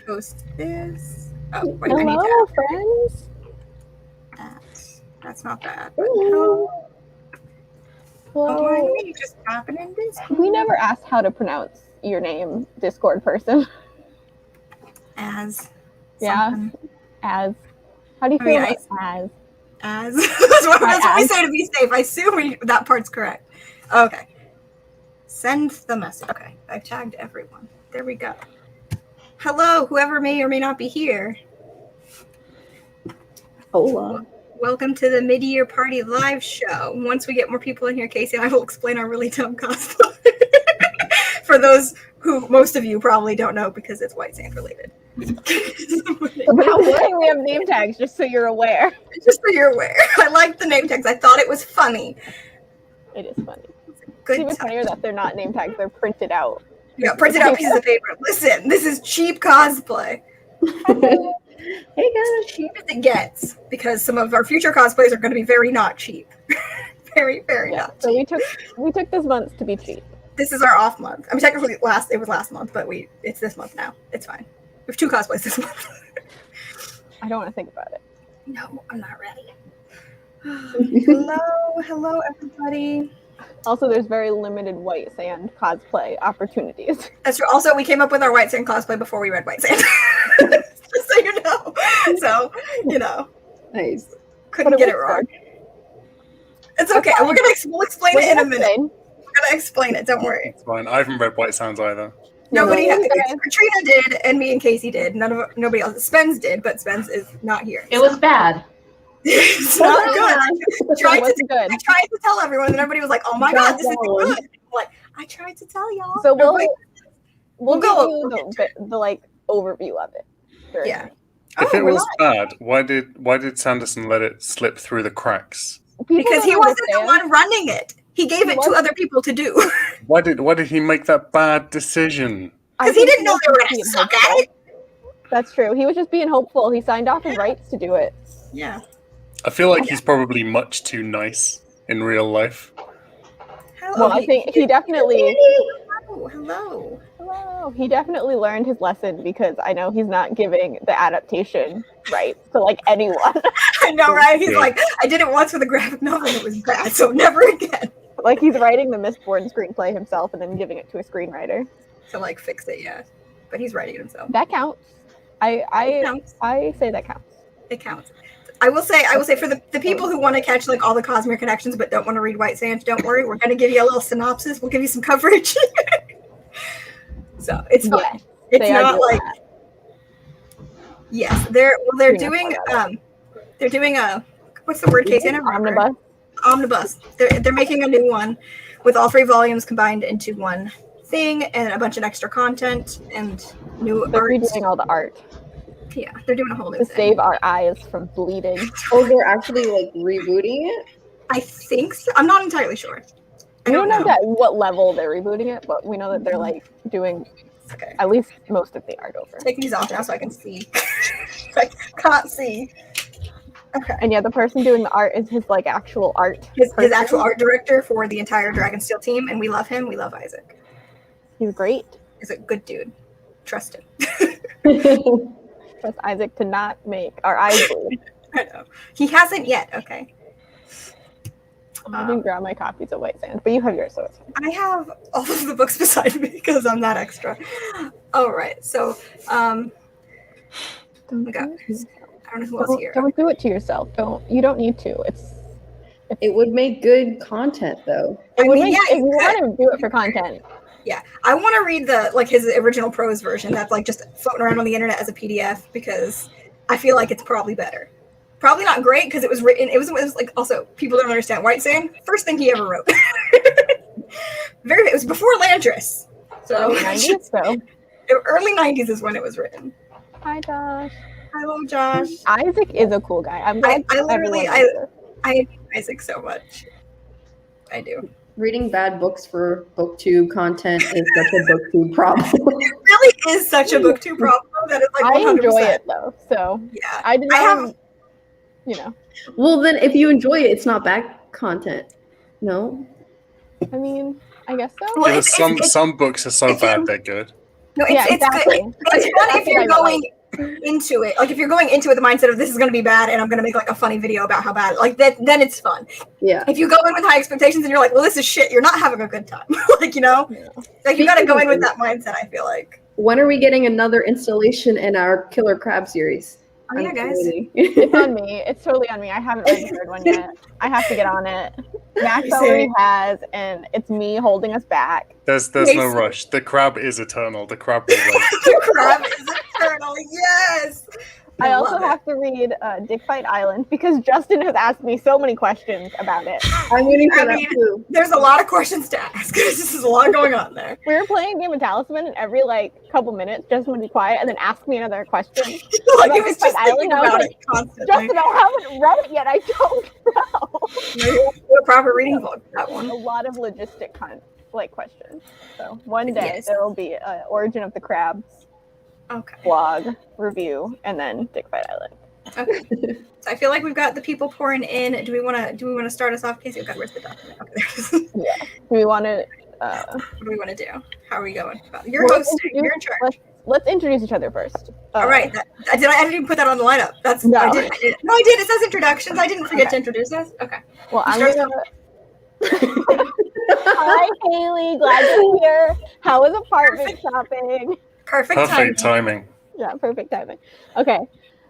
post this. Oh, wait, I need Hello, to friends. That's not bad. Hello. Hello. You just happening this. We never asked how to pronounce your name, Discord person. As. Yeah. Something. As. How do you feel about as? As. That's what we say to be safe. I assume that part's correct. Okay. Send the message. Okay. I've tagged everyone. There we go. Hello, whoever may or may not be here. Hola. Welcome to the mid-year party live show. Once we get more people in here, Casey and I will explain our really dumb cosplay. For those who most of you probably don't know because it's White Sand related. How worrying we have name tags, just so you're aware. Just so you're aware. I like the name tags. I thought it was funny. It is funny. It's even funnier that they're not name tags, they're printed out. Yeah, printed out pieces of paper. Listen, this is cheap cosplay. Hey guys. Cheap as it gets, because some of our future cosplays are going to be very not cheap. Very, very not cheap. So we took this month to be cheap. This is our off month. I mean, technically it was last month, but it's this month now. It's fine. We have 2 cosplays this month. I don't want to think about it. No, I'm not ready. Hello, everybody. Also, there's very limited White Sand cosplay opportunities. That's true. Also, we came up with our White Sand cosplay before we read White Sand. Just so you know. So, Nice. Couldn't get it wrong. It's okay. We'll explain it in a minute. We're gonna explain it. Don't worry. It's fine. I haven't read White Sands either. Nobody has. Katrina did, and me and Casey did. Nobody else. Spence did, but Spence is not here. It was bad. It's not good. I tried to tell everyone, and everybody was like, "Oh my god, this is good." I'm like, I tried to tell y'all. So we'll go the overview of it. Yeah. If it was bad, why did Sanderson let it slip through the cracks? Because he wasn't the one running it. He gave it to other people to do. Why did he make that bad decision? Because he didn't know they were going to suck at it. That's true. He was just being hopeful. He signed off his rights to do it. Yeah. I feel like he's probably much too nice in real life. Hello. Well, I think he definitely... Hello. He definitely learned his lesson because I know he's not giving the adaptation right to anyone. I know, right? He's like, I did it once for the graphic novel and it was bad, so never again. He's writing the Mistborn screenplay himself and then giving it to a screenwriter. To fix it, yeah. But he's writing it himself. That counts. I say that counts. It counts. I will say for the people who want to catch all the Cosmere connections but don't want to read White Sand, don't worry. We're going to give you a little synopsis. We'll give you some coverage. So it's fine. Yeah, it's not yes, they're doing a what's the word, Casey? Omnibus. They're making a new one with all 3 volumes combined into one thing and a bunch of extra content and new art. They're redoing all the art. Yeah, they're doing a whole new to thing. Save our eyes from bleeding. Oh, they're actually rebooting it? I think so. I'm not entirely sure. We don't know what level they're rebooting it, but we know that they're doing at least most of the art over. Take these off now so I can see. I can't see. Okay. And yeah, the person doing the art is his actual art. His actual art director for the entire Dragonsteel team, and we love him. We love Isaac. He's great. He's a good dude. Trust him. Trust Isaac to not make our eyes bleed. I know. He hasn't yet. Okay. I didn't grab my copies of White Sand, but you have yours, so it's fine. I have all of the books beside me because I'm that extra. All right, so I don't know who else here. Don't do it to yourself. You don't need to. It would make good content, though. If you want to do it for content. Yeah, I want to read his original prose version that's just floating around on the internet as a PDF because I feel like it's probably better. Probably not great because it was written. It was also people don't understand White Sand. First thing he ever wrote. It was before Elantris. So early 90s is when it was written. Hi, Josh. Hello, Josh. Isaac is a cool guy. I'm glad I hate Isaac so much. I do. Reading bad books for booktube content is such a booktube problem. It really is such a booktube problem that it's 100%. I enjoy it though, so yeah. I have. Well, then if you enjoy it, it's not bad content. No. I mean, I guess so. Well, some books are so bad they're good. No, Yeah, it's exactly. good. It's fun if you're going into it. Like if you're going into it with the mindset of this is going to be bad and I'm going to make like a funny video about how bad. Like that, then it's fun. Yeah. If you go in with high expectations and you're like, well, this is shit, you're not having a good time. Like like you got to go in with that mindset. I feel like. When are we getting another installation in our Killer Crab series? Oh yeah, guys. It's on me. It's totally on me. I haven't read the third one yet. I have to get on it. Max already has, and it's me holding us back. There's no rush. The crab is eternal. The crab will wait. The crab is eternal. Yes. I also have to read Dick Fight Island because Justin has asked me so many questions about it. I'm waiting for that too. There's a lot of questions to ask because this is a lot going on there. We were playing a game of Talisman, and every couple minutes, Justin would be quiet and then ask me another question. Like it was just thinking about it constantly. Justin, I haven't read it yet. I don't know. Do a proper reading vlog for that one. A lot of logistic questions. So one day there will be Origin of the Crabs vlog review, and then Dick Fight Island. Okay. So I feel like we've got the people pouring in. Do we want to start us off, Casey? Okay, where's the document? Okay, there it is. Yeah. Do we want to? What do we want to do? How are we going? You're hosting. You're in charge. Let's introduce each other first. All right. I didn't even put that on the lineup. No. I did. No, I did. It says introductions. I didn't forget to introduce us. Okay. Well, I'm gonna. Hi, Haley. Glad you're here. How was apartment shopping? Perfect timing. Yeah, perfect timing. Okay.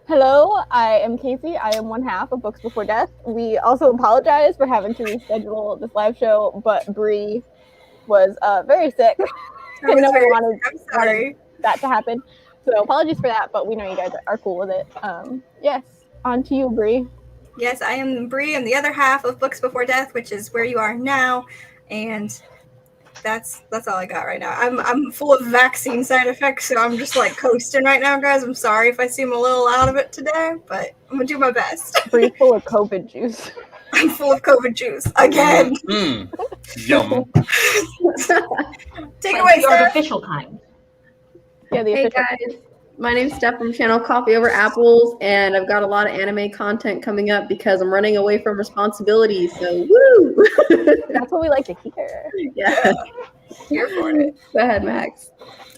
Hello, I am Casey. I am one half of Books Before Death. We also apologize for having to reschedule this live show, but Bree was very sick. And no one wanted that to happen. So apologies for that, but we know you guys are cool with it. Yes, on to you, Bree. Yes, I am Bree. I'm the other half of Books Before Death, which is where you are now, and that's all I got right now. I'm full of vaccine side effects, so I'm just coasting right now, guys. I'm sorry if I seem a little out of it today, but I'm gonna do my best. Bree full of COVID juice. I'm full of COVID juice again. Yum. Take it away, the artificial kind. Yeah, Hey guys, my name's Steph from channel Coffee Over Apples, and I've got a lot of anime content coming up because I'm running away from responsibilities. So woo! That's what we like to hear. Yeah. Here for it. Go ahead, Max.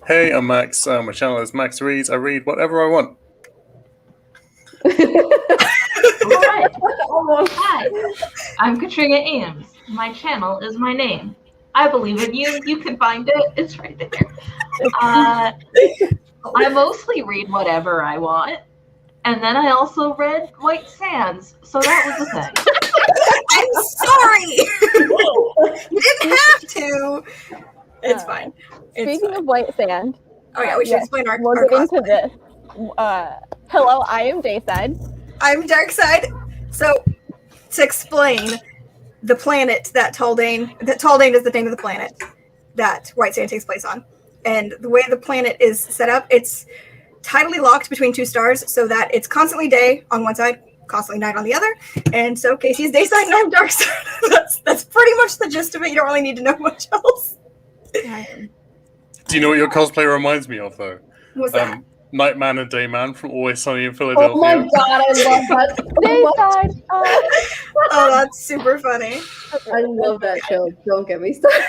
Hey, I'm Max. My channel is Max Reads. I read whatever I want. Alright. Hi, I'm Katrina Ames. My channel is my name. I believe in you. You can find it. It's right there. I mostly read whatever I want. And then I also read White Sands. So that was the thing. I'm sorry. You didn't have to. It's fine. Speaking of White Sand. Oh yeah, we should explain our We'll our get into cosplay. this. Hello, I am Dayside. I'm Darkside. So, to explain the planet that Taldane is the name of the planet that White Sand takes place on. And the way the planet is set up, it's tidally locked between two stars so that it's constantly day on one side, constantly night on the other. And so Casey's Dayside and I'm Darkside. That's pretty much the gist of it. You don't really need to know much else. Do you know what your cosplay reminds me of, though? What's that? Nightman and Dayman from Always Sunny in Philadelphia. Oh my god, I love that. Dayside. Oh, that's super funny. I love that show. Don't get me started.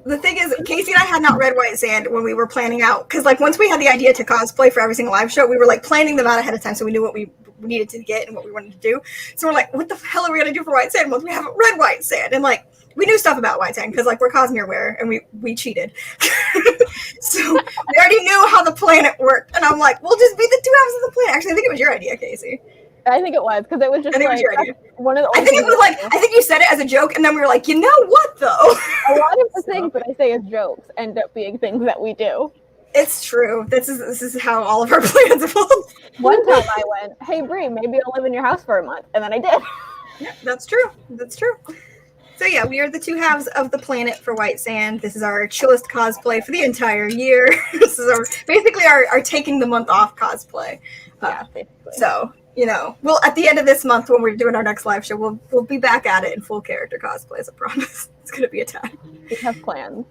The thing is, Casey and I had not read White Sand when we were planning out, because once we had the idea to cosplay for every single live show, we were planning them out ahead of time, so we knew what we needed to get and what we wanted to do. So we're like, what the hell are we gonna do for White Sand once we haven't read White Sand? And we knew stuff about White Sand because we're Cosmere aware and we cheated. So we already knew how the planet worked, and I'm like, we'll just be the two halves of the planet. Actually, I think it was your idea, Casey. I think it was because it was just one of the. I think it was I think you said it as a joke, and then we were like, you know what though? A lot of the things that I say as jokes end up being things that we do. It's true. This is how all of our plans evolved. One time I went, "Hey Bree, maybe I'll live in your house for a month," and then I did. Yeah, that's true. That's true. So yeah, we are the two halves of the planet for White Sand. This is our chillest cosplay for the entire year. This is basically our taking the month off cosplay. Yeah, basically. So, we'll at the end of this month when we're doing our next live show, we'll be back at it in full character cosplays, I promise. It's gonna be a time. We have plans.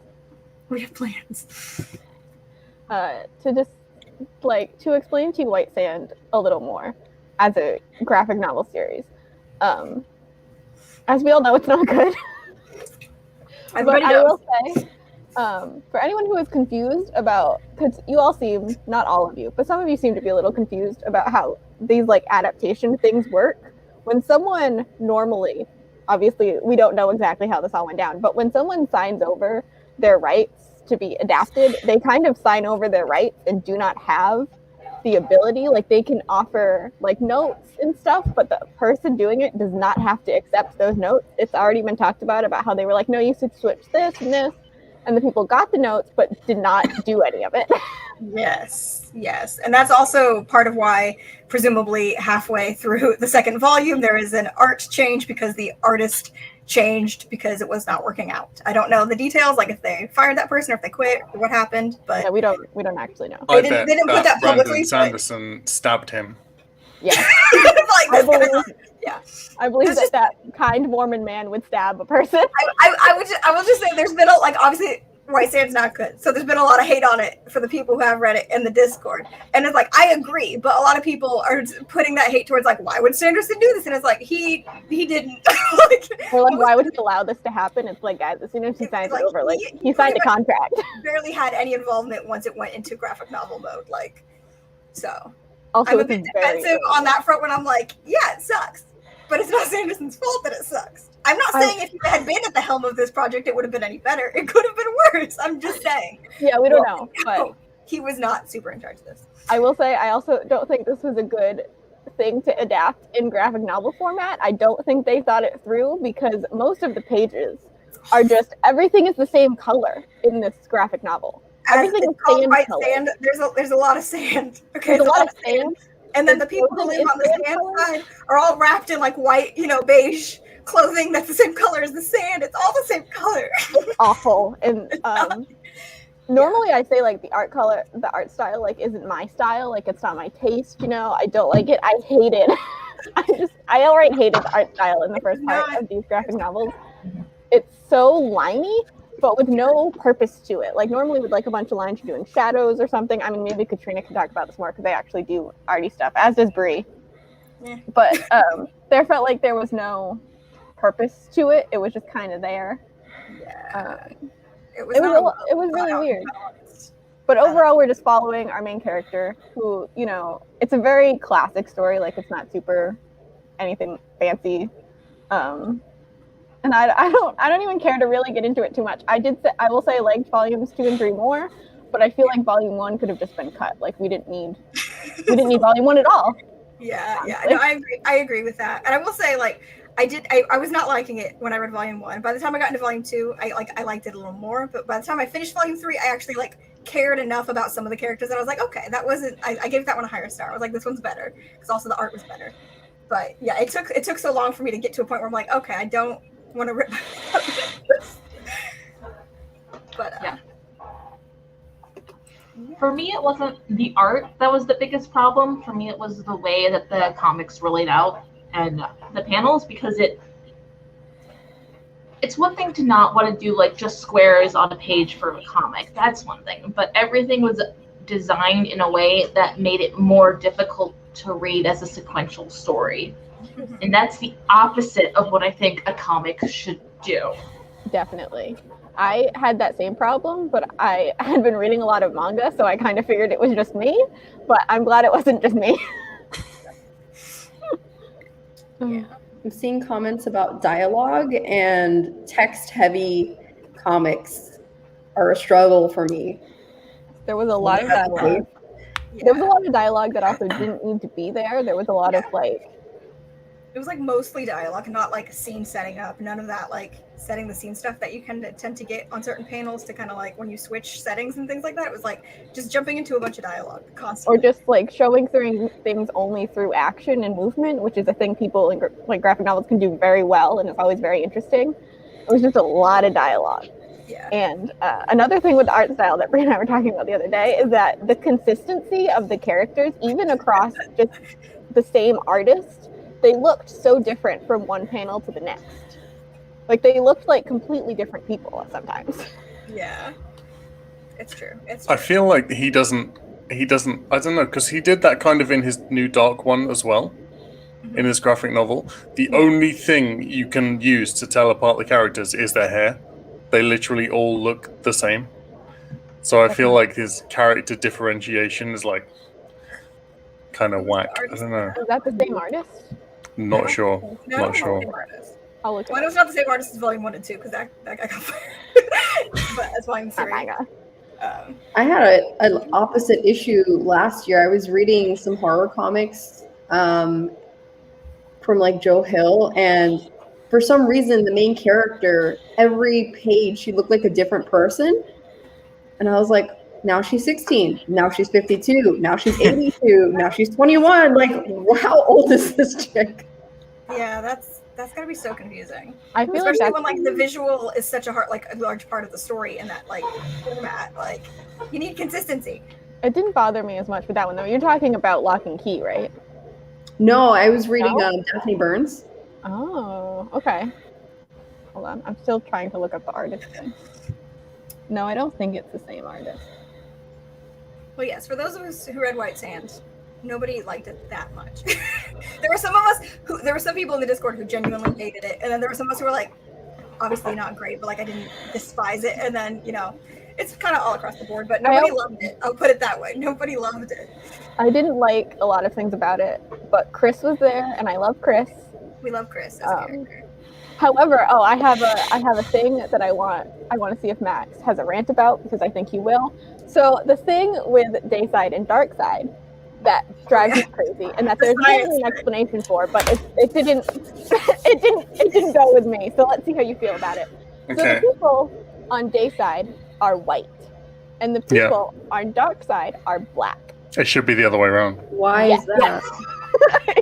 We have plans. To just to explain to you White Sand a little more as a graphic novel series. As we all know, it's not good. But I will say For anyone who is confused about, because you all seem, not all of you, but some of you seem to be a little confused about how these like adaptation things work. When someone normally, obviously we don't know exactly how this all went down, but when someone signs over their rights to be adapted, they kind of sign over their rights and do not have the ability, like they can offer like notes and stuff, but the person doing it does not have to accept those notes. It's already been talked about how they were like, no, you should switch this and this. And the people got the notes, but did not do any of it. Yes. And that's also part of why, presumably halfway through the second volume, there is an art change because the artist changed because it was not working out. I don't know the details, like if they fired that person or if they quit or what happened, but yeah, we don't actually know. They didn't put that publicly. Brandon Sanderson stabbed him. Yeah. I believe that kind Mormon man would stab a person. I will just say there's been obviously White Sand's not good, so there's been a lot of hate on it for the people who have read it in the Discord, and it's like I agree, but a lot of people are putting that hate towards like, why would Sanderson do this? And it's like he didn't. Or like, why would he allow this to happen? It's like, guys, as soon as he signs it over, like he signed a contract. Barely had any involvement once it went into graphic novel mode, so. Also, I'm a bit defensive on that front when I'm like, yeah, it sucks. But it's not Sanderson's fault that it sucks. I'm not saying if he had been at the helm of this project, it would have been any better. It could have been worse. I'm just saying. Yeah, we don't know. But he was not super in charge of this. I will say, I also don't think this was a good thing to adapt in graphic novel format. I don't think they thought it through because most of the pages are just, everything is the same color in this graphic novel. Everything is sand color. Sand. There's a lot of sand. Okay, there's a lot of sand. And then the people who live on the sand side are all wrapped in like white, beige clothing that's the same color as the sand. It's all the same color. It's awful. And normally I say like the art style like isn't my style. Like it's not my taste. I don't like it. I hate it. I outright hated the art style in the first part of these graphic novels. It's so limey, but with no purpose to it. Like normally with like a bunch of lines you're doing shadows or something. I mean, maybe Katrina can talk about this more because they actually do arty stuff, as does Bree. Yeah. But there felt like there was no purpose to it. It was just kind of there. Yeah. It was really weird. But overall, we're just following our main character who, it's a very classic story. Like it's not super anything fancy. And I don't even care to really get into it too much. I will say I liked volumes 2 and 3 more, but I feel like volume 1 could have just been cut. Like we didn't need volume 1 at all. Yeah. No, I agree with that. And I will say I was not liking it when I read volume 1. By the time I got into volume 2, I liked it a little more. But by the time I finished volume 3, I actually cared enough about some of the characters that I was like, okay, that wasn't. I gave that one a higher star. I was like, this one's better because also the art was better. But yeah, it took so long for me to get to a point where I'm like, okay, I don't want to rip. But yeah. For me, it wasn't the art that was the biggest problem. For me, it was the way that the comics were laid out and the panels, because it's one thing to not want to do like just squares on a page for a comic. That's one thing. But everything was designed in a way that made it more difficult to read as a sequential story. And that's the opposite of what I think a comic should do. Definitely. I had that same problem, but I had been reading a lot of manga, so I kind of figured it was just me, but I'm glad it wasn't just me. Yeah. I'm seeing comments about dialogue, and text-heavy comics are a struggle for me. There was a lot of dialogue. Yeah. There was a lot of dialogue that also didn't need to be there. There was a lot of it was mostly dialogue, not scene setting up. None of that setting the scene stuff that you can tend to get on certain panels to kind of when you switch settings and things like that. It was just jumping into a bunch of dialogue constantly. Or just showing things only through action and movement, which is a thing people in graphic novels can do very well, and it's always very interesting. It was just a lot of dialogue. Yeah. And another thing with the art style that Brianna and I were talking about the other day is that the consistency of the characters, even across just the same artist, they looked so different from one panel to the next. They looked like completely different people sometimes. Yeah, it's true. I feel like he doesn't, I don't know, because he did that kind of in his new Dark one as well, in his graphic novel. The only thing you can use to tell apart the characters is their hair. they literally all look the same. So I feel like his character differentiation is like kind of whack. I don't know. Is that the same artist? Not sure. No, Not sure. I'll look. Well, I know it's not the same artist as Volume 1 and 2 because that guy got fired. But that's Volume 3. Oh my god. I had an opposite issue last year. I was reading some horror comics from like Joe Hill, and for some reason the main character, every page she looked like a different person, and I was like, now she's 16, now she's 52, now she's 82, now she's 21. Like, how old is this chick? Yeah, that's gotta be so confusing. I feel Especially like when like the visual is such a large part of the story in that like format. Like, you need consistency. it didn't bother me as much with that one though. You're talking about Lock and Key, right? No, I was reading No? Daphne Burns. Oh, okay. Hold on, I'm still trying to look up the artist thing. No, I don't think it's the same artist. Well, yes, for those of us who read White Sands, nobody liked it that much. There were some people in the Discord who genuinely hated it, and then there were some of us who were like, obviously not great, but like I didn't despise it. And then it's kind of all across the board, but nobody loved it. I'll put it that way. Nobody loved it. I didn't like a lot of things about it, but Chris was there, and I love Chris. We love Chris as a character. However, I have a thing that I want to see if Max has a rant about, because I think he will. So the thing with Dayside and Darkside that drives me crazy, and that there's really an explanation for, but it didn't go with me. So let's see how you feel about it. Okay. So the people on Dayside are white, and the people on Darkside are black. It should be the other way around. Why is that?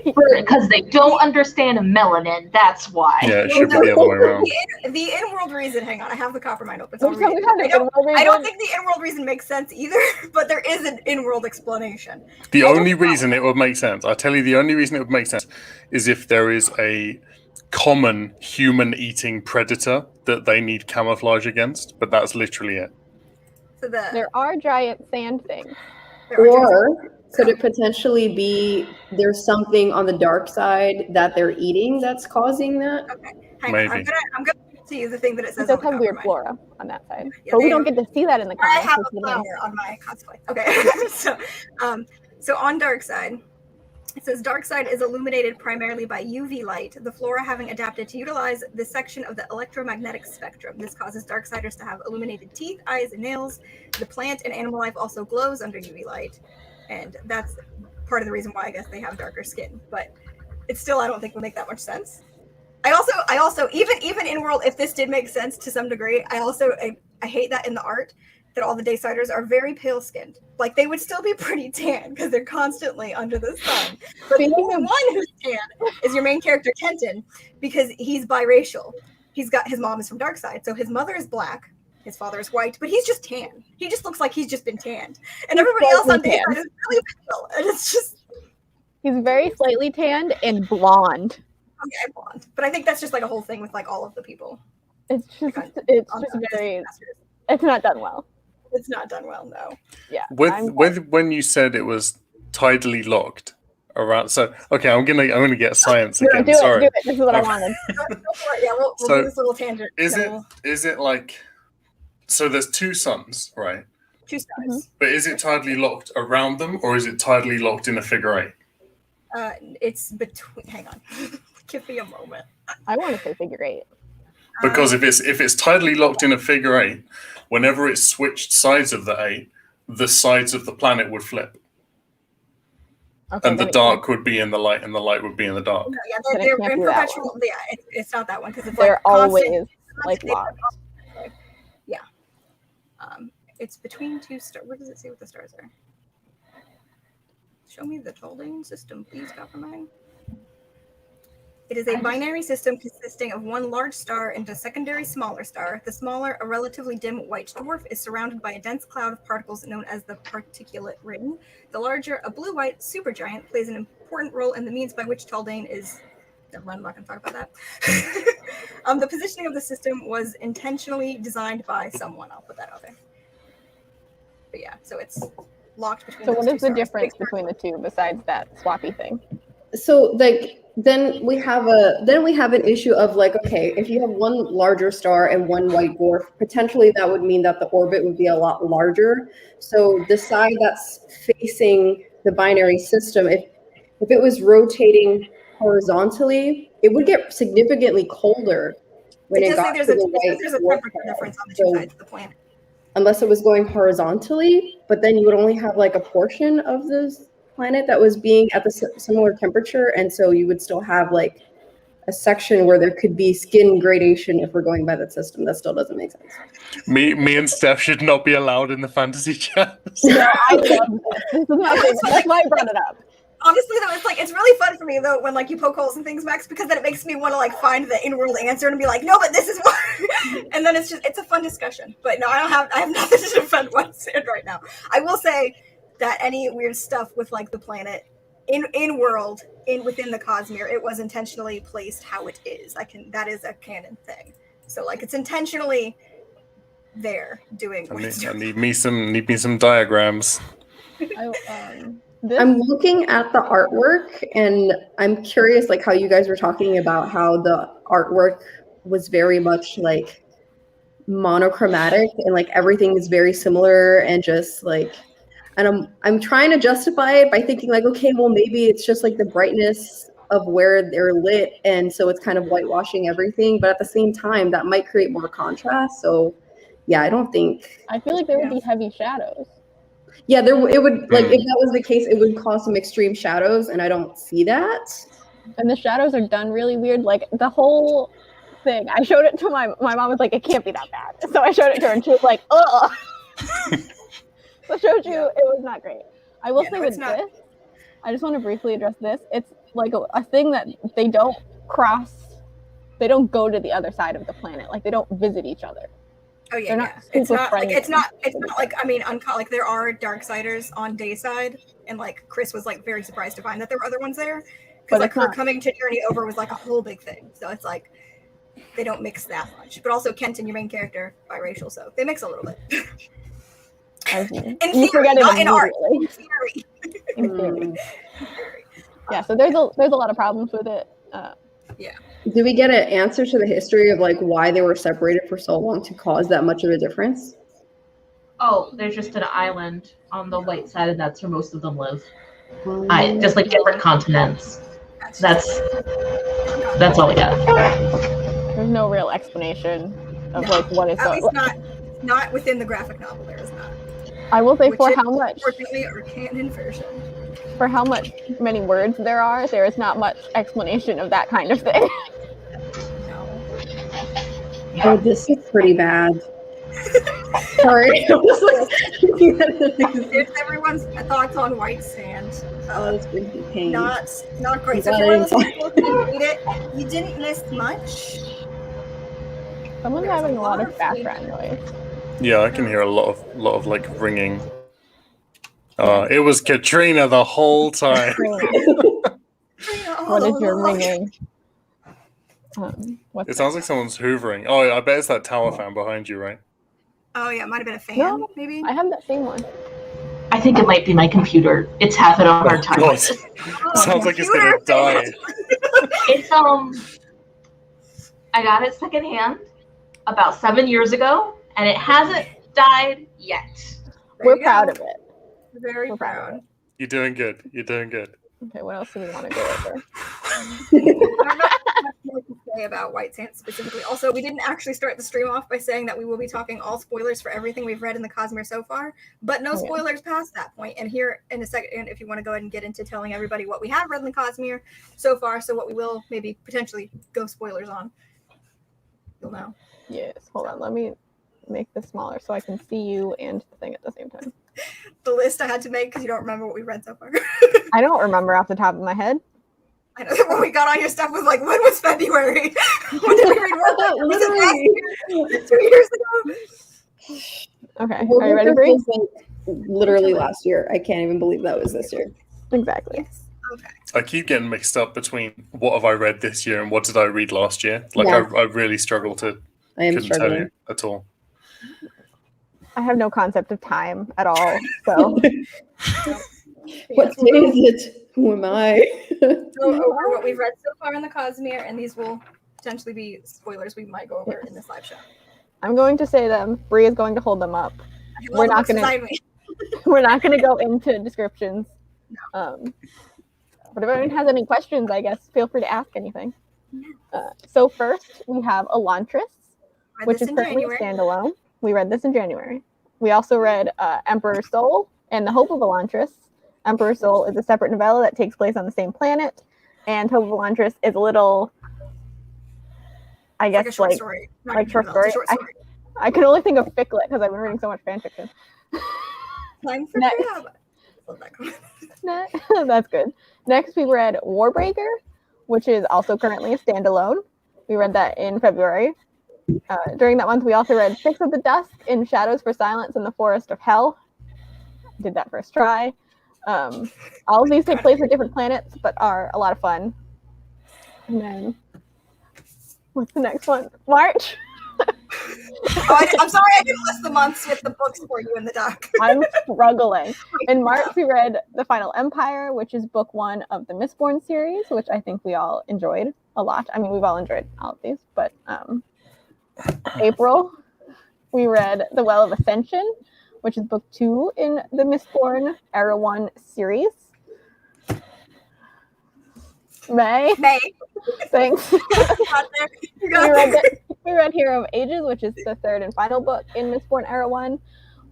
Because they don't understand melanin, that's why. Yeah, it should be the other way around. The in-world reason, hang on, I have the Coppermine open. So So I'll read it. I don't think the in-world reason makes sense either, but there is an in-world explanation. The only reason it would make sense, I'll tell you, the only reason it would make sense is if there is a common human-eating predator that they need camouflage against, but that's literally it. So There are giant sand things. Or could it potentially be there's something on the dark side that they're eating that's causing that? Okay, hang Maybe. on. I'm gonna see you the thing that it It says. does on the have weird Coppermine. flora on that side, Yeah, but we they- don't get to see that in the I comics. have which a is nice. flower on my cosplay. Okay, so on Darkside, it says Darkside is illuminated primarily by UV light, the flora having adapted to utilize this section of the electromagnetic spectrum. This causes Darksiders to have illuminated teeth, eyes, and nails. The plant and animal life also glows under UV light, and that's part of the reason why I guess they have darker skin. But it still, I don't think, would make that much sense. I also even in world, if this did make sense to some degree, I hate that in the art that all the Daysiders are very pale skinned. Like, they would still be pretty tan because they're constantly under the sun. But the only one who's tan is your main character, Kenton, because he's biracial. His mom is from Darkside, so his mother is black, his father is white, but he's just tan. He just looks like he's just been tanned. And everybody else on Dayside is really pale. And it's just... He's very slightly tanned and blonde. Okay, blonde. But I think that's just like a whole thing with like all of the people. It's just very... It's not done well. It's not done well, no. Yeah. When you said it was tidally locked around, so okay, I'm gonna get science again. Do Sorry. it. This is what I wanted. Yeah, we'll do this little tangent. Is it like, so there's two suns, right? Two stars. But is it tidally locked around them, or is it tidally locked in a figure eight? It's between. Hang on, give me a moment. I want to say figure eight. Because if it's tidally locked in a figure eight, whenever it switched sides of the eight, the sides of the planet would flip. Okay, And the dark would be in the light, and the light would be in the dark. No, yeah, Then it they're can't in be that perpetual. one. Yeah, it's not that one because it's They're like always constant, like locked. Yeah. It's between two stars. Where does it say what the stars are? Show me the Toldane system, please, Coppermine. It is a binary system consisting of one large star and a secondary smaller star. The smaller, a relatively dim white dwarf, is surrounded by a dense cloud of particles known as the particulate ring. The larger, a blue-white supergiant, plays an important role in the means by which Toldane is... Never mind, I'm not going to talk about that. The positioning of the system was intentionally designed by someone. I'll put that out there. But yeah, so it's locked between So those what two is the stars. difference between the two besides that swappy thing? So, like, then we have an issue of like, okay, if you have one larger star and one white dwarf, potentially that would mean that the orbit would be a lot larger. So the side that's facing the binary system, if it was rotating horizontally, it would get significantly colder when it got to the white there's a dwarf temperature star. difference on the two sides of the planet. Unless it was going horizontally, but then you would only have like a portion of this planet that was being at the similar temperature, and so you would still have like a section where there could be skin gradation if we're going by that system. That still doesn't make sense. Me and Steph should not be allowed in the fantasy chat. No, I love this. This is my favorite. That's why I brought it up. Honestly, though, it's really fun for me though when like you poke holes in things, Max, because then it makes me want to like find the in-world answer and be like, no, but this is why. And then it's a fun discussion. But no, I have nothing to defend White Sand right now. I will say that any weird stuff with like the planet within the Cosmere, it was intentionally placed how it is. That is a canon thing. So like it's intentionally there doing. I need me some diagrams. I'm looking at the artwork and I'm curious like how you guys were talking about how the artwork was very much like monochromatic and like everything is very similar and just like, and I'm trying to justify it by thinking like, okay, well maybe it's just like the brightness of where they're lit and so it's kind of whitewashing everything, but at the same time that might create more contrast. So yeah, I feel like there would be heavy shadows. Yeah, it would, like, if that was the case, it would cause some extreme shadows, and I don't see that. And the shadows are done really weird. Like, the whole thing, I showed it to my mom was like, it can't be that bad. So I showed it to her, and she was like, ugh. So I showed you, it was not great. I will say with this, I just want to briefly address this. It's like a thing that they don't go to the other side of the planet. Like, they don't visit each other. Oh yeah, it's not like I mean, like there are Darksiders on Dayside, and like Chris was like very surprised to find that there were other ones there, because like her coming to Journey Over was like a whole big thing. So it's like they don't mix that much, but also Kenton, your main character, biracial, so they mix a little bit. In theory, not in art. In theory. Yeah, so there's a lot of problems with it. Yeah. Do we get an answer to the history of like why they were separated for so long to cause that much of a difference? Oh, there's just an island on the white side, and that's where most of them live. Just like different continents. That's all we got. There's no real explanation of like what it's. At least not within the graphic novel. There is not. I will say for how much. Unfortunately, our canon version. For how many words there is not much explanation of that kind of thing. Oh, this is pretty bad. Sorry. Here's everyone's thoughts on White Sand. It's been pain. Not great. So if you're one of those people who read it, you didn't miss much. Someone's having a lot of background noise. Yeah, I can hear a lot of like ringing. It was Katrina the whole time. What is your ringing? It sounds like someone's hoovering. Oh, I bet it's that tower fan behind you, right? Oh yeah, it might have been a fan, maybe. I have that same one. I think it might be my computer. It's having a hard time. Sounds like it's gonna die. It's I got it secondhand about 7 years ago, and it hasn't died yet. We're proud of it. Very proud. You're doing good. Okay, what else do we want to go over? I don't know what to say about White Sand specifically. Also, we didn't actually start the stream off by saying that we will be talking all spoilers for everything we've read in the Cosmere so far, but no spoilers past that point. And here in a second, if you want to go ahead and get into telling everybody what we have read in the Cosmere so far, so what we will maybe potentially go spoilers on, you'll know. Yes, hold on. Let me make this smaller so I can see you and the thing at the same time. The list I had to make because you don't remember what we read so far. I don't remember off the top of my head. I know that when we got on your stuff was like, when was February? When did we read Warbreaker? Was it last year? 2 years ago? Okay, are you ready, Bree? Literally last year. I can't even believe that was this year. Exactly. Yes. Okay. I keep getting mixed up between what have I read this year and what did I read last year. Like I really struggle to couldn't tell you at all. I have no concept of time at all. So what day is it? Who am I? go over what we've read so far in the Cosmere, and these will potentially be spoilers we might go over in this live show. I'm going to say them. Bree is going to hold them up. We're not going to. We're not going to go into descriptions. But if anyone has any questions, I guess feel free to ask anything. So first, we have Elantris, which is currently a standalone. We read this in January. We also read Emperor's Soul and The Hope of Elantris. Emperor's Soul is a separate novella that takes place on the same planet, and Hope of Elantris is a little, I guess, short story. Short story. I can only think of fic lit because I've been reading so much fan fiction. Time for That's good. Next, we read Warbreaker, which is also currently a standalone. We read that in February. During that month, we also read Six of the Dusk in Shadows for Silence in the Forest of Hell. Did that first try. All of these take place at different planets, but are a lot of fun. And then, what's the next one? March. I'm sorry I didn't list the months with the books for you in the doc. I'm struggling. In March, we read The Final Empire, which is book 1 of the Mistborn series, which I think we all enjoyed a lot. I mean, we've all enjoyed all of these, but April, we read The Well of Ascension, which is book 2 in the Mistborn Era 1 series. May. Thanks. We read Hero of Ages, which is the 3rd and final book in Mistborn Era 1.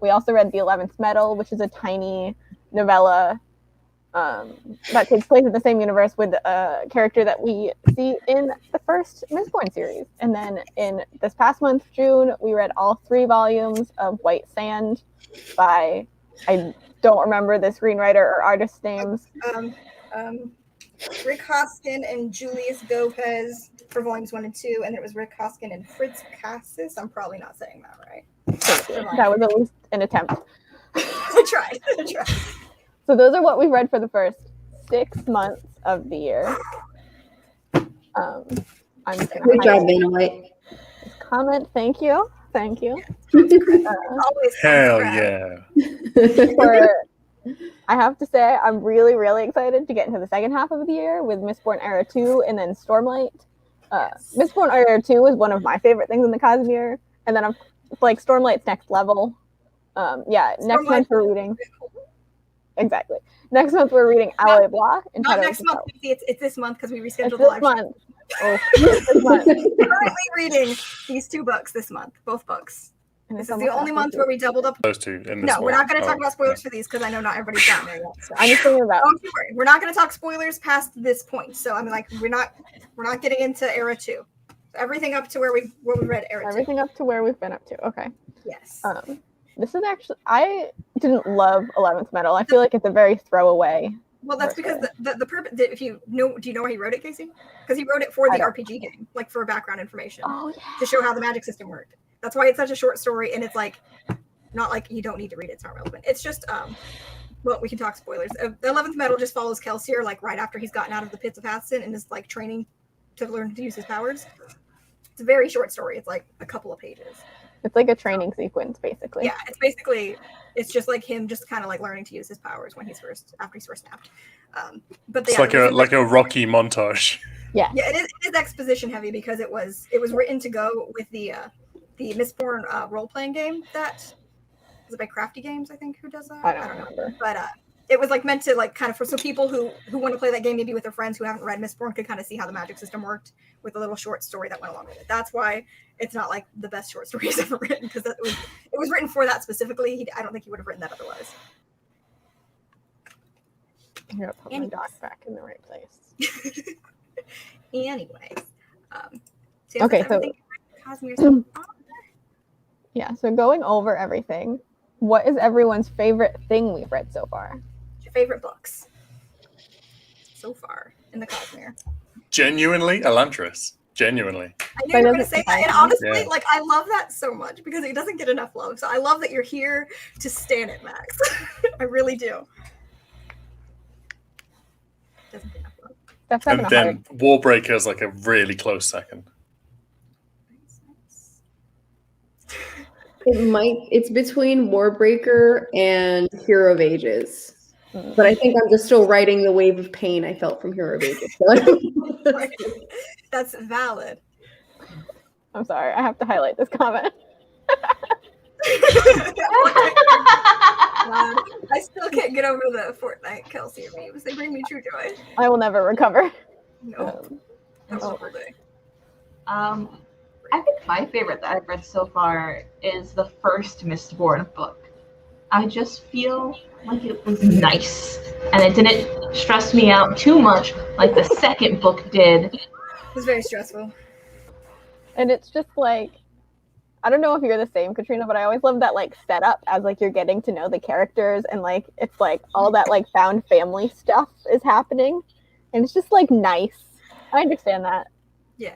We also read The 11th Metal, which is a tiny novella that takes place in the same universe with a character that we see in the first Mistborn series. And then in this past month, June, we read all 3 volumes of White Sand by, I don't remember the screenwriter or artist names. Rick Hoskin and Julius Gopez for volumes 1 and 2, and it was Rick Hoskin and Fritz Cassis. I'm probably not saying that right. That was at least an attempt. I tried. So those are what we've read for the first 6 months of the year. Good job, Dana White. Comment. Thank you. Always hell yeah. I have to say, I'm really, really excited to get into the second half of the year with Mistborn Era 2 and then Stormlight. Mistborn Era 2 is one of my favorite things in the Cosmere, and then I'm like Stormlight's next level. Next month we're reading. Exactly. Next month we're reading Alloy Block. Not next month. It's this month because we rescheduled the live month. This month. We're currently reading these 2 books this month, both books. This is the only month where we doubled up. Those 2 in this No, we're not going to talk about spoilers for these because I know not everybody's gotten there yet. So. I'm just thinking about. Don't you worry. We're not going to talk spoilers past this point. So I'm like, we're not getting into Era 2. So everything up to where we read Era 2. Everything up to where we've been up to. Okay. Yes. This is actually, I didn't love 11th Metal. I feel like it's a very throwaway. Well, that's because the purpose. If you know, do you know why he wrote it, Casey? Because he wrote it for the RPG game, like for background information, to show how the magic system worked. That's why it's such a short story, and it's like not like you don't need to read it. It's not relevant. It's just well, we can talk spoilers. The 11th Metal just follows Kelsier like right after he's gotten out of the pits of Hathsin and is like training to learn to use his powers. It's a very short story. It's like a couple of pages. It's like a training sequence, basically. Yeah, it's just like him just kind of like learning to use his powers after he's first snapped. But it's like a Rocky montage. Yeah. Yeah, it is exposition heavy because it was written to go with the Mistborn role-playing game that was it by Crafty Games, I think, who does that? I don't remember. But it was like meant to like kind of for so people who want to play that game maybe with their friends who haven't read Mistborn could kind of see how the magic system worked with a little short story that went along with it. That's why it's not like the best short story he's ever written because it was written for that specifically. I don't think he would have written that otherwise. I'm gonna put my doc back in the right place. Anyways, okay, so yeah, so going over everything, what is everyone's favorite thing we've read so far? Your favorite books so far in the Cosmere? Genuinely, Elantris. Genuinely. I knew you were going to say that, and honestly, like I love that so much because it doesn't get enough love. So I love that you're here to stand it, Max. I really do. Doesn't get enough love. That's and then Warbreaker is like a really close second. It's between Warbreaker and Hero of Ages. But I think I'm just still riding the wave of pain I felt from Hero of Ages. Right. That's valid. I'm sorry, I have to highlight this comment. I still can't get over the Fortnite Kelsey memes. They bring me true joy. I will never recover. No. That's Oh. awful day. I think my favorite that I've read so far is the first Mistborn book. I just feel like it was nice, and it didn't stress me out too much like the second book did. It was very stressful. And it's just like, I don't know if you're the same, Katrina, but I always love that like setup as like you're getting to know the characters, and like it's like all that like found family stuff is happening, and it's just like nice. I understand that. Yeah.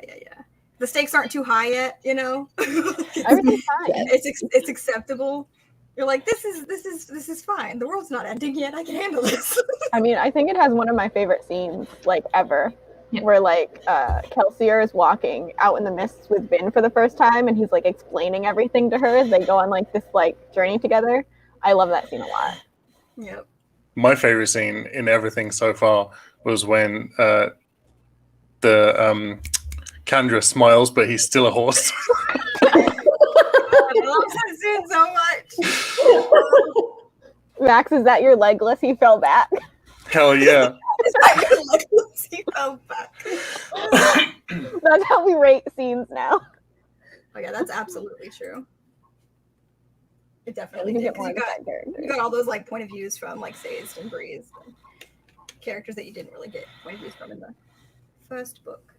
The stakes aren't too high yet, you know. Everything's fine. It's acceptable. You're like, this is fine. The world's not ending yet. I can handle this. I mean, I think it has one of my favorite scenes like ever. Yeah. Where like Kelsier is walking out in the mists with Vin for the first time, and he's like explaining everything to her as they go on like this like journey together. I love that scene a lot. Yep. My favorite scene in everything so far was when Kandra smiles, but he's still a horse. I love that scene so much. Max, is that your Legolas? He fell back. Hell yeah. He fell back. That's how we rate scenes now. Oh yeah, that's absolutely true. It definitely We did. get 'Cause more You of got, that character. you got all those like point of views from like Sazed and Breeze, and characters that you didn't really get point of views from in the first book.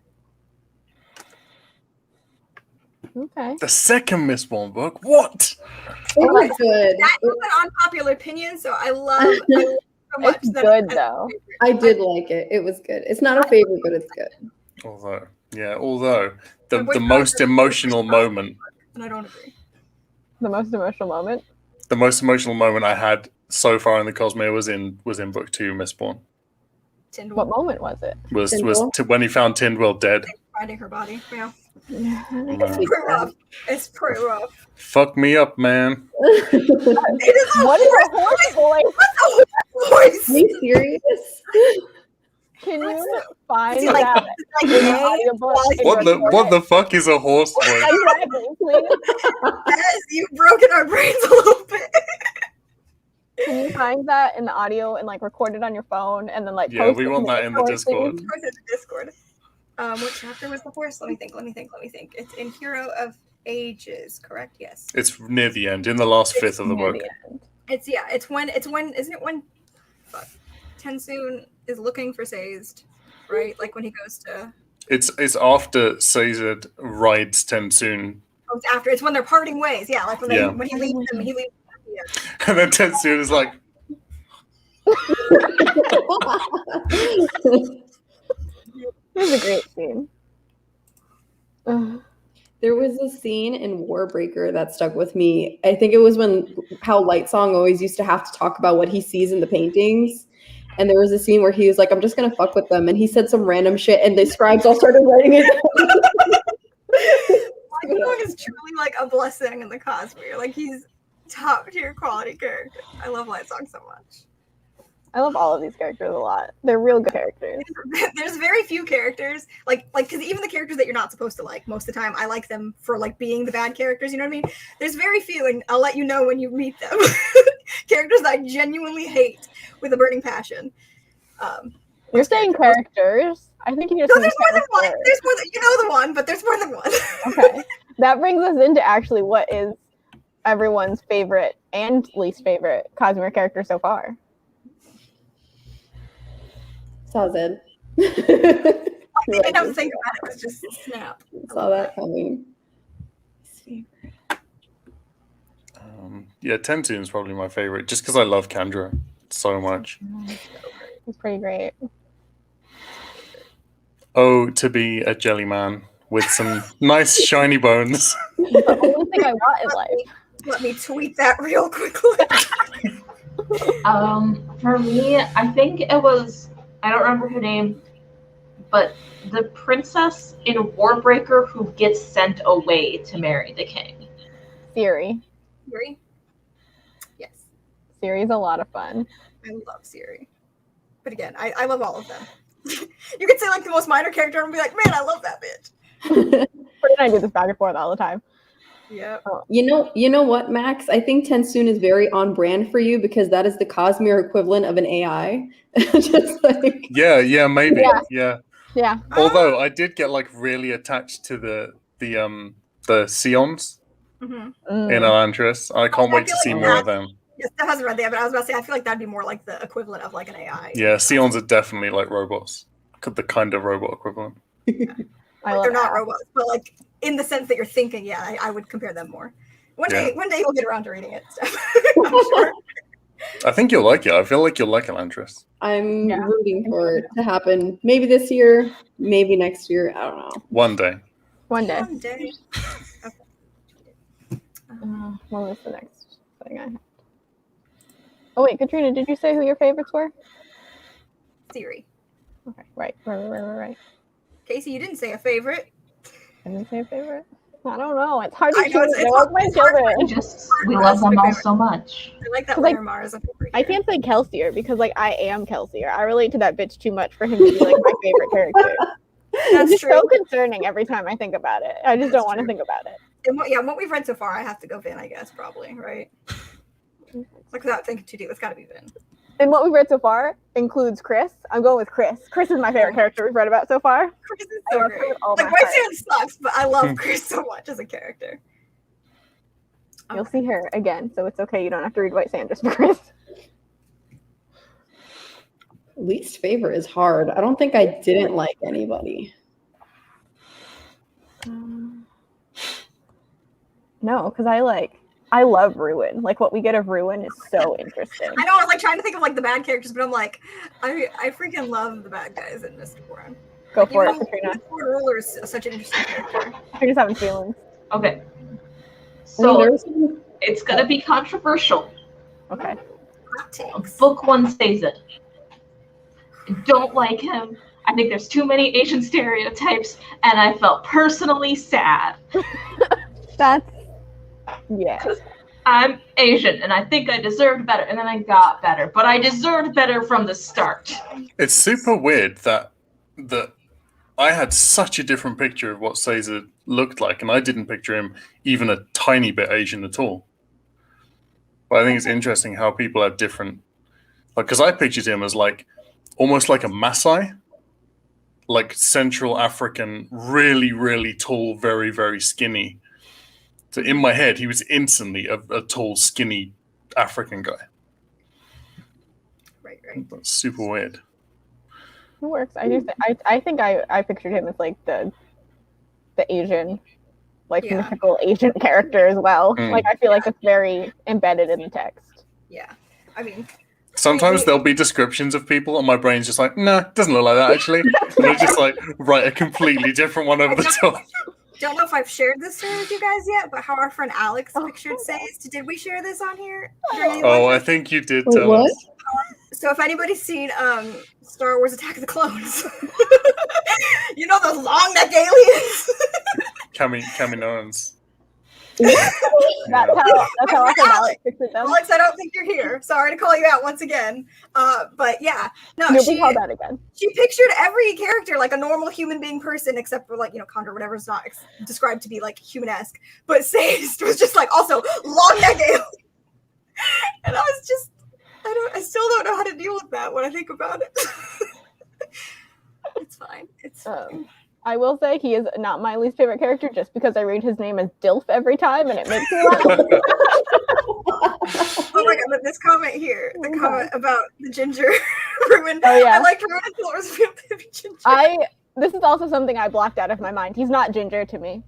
Okay. The second Mistborn book? What? It was good. That is an unpopular opinion, so I love so much It's that good it's though. I did like it. It was good. It's not a favorite, but it's good. Although My the boyfriend most said- emotional moment, and I don't agree. The most emotional moment. the most emotional moment I had so far in the Cosmere was in book 2, Mistborn. Tyndall What moment was it? Was Tyndall? when he found Tyndall dead. finding her body. Yeah, Man, pretty rough. It's pretty rough. fuck me up, man. It is a What is a horse horse voice? voice. Are you serious? Can What's you it? find Is he like, that like in the gay? audiobook? What the fuck is a horse voice? Exactly, please. Yes, you've broken our brains a little bit. Can you find that in the audio and like record it on your phone and then like Yeah, post we it want that in the Discord. Of course, it's Discord. What chapter was the horse? Let me think. It's in Hero of Ages, correct? Yes. It's near the end, in the last fifth of the near book. the end. It's when isn't it when Tensoon is looking for Sazed, right? Like when he goes to It's after Caesar rides Tensoon, oh, it's after. It's when they're parting ways. Yeah, like when Yeah. when he leaves them, he leaves them here. and then Tensoon is like, It was a great scene. Ugh. There was a scene in Warbreaker that stuck with me. I think it was when how Lightsong always used to have to talk about what he sees in the paintings. And there was a scene where he was like, I'm just going to fuck with them. And he said some random shit, and the scribes all started writing it down. Lightsong is truly like a blessing in the Cosmere. Like he's top tier quality character. I love Lightsong so much. I love all of these characters a lot. They're real good characters. There's very few characters like because even the characters that you're not supposed to like most of the time, I like them for like being the bad characters. You know what I mean? There's very few, and I'll let you know when you meet them. Characters that I genuinely hate with a burning passion. You're saying characters. I think you just No, mean there's more than one. characters. There's more than you know the one, but there's more than one. Okay. That brings us into actually what is everyone's favorite and least favorite Cosmere character so far. Sazed. I didn't have to think about it. It was just snap. Saw that coming. yeah, Tensoon is probably my favorite, just because I love Kandra so much. It's pretty great. Oh, to be a jelly man with some nice shiny bones. The only thing I want in life. Let me tweet that real quickly. For me, I think it was, I don't remember her name, but the princess in Warbreaker who gets sent away to marry the king. Siri. Yuri? Yes. Siri's a lot of fun. I love Siri. But again, I love all of them. You could say like the most minor character and be like, man, I love that bitch. Brittany and I do this back and forth all the time. Yeah. You know what, Max? I think Tensoon is very on brand for you because that is the Cosmere equivalent of an AI. Just like Yeah, maybe. Yeah. Yeah. Although I did get like really attached to the Sions Mhm. in Elantris. I can't I wait to feel see like more that- of them. Yes, that hasn't read that, but I was about to say I feel like that'd be more like the equivalent of like an AI. Yeah, Sions are definitely like robots. The kind of robot equivalent. They're not robots, but like in the sense that you're thinking, yeah, I would compare them more. One day you'll get around to reading it. I'm sure. I think you'll like it. I feel like you'll like Elantris. I'm rooting for it to happen. Maybe this year, maybe next year. I don't know. One day. One day. One day. What was the next thing I had? Oh wait, Katrina, did you say who your favorites were? Siri. Okay, right. Casey, you didn't say a favorite. I didn't say a favorite. I don't know. It's hard to I know, choose. it's They love my hard children. We love them all so much. I like that Like, Laramar is a favorite. I can't say Kelsier because like I am Kelsier. I relate to that bitch too much for him to be like my favorite character. That's It's true. so concerning every time I think about it. I just don't want to think about it. And what we've read so far, I have to go Vin, I guess, probably, right? Like without thinking too deep, it's got to be Vin. And what we've read so far includes Chris. I'm going with Chris. Chris is my favorite character we've read about so far. Chris is I so love her great. with all Like my White heart. Sand sucks, but I love Chris so much as a character. You'll see her again, so it's okay. You don't have to read White Sand just for Chris. Least favorite is hard. I don't think I didn't like anybody. No, because I love Ruin. Like what we get of Ruin is so interesting. I know, I was like trying to think of like the bad characters, but I'm like, I freaking love the bad guys in Mistborn. Go for it, Even Katrina. Mistborn Ruler is such an interesting character. Katrina's having feelings. Okay. I mean, So there's it's gonna be controversial. Okay. Hot takes. Book one says it. I don't like him. I think there's too many Asian stereotypes, and I felt personally sad. That's yeah. I'm Asian, and I think I deserved better, and then I got better, but I deserved better from the start. It's super weird that I had such a different picture of what Caesar looked like, and I didn't picture him even a tiny bit Asian at all. But I think it's interesting how people have different, like, because I pictured him as like almost like a Maasai, like Central African, really, really tall, very, very skinny. So in my head, he was instantly a tall, skinny African guy. Right. That's super weird. It works. I think I pictured him as like the Asian, like Yeah. mythical Asian character as well. Mm. Like I feel like it's very embedded in the text. Yeah. I mean, Sometimes there'll be descriptions of people, and my brain's just like, nah, doesn't look like that actually. And I just like write a completely different one over the top. don't know if I've shared this story with you guys yet, but how our friend Alex Oh, pictured Says. Did we share this on here? Oh, I think you did Wait, tell what? us. So if anybody's seen Star Wars Attack of the Clones, you know those long neck aliens. Kaminoans. That's how I thought Alex pictured them. Alex, I don't think you're here. Sorry to call you out once again. But yeah, no, You'll she be called out again. pictured every character like a normal human being person, except for like Condor, whatever is not described to be like human-esque. But Sayst was just like also long neck alien, and I was just, I still don't know how to deal with that when I think about it. It's fine. It's fine. I will say he is not my least favorite character just because I read his name as Dilf every time and it makes me laugh. Oh my god, but this comment here, the comment about the ginger Ruin. Oh, yeah. I liked Ruin until it was revealed to be ginger. This is also something I blocked out of my mind. He's not ginger to me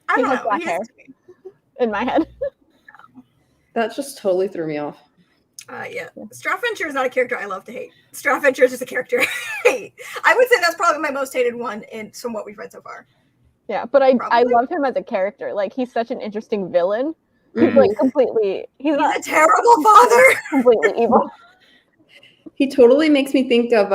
I he don't has know. black He is hair. to me. in my head. That just totally threw me off. Yeah. Straffventure is not a character I love to hate. Straffventure is just a character I hate. I would say that's probably my most hated one from what we've read so far. Yeah, but I Probably. love him as a character. Like he's such an interesting villain. He's Mhm. like completely he's He's not a terrible father. completely evil. He totally makes me think of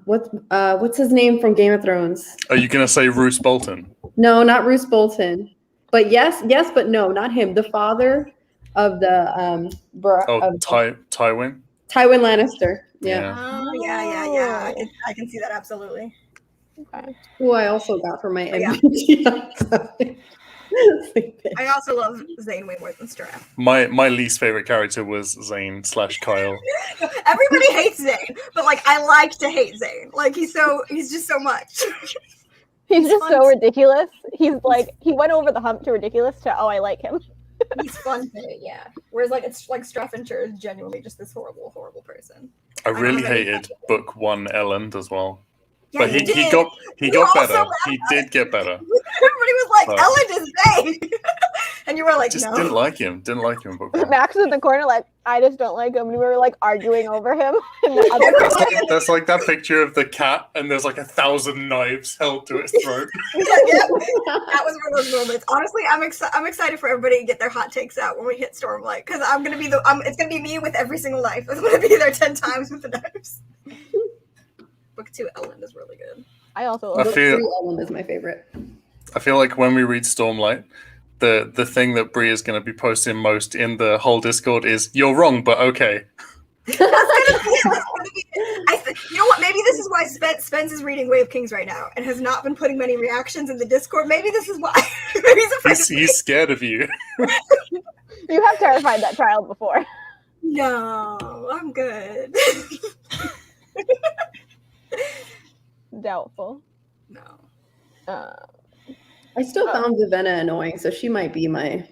what's his name from Game of Thrones? Are you going to say Roose Bolton? No, not Roose Bolton. But yes, but no, not him. The father of the Oh, Tywin? Tywin Lannister. Yeah. Oh, yeah. I can see that absolutely. Okay. Who I also got for my yeah. MBTI. I also love Zane way more than Straff. My least favorite character was Zane/Kyle. Everybody hates Zane, but like I like to hate Zane. Like he's just so much. He's just fun so to- ridiculous. He's like, he went over the hump to ridiculous to, oh, I like him. He's fun to hate, yeah. Whereas like it's like Straffincher is genuinely just this horrible, horrible person. I really don't have any- hated Book 1 Elland as well. Yeah, But he did. got We were all better. so mad He about did get better. Everybody was like, But- Elland is Zane. And you were like, Just no. didn't like him. Didn't like him in Book 1. Max was in the corner like, I just don't like him. And we were like arguing over him. And the other That's like that picture of the cat, and there's like 1,000 knives held to its throat. Yeah, that was one of those moments. Honestly, I'm excited for everybody to get their hot takes out when we hit Stormlight, because I'm gonna be it's gonna be me with every single knife. I'm gonna be there 10 times with the knives. Book 2 Elland is really good. I also I love feel- Ellen is my favorite. I feel like when we read Stormlight, the thing that Bree is going to be posting most in the whole Discord is, "You're wrong, but okay." That's gonna be it. You know what? Maybe this is why Spence is reading Way of Kings right now and has not been putting many reactions in the Discord. Maybe this is why. Maybe he's afraid. He's scared of you. You have terrified that child before. No, I'm good. Doubtful. No. I still found Vivenna annoying, so she might be my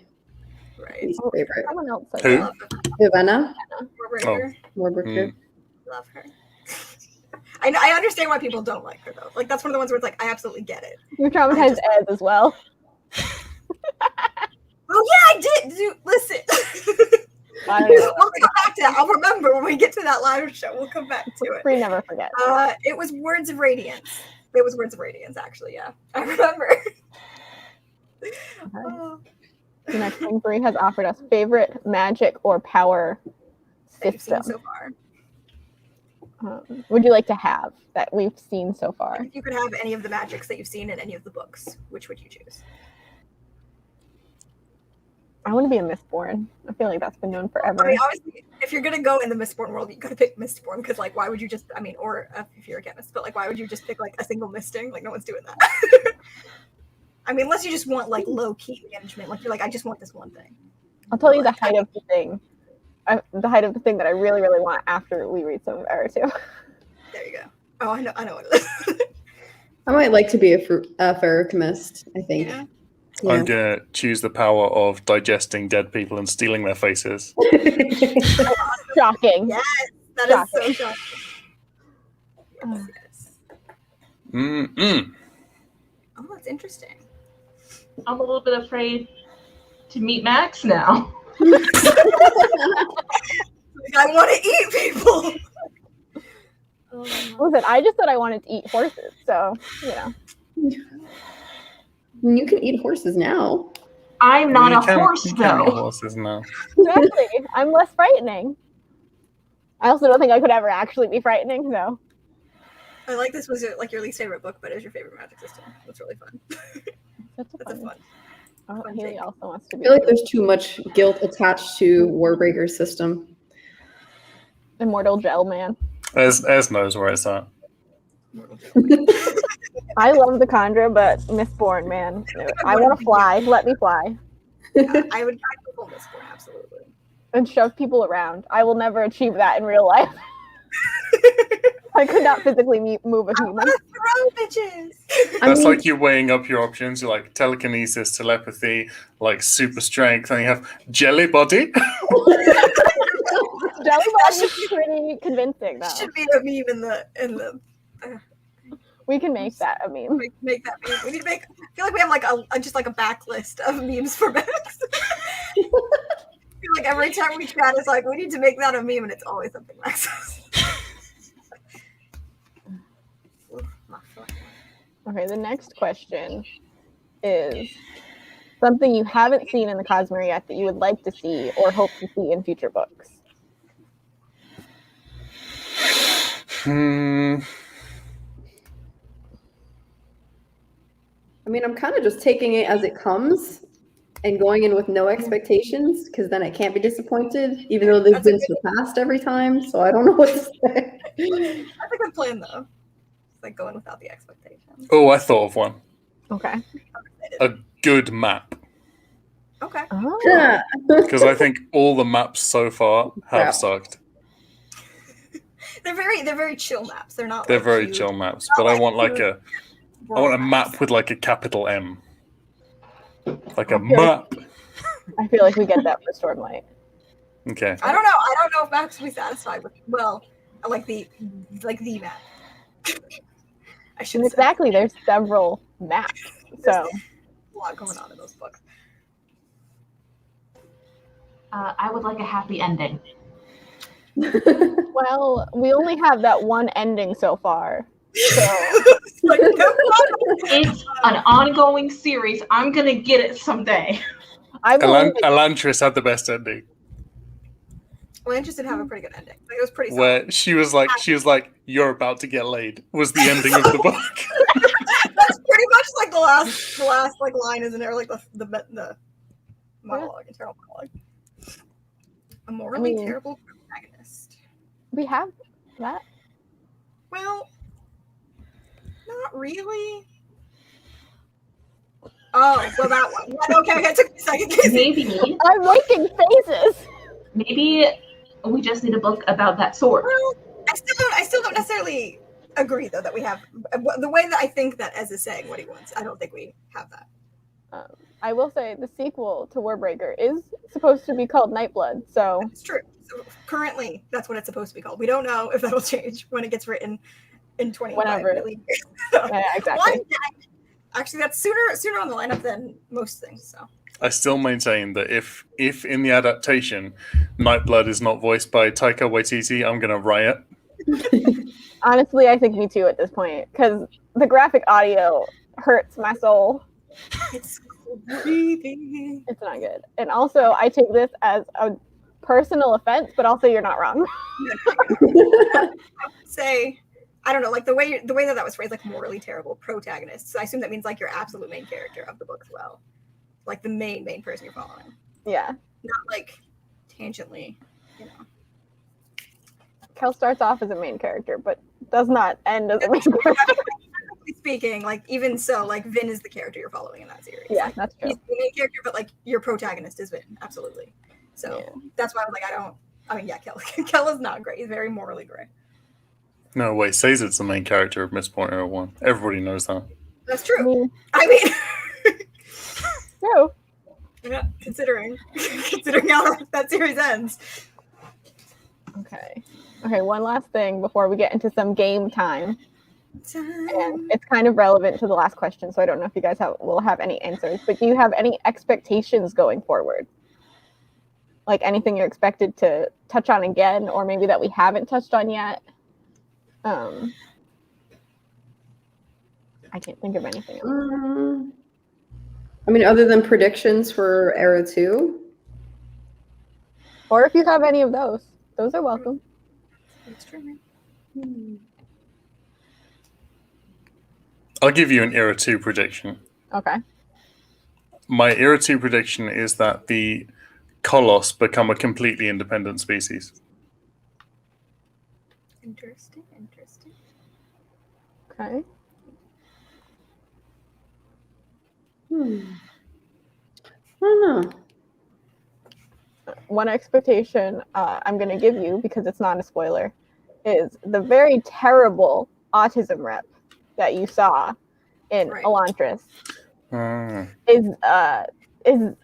Right. least favorite. Someone else said Who? that. Vivenna, Warbreaker. Warbreaker. Love her. I understand why people don't like her though. Like that's one of the ones where it's like I absolutely get it. You traumatized Ez as well. Oh yeah, I did. Dude, listen. I don't We'll know. come back to that. I'll remember when we get to that live show. We'll come back to it. Bree never forgets. It was Words of Radiance. It was Words of Radiance, actually. Yeah, I remember. Oh, The next thing Bree has offered us favorite magic or power that you've seen system. so far. Would you like to have that we've seen so far? If you could have any of the magics that you've seen in any of the books, which would you choose? I want to be a Mistborn. I feel like that's been known forever. I mean, obviously, if you're gonna go in the Mistborn world, you gotta pick Mistborn because, like, why would you just? I mean, or if you're a chemist, but like, why would you just pick like a single misting? Like, no one's doing that. I mean, unless you just want like low key management, like you're like, I just want this one thing. I'll tell you the height of the thing. The height of the thing that I really, really want after we read some of Era 2. There you go. Oh, I know what it is. I might like to be a ferrochemist, I think. Yeah. Yeah. I'm gonna choose the power of digesting dead people and stealing their faces. Shocking. Yes, that is so shocking. Uh. Yes. Mm-mm. Oh, that's interesting. I'm a little bit afraid to meet Max now. Like, I want to eat people. Listen, I just said I wanted to eat horses, so, you know. You can eat horses now. I'm not You a can- horse, you can eat though. horses now. Exactly. I'm less frightening. I also don't think I could ever actually be frightening, so. I like this was like your least favorite book, but it's your favorite magic system. That's really fun. That's a That's a fun. fun. Oh, fun Haley take. also wants to I be feel like there's too much guilt attached to Warbreaker's system. Immortal Gel Man. Ez knows where it's at. I love the Condra, but Mistborn, man. I want to fly. Let me fly. I would go full Mistborn, absolutely. And shove people around. I will never achieve that in real life. I could not physically move a I human. want to throw bitches. That's like you weighing up your options. You're like telekinesis, telepathy, like super strength, and you have jelly body. Jelly Body is pretty convincing, though. Should be a meme in the. We can make that a meme. Make that meme. We need to make. I feel like we have like just like a backlist of memes for Max. I feel like every time we chat, it's like we need to make that a meme, and it's always something Max says. Okay, the next question is something you haven't seen in the Cosmere yet that you would like to see or hope to see in future books. I mean, I'm kind of just taking it as it comes. and going in with no expectations, because then it can't be disappointed, even though they've been surpassed every time. So I don't know what to say. That's a good plan, though. It's like going without the expectations. Oh, I thought of one. Okay. A good map. Okay. Oh. Yeah. Because I think all the maps so far have Yeah. sucked. They're very chill maps. They're not. They're like, very huge. chill maps, Not but I like want like huge I want a maps. map with like a capital M. Like a I feel map. I feel like we get that for Stormlight. Okay. I don't know. I don't know if maps will be satisfied with. Well, I like the map. I should say. Exactly. There's several maps. So There's a lot going on in those books. I would like a happy ending. well, we only have that one ending so far. So Like, It's an ongoing series. I'm gonna get it someday. I believe it. Elantris had the best ending, Elantris did have a pretty good ending. Like, it was pretty solid. where she was like, "You're about to get laid." Was the ending of the book? That's pretty much like the last like line, isn't it? Or like the monologue, internal monologue. A morally terrible protagonist. We have that. Well, not really. Oh, well, that one. Yeah, okay, it took me a second. Maybe I'm making faces. we just need a book about that sword. Well, I still don't necessarily agree, though, that we have the way that I think that Ez is saying what he wants. I don't think we have that. I will say the sequel to Warbreaker is supposed to be called Nightblood. So It's true. So currently, that's what it's supposed to be called. We don't know if that'll change when it gets written in 25 Whenever. million years. yeah, exactly. One day. Actually, that's sooner on the lineup than most things. So I still maintain that if in the adaptation, Nightblood is not voiced by Taika Waititi, I'm gonna riot. Honestly, I think me too at this point because the graphic audio hurts my soul. it's creepy. It's not good. And also, I take this as a personal offense, but also you're not wrong. Say, I don't know, like the way that was phrased, like morally terrible protagonists. So I assume that means like your absolute main character of the book as well, like the main person you're following, Yeah. not like tangentially, you know. Kel starts off as a main character, but does not end as a main character. Speaking, like even so, like Vin is the character you're following in that series. Yeah, Like, that's true. he's the main character, but like your protagonist is Vin, absolutely. So Yeah. that's why I was like, Kel is not great. He's very morally gray. No, wait, Sazed's the main character of Mistborn Era 1. Everybody knows that. That's I true. mean, I mean, true. yeah, considering how that series ends. Okay. Okay, one last thing before we get into some game time. And it's kind of relevant to the last question, so I don't know if you guys will have any answers, but do you have any expectations going forward? Like anything you're expected to touch on again, or maybe that we haven't touched on yet? I can't think of anything else. I mean, other than predictions for Era 2? Or if you have any of those are welcome. It's true. I'll give you an Era 2 prediction. Okay. My Era 2 prediction is that the Colossus become a completely independent species. Interesting. Okay. I don't know. One expectation I'm going to give you, because it's not a spoiler, is the very terrible autism rep that you saw in Right. Elantris Mm. is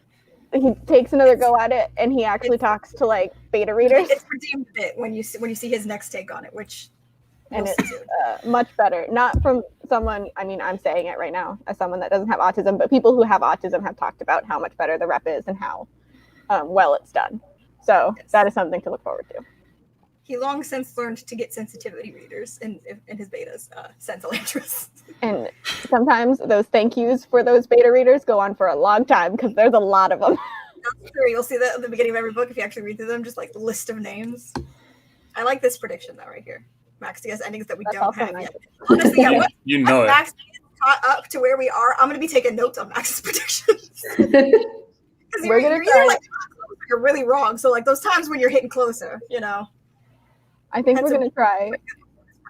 he takes another go at it and he actually talks to like beta readers, It's redeemed a bit when you see his next take on it, which and we'll it's see soon. much better. Not from someone, I mean, I'm saying it right now as someone that doesn't have autism, but people who have autism have talked about how much better the rep is and how well it's done. So Yes. that is something to look forward to. He long since learned to get sensitivity readers in his betas since Elantris. And sometimes those thank yous for those beta readers go on for a long time because there's a lot of them. That's true. You'll see that at the beginning of every book if you actually read through them, just like list of names. I like this prediction though, right here. Max DS endings that we That's don't also have nice. yet. Honestly, yeah, once You know it. Max is caught up to where we are, I'm going to be taking notes on Max's predictions. Because We're you're gonna either try. like close or you're really wrong. So like those times when you're hitting closer, I think That's we're gonna try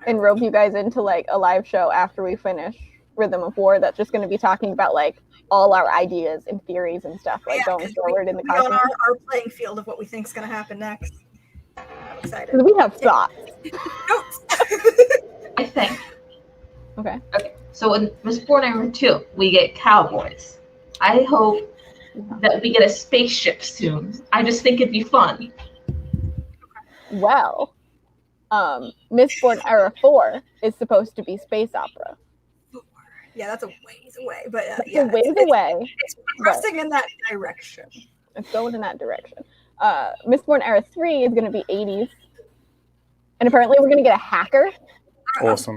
and rope you guys into like a live show after we finish Rhythm of War. That's just gonna be talking about like all our ideas and theories and stuff like going 'cause forward in the we on content. our playing field of what we think's gonna happen next. I'm excited. Because we have thoughts. Notes. I think. Okay. So in Mistborn Era 2, we get cowboys. I hope that we get a spaceship soon. I just think it'd be fun. Well, Mistborn Era 4 is supposed to be space opera. Yeah, that's a ways away, but It's yeah, a ways away. It's progressing in that direction. It's going in that direction. Mistborn Era 3 is going to be 80s. And apparently we're going to get a hacker. Awesome.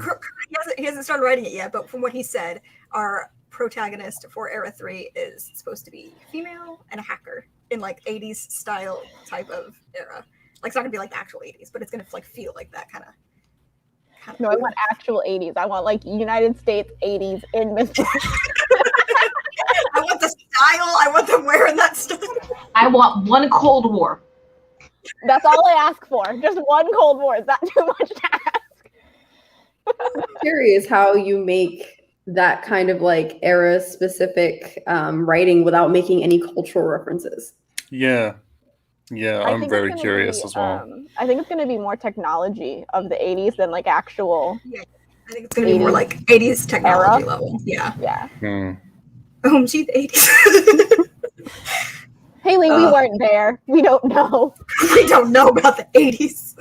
He hasn't started writing it yet, but from what he said, our protagonist for Era 3 is supposed to be female and a hacker in like 80s style type of era. Like it's not gonna be like the actual 80s, but it's gonna like feel like that kind of. No, I want actual 80s. I want like United States 80s in Mistborn. I want the style. I want them wearing that stuff. I want one Cold War. That's all I ask for. Just one Cold War. Is that too much to ask? I'm curious how you make that kind of like era specific writing without making any cultural references. Yeah, I I'm think very it's gonna curious be, as well. I think it's going to be more technology of the 80s than like actual. I think it's gonna be more like 80s technology Era? level. Yeah. Yeah. OMG, the 80s. Haley, we weren't there. We don't know. We don't know about the 80s.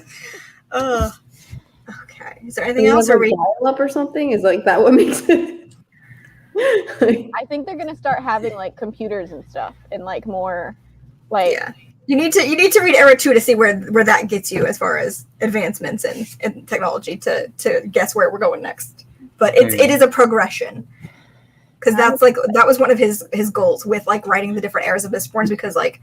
Okay. Is there anything else? Or dial up or something? Is like that what makes it? I think they're going to start having like computers and stuff and like more like. Yeah. You need to read Era 2 to see where that gets you as far as advancements in technology to guess where we're going next. But it is a progression. Because that was one of his goals with like writing the different eras of Mistborns, because like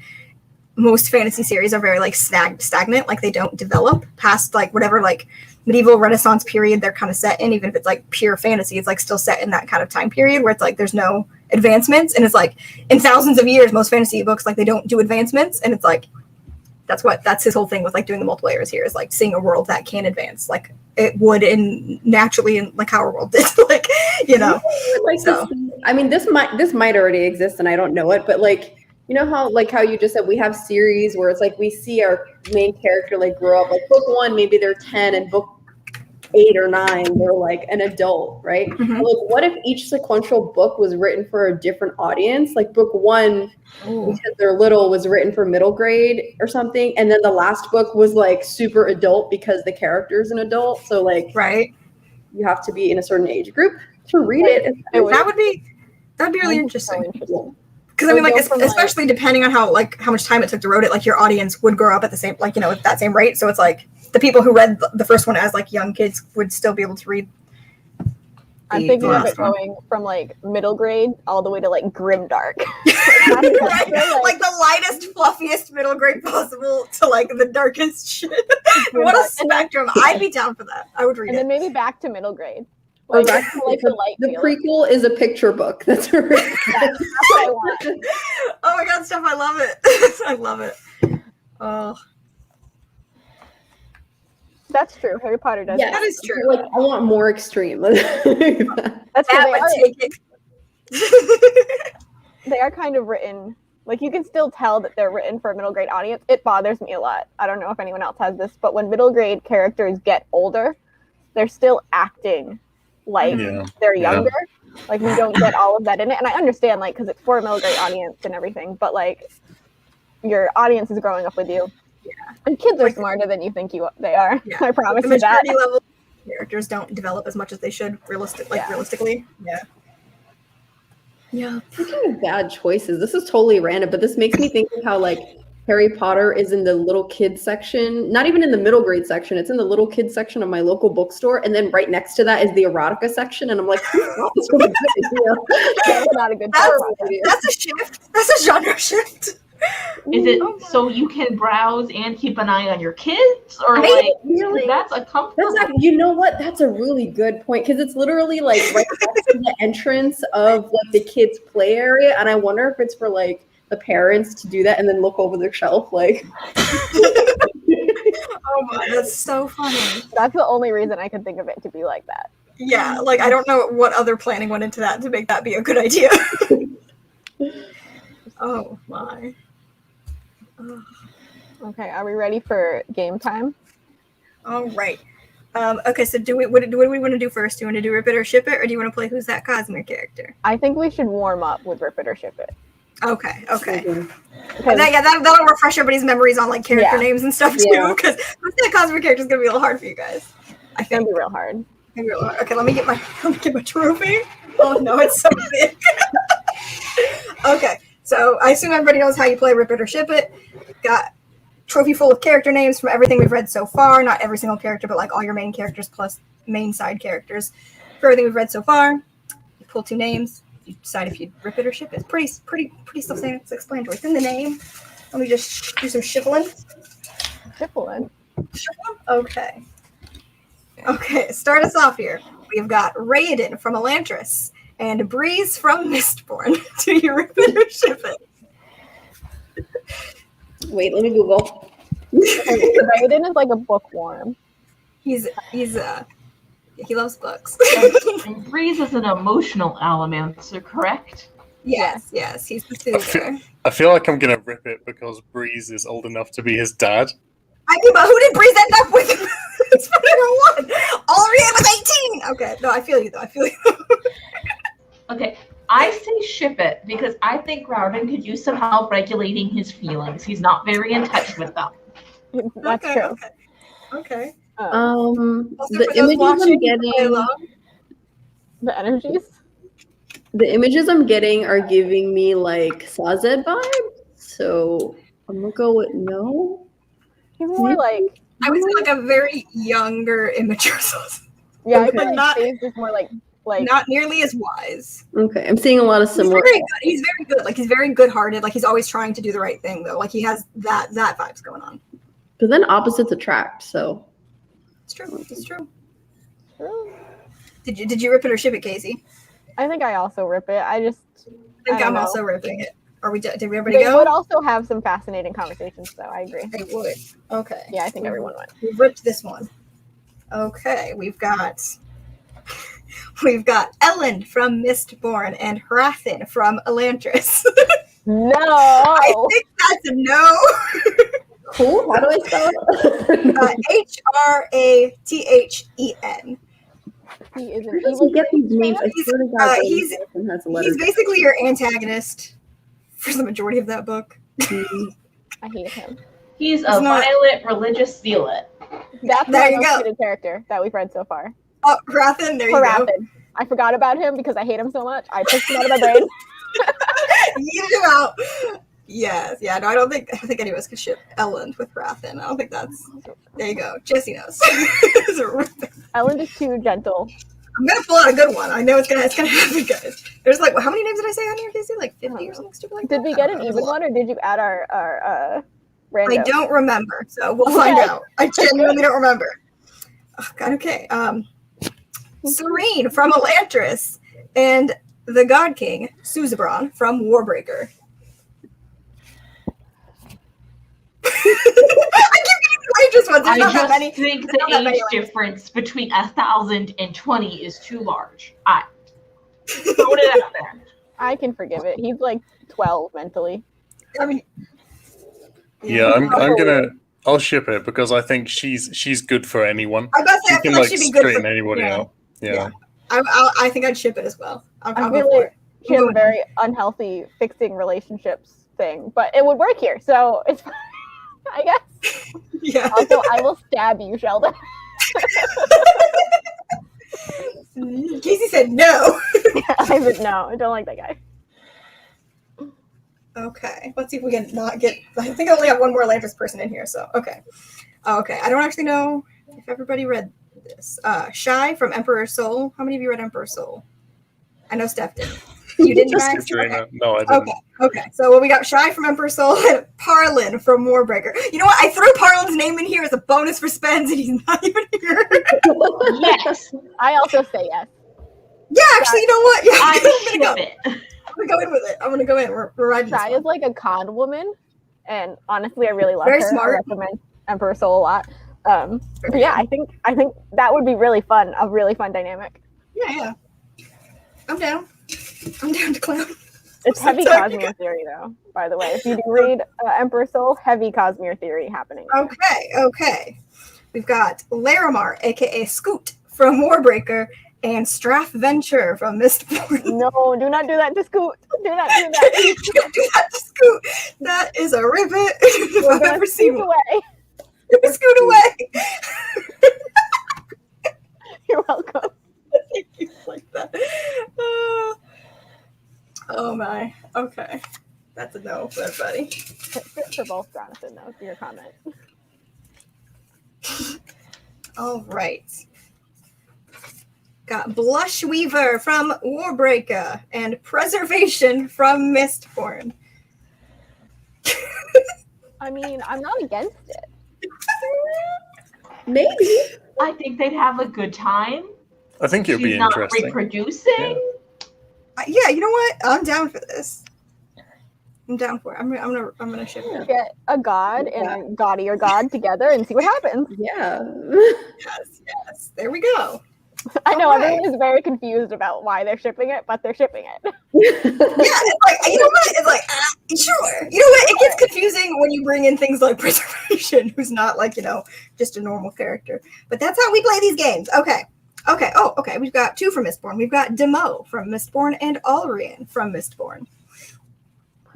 most fantasy series are very like stagnant, like they don't develop past like whatever like medieval Renaissance period they're kind of set in. Even if it's like pure fantasy, it's like still set in that kind of time period where it's like there's no advancements, and it's like in thousands of years most fantasy books like they don't do advancements, and it's like that's his whole thing with like doing the multiple eras here, is like seeing a world that can advance like it would naturally in like how our world did. Like, like so. I mean, this might already exist and I don't know it, but like, you know how you just said we have series where it's like we see our main character like grow up, like book 1 maybe they're 10 and book 8 or 9 they're like an adult, right? Mm-hmm. Like what if each sequential book was written for a different audience? Like book 1 because they're little was written for middle grade or something, and then the last book was like super adult because the character's an adult, so like right, you have to be in a certain age group to read it. That'd be really interesting. Because I mean, like, especially depending on how much time it took to write it, like your audience would grow up at the same, like, at that same rate. So it's like the people who read the first one as like young kids would still be able to read. I'm thinking of it going from like middle grade all the way to like grimdark. Like the lightest, fluffiest middle grade possible to like the darkest shit. What a spectrum! I'd be down for that. I would read it. And then maybe back to middle grade. Like, the prequel is a picture book. That's what I want. Oh my god, Steph, I love it. I love it. Oh. That's true. Harry Potter does. Yeah, that is true. Like, I want more extreme. That's take it. They are kind of written. Like, you can still tell that they're written for a middle grade audience. It bothers me a lot. I don't know if anyone else has this, but when middle grade characters get older, they're still acting like they're younger. Like, we don't get all of that in it. And I understand, like, because it's for a middle grade audience and everything, but like, your audience is growing up with you. Yeah. And kids are smarter than you think they are. Yeah. I promise you that. The level characters don't develop as much as they should realistically. Yeah. Yeah. Speaking of bad choices, this is totally random, but this makes me think of how like Harry Potter is in the little kids section, not even in the middle grade section. It's in the little kids section of my local bookstore, and then right next to that is the erotica section, and I'm like, that's really good. That's not a good idea. That's a shift. That's a genre shift. Is it so you can browse and keep an eye on your kids, or like really? That's a comfortable. You know what? That's a really good point, because it's literally like right next to the entrance of like the kids' play area, and I wonder if it's for like the parents to do that and then look over the shelf like. Oh my, that's so funny. That's the only reason I could think of it to be like that. Yeah, like I don't know what other planning went into that to make that be a good idea. Oh my. Ugh. Okay, are we ready for game time? All right. Okay, so what do we want to do first? Do you want to do Rip It or Ship It, or do you want to play Who's That Cosmere character? I think we should warm up with Rip It or Ship It. Okay. Mm-hmm. And that'll refresh everybody's memories on like character Yeah. names and stuff too, because Who's That Cosmere character is gonna be a little hard for you guys. I It's gonna think. be real hard. Maybe a little hard. Okay, let me get my trophy. Oh no, it's so big. Okay, so I assume everybody knows how you play Rip It or Ship It. Got trophy full of character names from everything we've read so far. Not every single character, but like all your main characters plus main side characters. For everything we've read so far, you pull 2 names. You decide if you rip it or ship it. It's pretty self-explanatory. It's in the name. Let me just do some shippling. Shippling. Okay. Okay, start us off here. We've got Raiden from Elantris and Breeze from Mistborn. Do you rip it or ship it? Wait, let me Google. Raiden is like a bookworm. He loves books. And Breeze is an emotional Allomancer, correct? Yes, he's the soother. I feel like I'm gonna rip it because Breeze is old enough to be his dad. I mean, but who did Breeze end up with? It's number 1. Already was 18. Okay, no, I feel you though. Okay, I say ship it because I think Rowden could use some help regulating his feelings. He's not very in touch with them. That's true. Okay. The Also, for those images I'm watching, play getting, along. The energies? the images I'm getting are giving me like Sazed vibes. So I'm gonna go with no. He's more like, I would say like a very younger, immature source. yeah, I Okay. feel Not- like Faye's just more like Not nearly as wise. Okay, I'm seeing a lot of He's similar. very good. He's very good. Like he's very good-hearted. Like he's always trying to do the right thing, though. Like he has that vibes going on. But then opposites attract. So It's true. It's true. True. Did you rip it or ship it, Casey? I think I also rip it. I think don't I'm know. also ripping it. Are we? Did everybody They go? would also have some fascinating conversations, though. I agree. They would. Okay. Yeah, I think everyone would. We've ripped this one. Okay, we've got Ellen from Mistborn and Hrathen from Elantris. No. I think that's a no. cool. How do I spell it? Hrathen. He is Where an does he evil. get these names? I swear to God, he's- every person has a letter. He's basically your antagonist for the majority of that book. I hate him. He's It's a not- violent religious zealot. That's There my you most go. hated character that we've read so far. Oh, Hrathen, there you go. Hrathen. I forgot about him because I hate him so much. I pushed him out of my brain. Yeet him out. Yes, yeah, no, I don't think any of us could ship Ellen with Hrathen. I don't think that's. There you go. Jesse knows. It's a rip. Ellen is too gentle. I'm gonna pull out a good one. I know it's gonna happen, guys. There's like how many names did I say on here, Casey? Like 50 or something stupid like that. Did we get an I don't even know. one, or did you add our random? I don't remember, so we'll find Okay. out. I genuinely don't remember. Oh, God, okay. Serene from Elantris and the God King Suzebron from Warbreaker. I keep getting the Elantris ones. There's I not that just many. think there's the not that many age difference between 1,000 and 20 is too large. I throwing it out there. I can forgive it. He's like 12 mentally. I mean, Yeah, I'll ship it because I think she's good for anyone. I bet She I can feel like like she'd be good straighten for. anybody yeah. out. Yeah. I think I'd ship it as well. I'll I go feel for like it. she has a very unhealthy fixing relationships thing, but it would work here, so it's fine, I guess. Yeah. Also, I will stab you, Sheldon. Casey said no. I said no. I don't like that guy. Okay, let's see if we can not get. I think I only have one more Elantris person in here, so okay. Okay, I don't actually know if everybody read this. Shy from Emperor's Soul. How many of you read Emperor's Soul? I know Steph did. You didn't, Just Max? Katrina. No, I didn't. Okay. So we got Shy from Emperor's Soul and Parlin from Warbreaker. You know what? I threw Parlin's name in here as a bonus for Spence, and he's not even here. Yes, I also say yes. Yeah, actually, you know what? Yeah, I'm I gonna ship go. it. gonna go in with it. I'm gonna go in. We're riding this Shy one. is like a con woman, and honestly, I really love Very her. smart. I recommend Emperor Soul a lot. But yeah, I think that would be really fun. A really fun dynamic. Yeah. I'm down. I'm down to clown. It's heavy Cosmere theory, though. By the way, if you do read Emperor Soul, heavy Cosmere theory happening. Okay. We've got Larimar, aka Scoot from Warbreaker, and Straff Venture from Mistborn. No, do not do that to Scoot. Do not do that. Don't do that to Scoot. That is a ribbit if I've ever seen one. Away. Scoot away. You're welcome. Thank you like that. Oh my. Okay. That's a no for everybody. For both, Jonathan, though, for your comment. All right. Got Blush Weaver from Warbreaker and Preservation from Mistborn. I mean, I'm not against it. Maybe. I think they'd have a good time. I think it'd be She's not interesting. reproducing. Yeah, you know what? I'm down for this. I'm down for it. I'm gonna ship it. Get a god and a gaudier god together and see what happens. Yeah. Yes. There we go. I know Alright. everyone is very confused about why they're shipping it, but they're shipping it. Yeah, it's like, you know what? It's like, sure. You know what? It gets confusing when you bring in things like Preservation, who's not like, just a normal character. But that's how we play these games. Okay. Oh, okay. We've got two from Mistborn. We've got Demo from Mistborn and Alrian from Mistborn.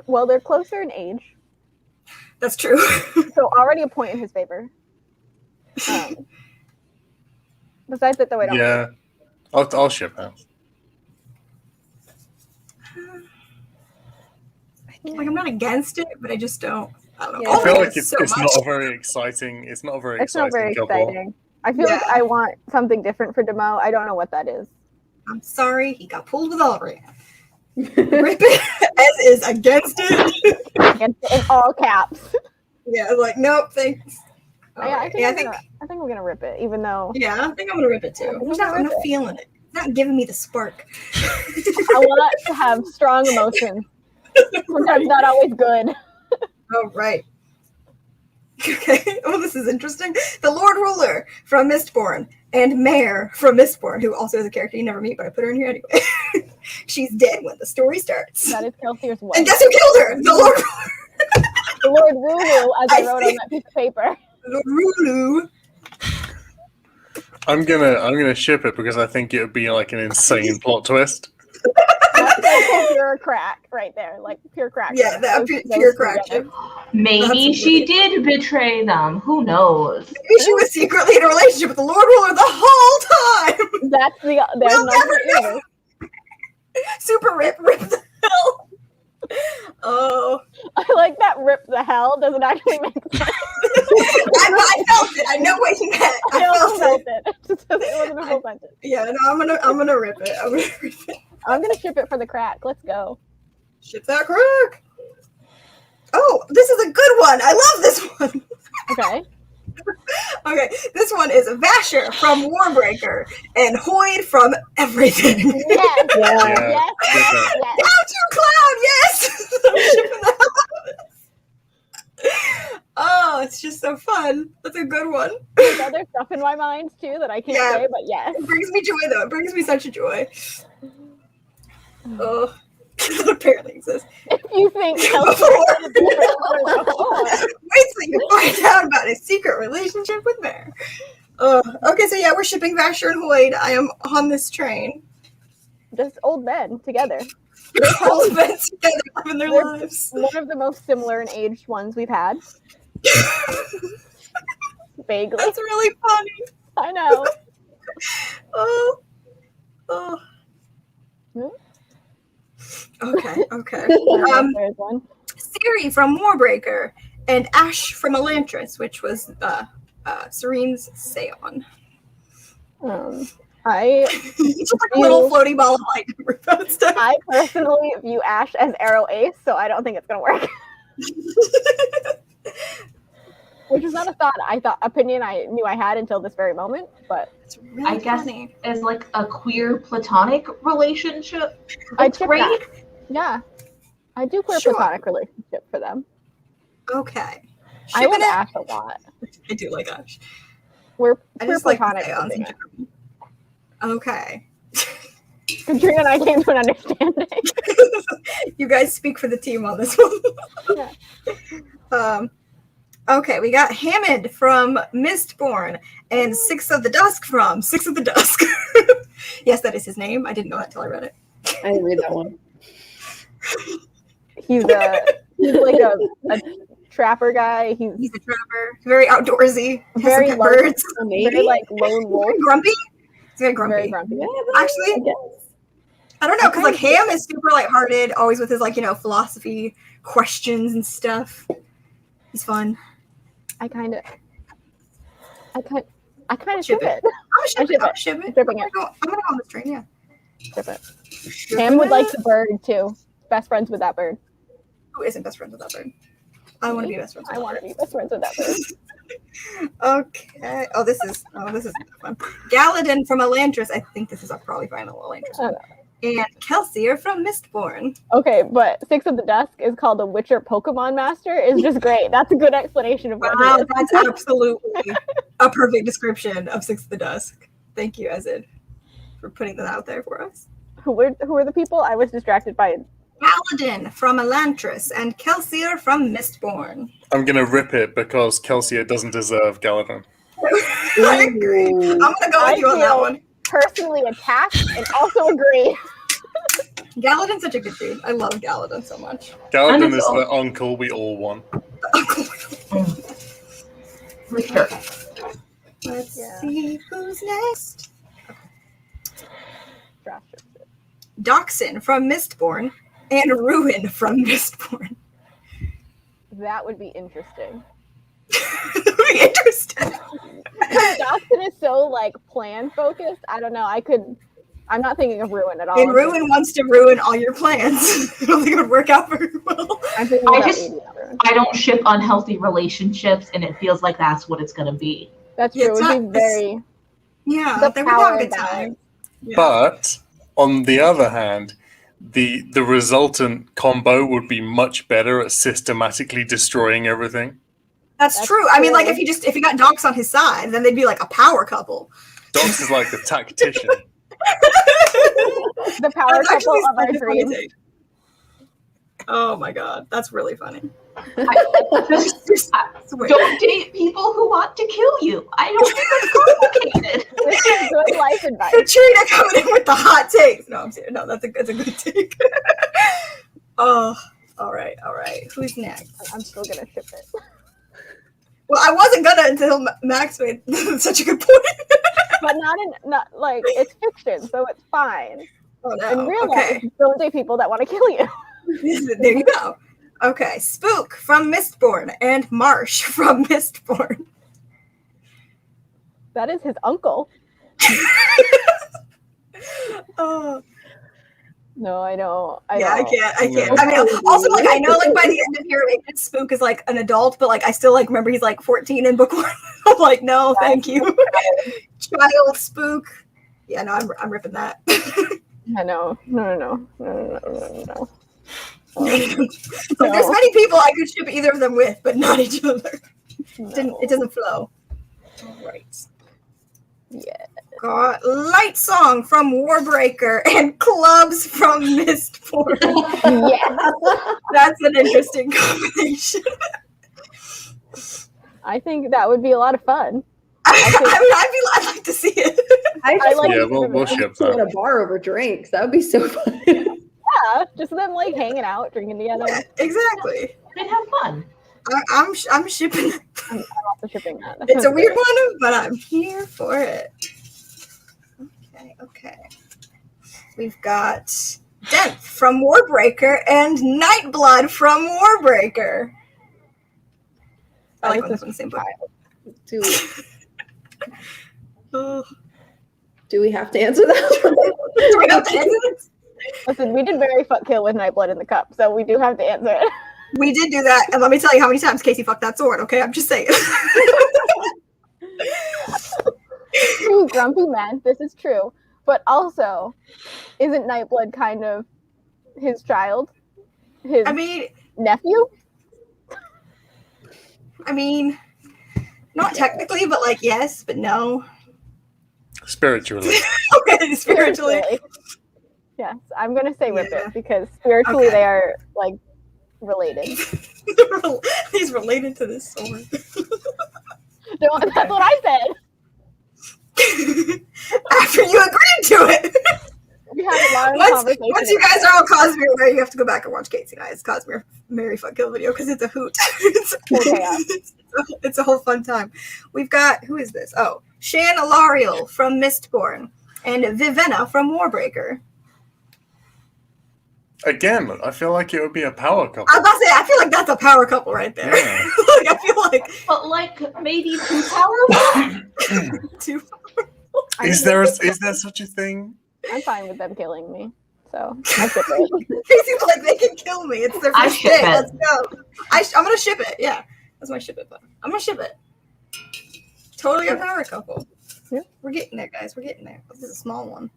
Well, they're closer in age, That's true. so already a point in his favor. Besides that, though, I don't. Yeah, I'll ship her. Like, I'm not against it, but I just don't. I don't know. Yeah. I feel Alrian like is it's so not much. a very exciting. It's not a very It's not exciting very couple. exciting. I feel like I want something different for Demo. I don't know what that is. I'm sorry, he got pulled with Alrian. Rip it as is against it. Against it in all caps. Yeah, like, nope, thanks. I think we're gonna rip it, even though Yeah, I think I'm gonna rip it too. I'm not feeling it. It's not giving me the spark. I want to have strong emotions. Sometimes not always good. Oh, right. Okay. Oh, this is interesting. The Lord Ruler from Mistborn and Mare from Mistborn, who also is a character you never meet, but I put her in here anyway. She's dead when the story starts. That is Kelsier's wife. And guess who killed her? The Lord Ruler. The Lord Rulu, as I wrote see. on that piece of paper. The Rulu. I'm gonna ship it because I think it would be like an insane plot twist. That's like pure crack right there, like pure crack. Yeah, that Those pure two crack. together. Maybe That's she did betray them. Who knows? Maybe she was secretly in a relationship with the Lord Ruler the whole time. That's there's We'll no never know. universe. Super rip the hell. Oh. I like that rip the hell doesn't actually make sense. I felt it. I know what you meant. I also felt it. it. It wasn't a full sentence. Yeah, no, I'm gonna rip it. I'm gonna rip it. I'm gonna ship it for the crack. Let's go. Ship that crack. Oh, this is a good one. I love this one. Okay. Okay, this one is Vasher from Warbreaker and Hoyd from Everything. Yes. Yeah. Yes. ship it. Yes. Down to Cloud, yes! I'm shipping the hell out of this. Oh, it's just so fun. That's a good one. There's other stuff in my mind too that I can't Yeah. say, but yes. It brings me joy, though. It brings me such a joy. Oh, that apparently exists. If you think Wait till you find out about his secret relationship with Mare. Okay, so yeah, we're shipping Vasher and Hoyd. I am on this train. just old men together. They're all been together living their They're- lives. One of the most similar in aged ones we've had. Vaguely. That's really funny. I know. Oh. Hmm? Okay. There's one. Siri from Warbreaker and Ash from Elantris, which was Serene's Seon. It's just like a little floaty ball of light. Stuff. I personally view Ash as Arrow Ace, so I don't think it's gonna work. Which is not a opinion I knew I had until this very moment, but It's really I guess funny. as like a queer platonic relationship. I'd It's ship great. that. Yeah. I do queer Sure. platonic relationship for them. Okay. I love Shipping it. Ash a lot. I do like Ash. We're I queer just like platonic. the shipping it. Okay. Katrina and I came to an understanding. You guys speak for the team on this one. Yeah. Okay, we got Hammond from Mistborn and Six of the Dusk from Six of the Dusk. Yes, that is his name. I didn't know that until I read it. I didn't read that one. He's like a trapper guy. He's a trapper, very outdoorsy, has Very some pet low- birds. very like lone wolf. Very grumpy. He's very grumpy. Very grumpy. Actually, I don't know, because like Ham is super lighthearted, always with his like philosophy questions and stuff. He's fun. I kind of Ship ship it. I'm ship gonna it. ship it. Shipping it. I'm gonna go on this train. Yeah. Ship it. Ham would like the bird too. Best friends with that bird. Who isn't best friends with that bird? I want to be best friends. I want to be best friends with that bird. Okay. Oh, this is fun. Galadin from Elantris. I think this is our probably final Elantris. Oh, no. And Kelsey are from Mistborn. Okay, but Six of the Dusk is called the Witcher Pokemon Master. Is just great. That's a good explanation of what he Wow, is. that's absolutely a perfect description of Six of the Dusk. Thank you, Azid, for putting that out there for us. Who are the people? I was distracted by Galadin from Elantris and Kelsier from Mistborn. I'm gonna rip it because Kelsier doesn't deserve Galadin. I agree. I'm gonna go with you on that feel one. personally attacked and also agree. Galadin's such a good dude. I love Galadin so much. Galadin is the uncle we all want. For sure. Let's see who's next. Doxin from Mistborn and Ruin from Mistborn. That would be interesting. Very interesting. Dawson is so like plan focused. I don't know. I'm not thinking of Ruin at all. And Ruin wants to ruin all your plans. I don't think it would work out very well. I'm thinking I about just- Ruin. I don't ship unhealthy relationships, and it feels like that's what it's gonna be. That's Yeah, true. it's It would not- be very Yeah, the they would have a power good balance. time. Yeah. But on the other hand, the resultant combo would be much better at systematically destroying everything. That's That's true. I mean, like true. if you got Dox on his side, then they'd be like a power couple. Dox is like the tactician. the power That's couple actually of our such a funny dreams. take. Oh my god, that's really funny. Swear. Don't date people who want to kill you. I don't think that's complicated. This is good life advice. Katrina coming in with the hot takes. No, I'm serious. No, that's a good take. Oh, all right. Who's next? I'm still gonna ship it. Well, I wasn't gonna until Max made such a good point. But not like it's fiction, so it's fine. Oh no. In real Okay. life, don't date people that want to kill you. There you go. Okay, Spook from Mistborn and Marsh from Mistborn. That is his uncle. Oh, No, I know. I can't. No. I mean, also, like, I know, like, by the end of here, maybe Spook is, like, an adult, but, like, I still, like, remember he's, like, 14 in book 1. I'm like, no, thank you. Child Spook. Yeah, no, I'm ripping that. I know. No. Like, there's many people I could ship either of them with, but not each other. It doesn't flow. All right. Yeah. Got Light Song from Warbreaker and Clubs from Mistborn. Yeah. That's an interesting combination. I think that would be a lot of fun. I'd like to see it. I I like Yeah, we'll ship that. at a bar over drinks. That would be so fun. Yeah, just them like hanging out, drinking together. Exactly. And have fun. I'm shipping. I'm also shipping that. That It's a sounds weird great. one, but I'm here for it. Okay. We've got Dent from Warbreaker and Nightblood from Warbreaker. I like when it's in the same book. Do, Oh. do we have to answer that? Do we have to answer this? Listen, we did very fuck kill with Nightblood in the cup, so we do have to answer it. We did do that, and let me tell you how many times Casey fucked that sword, okay? I'm just saying. Two grumpy men, this is true. But also, isn't Nightblood kind of his child, his I mean, nephew. not technically, but like yes, but no. Spiritually. Okay, spiritually. Yes, I'm gonna say rip Yeah. it because spiritually Okay. they are like related. He's related to this sword. No, that's what I said. After you agreed to it. We had a long Once conversation. you guys are all Cosmere aware, you have to go back and watch Casey and I's Cosmere Mary Fuck Kill video because it's a hoot. It's a whole fun time. We've got, who is this? Oh, Shan Alariel from Mistborn and Vivenna from Warbreaker. Again, I feel like it would be a power couple. I was about to say, I feel like that's a power couple right there. Yeah. Like, I feel like But like maybe too powerful. two. Is there such a thing? I'm fine with them killing me, so I ship it. It seems like they can kill me. It's their I first ship day. it. Let's go. I'm gonna ship it. Yeah, that's my ship it button. I'm gonna ship it. Totally a power couple. Yeah. We're getting there, guys. We're getting there. This is a small one.